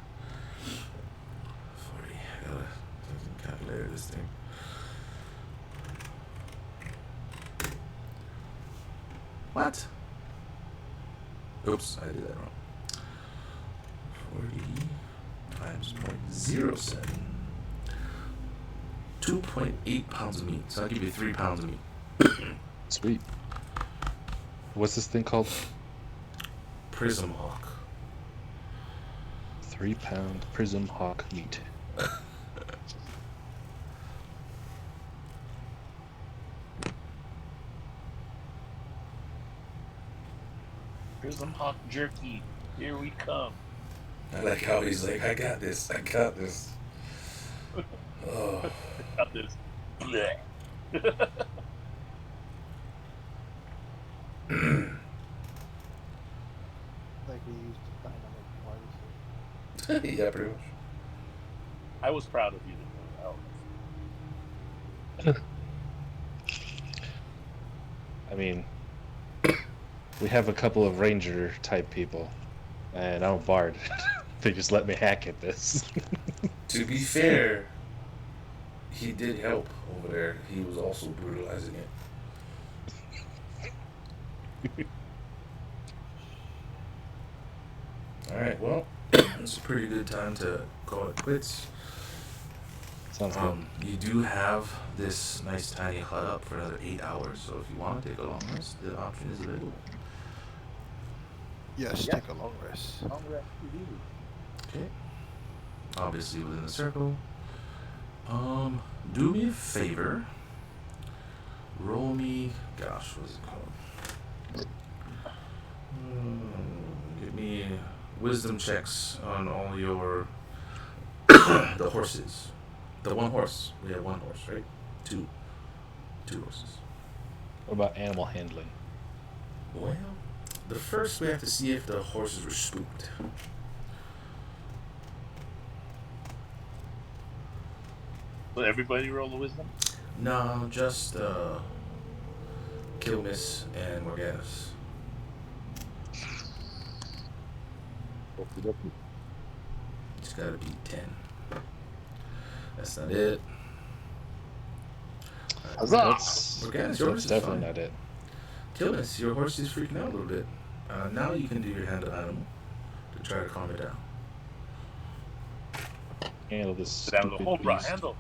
40. I gotta calculate this thing. What? Oops, I did that wrong. 40 times 0.07. 2.8 pounds of meat. So I'll give you 3 pounds of meat. Sweet. What's this thing called? Prism Hawk. 3-pound prism hawk meat. Prism Hawk jerky. Here we come. I like how he's like, I got this. Oh. Got this. Blech. Like we used dynamite twice. Yeah, pretty much. I was proud of you. Oh. I mean, we have a couple of ranger type people, and I'm a bard. They just let me hack at this. To be fair, he did help over there. He was also brutalizing it. Alright, well, it's a pretty good time to call it quits. Sounds good. You do have this nice tiny hut up for another 8 hours, so if you want to take a long rest, the option is available. Yes, Yeah. take a long rest. Long rest indeed. Okay. Obviously within the circle. Do me a favor. Roll me. Gosh, what's it called? Give me wisdom checks on all your the horses. The one horse. We have one horse, right? Two horses. What about animal handling? Well, the first we have to see if the horses were spooked. So everybody roll a wisdom? No, just Kilmis and Morganus. Okey-dokey. It's gotta be 10. That's not it. Huzzah! That's, Morganus, your horse that's is definitely fine. not it. Kilmis, your horse is freaking out a little bit. Now you can do your handle animal to try to calm it down. Handle this Sit down the stupid whole bra beast. handle.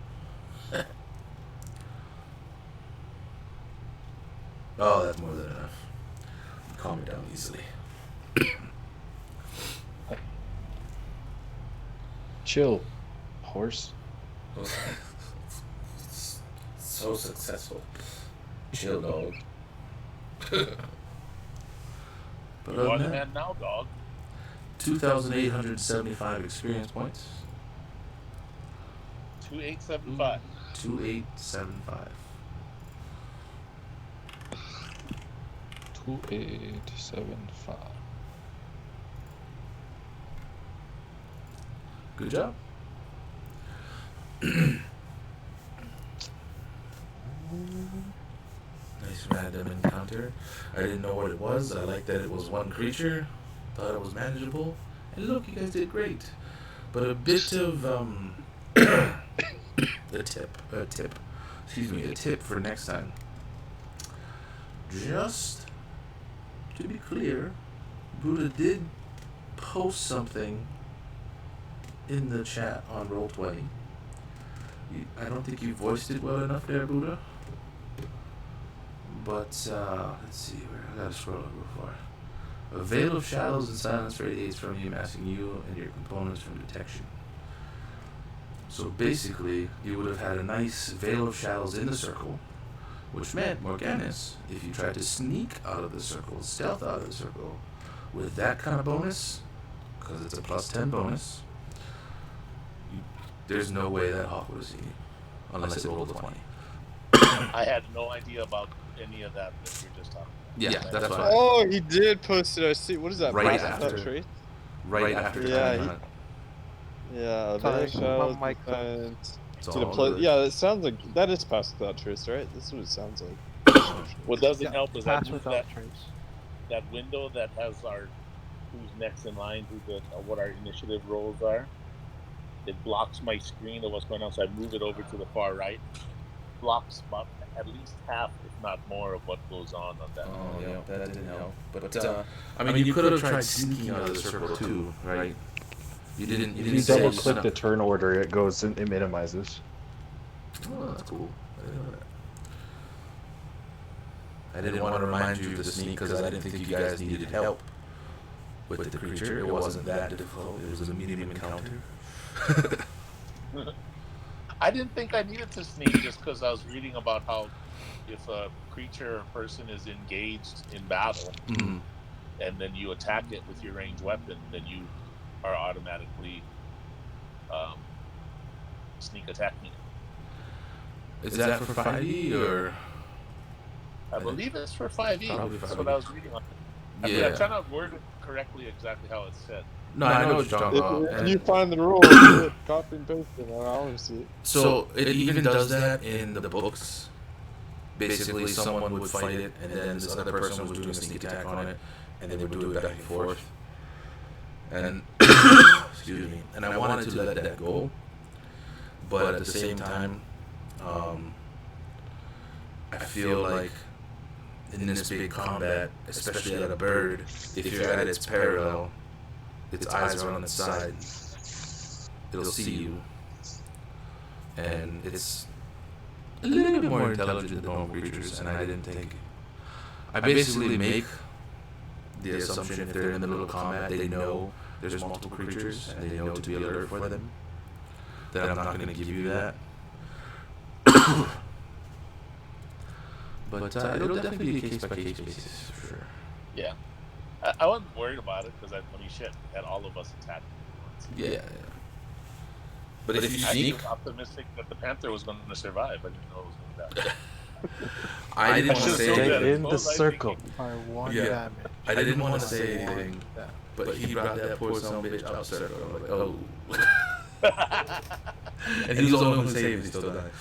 Oh, that's more than enough. Calm it down easily. Chill, horse. So successful. Chill, dog. But You are other the than that, man now, dog. 2,875 experience points. 2875. 2,875. 2875. Good job. Nice random encounter. I didn't know what it was. I liked that it was one creature. Thought it was manageable. And look, you guys did great. But a bit of a tip for next time. Just to be clear, Buddha did post something in the chat on Roll20. I don't think you voiced it well enough there, Buddha. But, let's see, I gotta scroll over before. A veil of shadows and silence radiates from you, masking you and your components from detection. So basically, you would have had a nice veil of shadows in the circle, which meant, Morganus, if you tried to sneak out of the circle, stealth out of the circle, with that kind of bonus, because it's a +10 bonus, there's no way that hawk would have seen you, unless it rolled a 20. I had no idea about any of that you're just talking about. Yeah, that's why. Oh, he did post it. I see. What is that? Right Pass after. without trace? Right after Yeah, time he- hunt. Yeah, Sorry, the shadows my mic and It's to the all play. good. Yeah, it sounds like that is pass without trace, right? This is what it sounds like. What doesn't Yeah, help is I pass moved without that, trace. that window that has our who's next in line, what our initiative rolls are. It blocks my screen of what's going on, so I move it over to the far right. Blocks about at least half, if not more, of what goes on that. Oh, yeah, that didn't help. But, I mean, you could have tried sneaking out of the circle too, right? You didn't If you say double click snuck. the turn order, it goes and it minimizes. Oh, that's cool. I didn't know that. I didn't want to remind you of the sneak because I didn't think you guys needed help with the creature. It wasn't that difficult. It was a medium encounter. I didn't think I needed to sneak just because I was reading about how if a creature or person is engaged in battle Mhm. and then you attack it with your ranged weapon, then you are automatically sneak attacking it. Is that for 5e or? I believe it's for 5e. Probably That's 5e. what I was reading on. I mean, Yeah. I'm trying to word it correctly exactly how it's said. No, I know what you're talking about. If and- you find the rule, do it, copy and paste it. I want to see it. So it even does that in the books. Basically, someone would fight it, and then this other person was doing a sneak attack on it, and they would do it back and forth. And excuse excuse me, and I wanted to let that go, but at the same time, I feel like in this big combat, especially at a bird, if you're at its parallel, its eyes are on its side, it'll see you, and it's a little bit more intelligent than normal creatures, and I didn't think. I basically make the assumption if they're in the middle of combat, they know there's multiple creatures, and they know to be alert for them, that I'm not going to give you that. But it'll definitely be a case-by-case basis, for sure. Yeah. I wasn't worried about it because, I mean, shit, had all of us attacked once. Yeah. But if you I sneak... was optimistic that the Panther was going to survive. I didn't know it was going to die. I didn't want to should've say told that Stay in as the well, I circle. By one Yeah. damage. I didn't want to By say one anything, damage. but he brought that poor son of a bitch up circle. I'm like, oh. And he was the only one who saved it, he still died.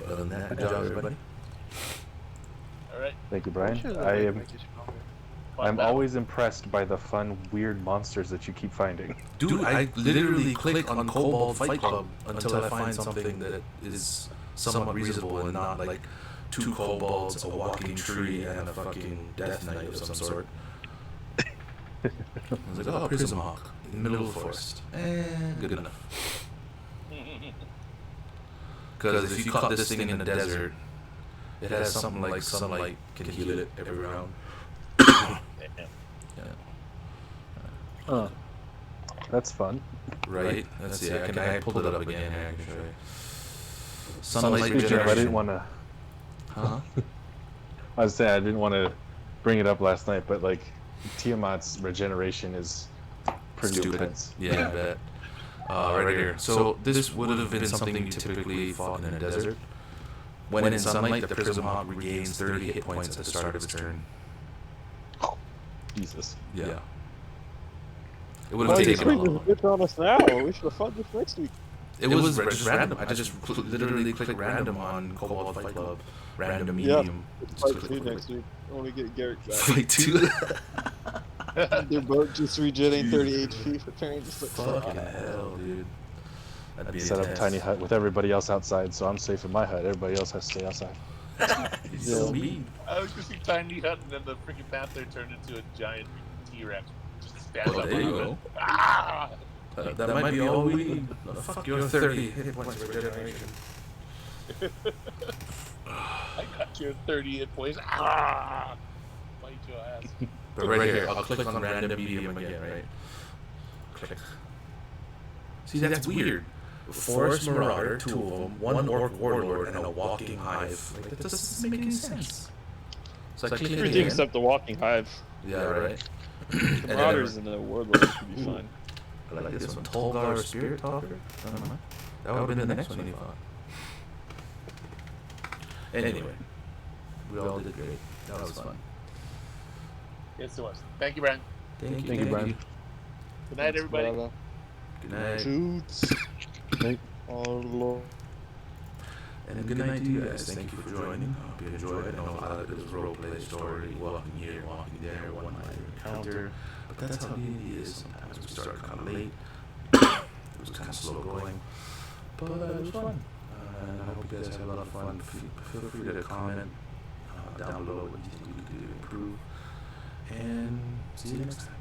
Other than that, good job, everybody. All right. Thank you, Brian. Sure, I am. make it stronger. I'm always impressed by the fun, weird monsters that you keep finding. Dude, I literally click on Cobalt Fight Club until I find something that is somewhat reasonable and not like 2 kobolds, a walking tree, and a fucking death knight of some sort. I was like, oh, Prism Hawk in the middle of the forest. Good enough. Because if you caught this thing in the desert, it has something like sunlight can heal it every round. Yeah. That's fun. Right? Let's see. I pulled it up again here. I can show you. Sunlight Speaking of, regeneration. I didn't want to. Huh? I was saying I didn't want to bring it up last night, but like Tiamat's regeneration is pretty Stupid. intense. Yeah, I bet. Right here. So this would have been something you typically fought in a desert. When in sunlight, the Prism Hawk regains 30 hit points at the start of its turn. Jesus. Yeah. It would have taken a lot. It's on us now. We should have fought this next week. It was just random. I just literally clicked random on Cobalt Fight Club. Random medium. Fight 2 next week. I want to get Garrick back. Fight 2? They're both just regenerating 30 HP for turn. Just like, Fucking hell, dude. That'd be Set up intense. tiny hut with everybody else outside, so I'm safe in my hut. Everybody else has to stay outside. He's so mean. I was just see tiny hut, and then the freaking Panther turned into a giant T-Rex. Just stands Well, up there you on go. it. Ah! That might be all we need. Fuck your 30 hit points for regeneration. I got your 30 hit points. Ah! Bite your ass. But right here, I'll click on random medium again, right? Click. See, that's weird. Forest Marauder, 2 of them, 1 Orc Warlord, and a Walking Hive. Like, that doesn't make any sense. So I click it everything again. except the Walking Hive. Yeah, right. The Marauders and the Warlords should be fine. I like this one. Tolgar Spirit Talker? That would have been the next one you thought. Anyway, we all did great. That was fun. Yes, it was. Thank you, Brian. Thank Thank you, Brian. Good night, everybody. Good night. Shoots. Night. Oh, Lord. And good night to you guys. Thank you for joining. I hope you enjoyed it. I know a lot of it is roleplay story, walking here, walking there, one-liner encounter. But that's how D&D is. Sometimes we start kind of late. It was kind of slow going. But it was fun. And I hope you guys had a lot of fun. Feel free to comment down below what you think we could do to improve. And see you next time.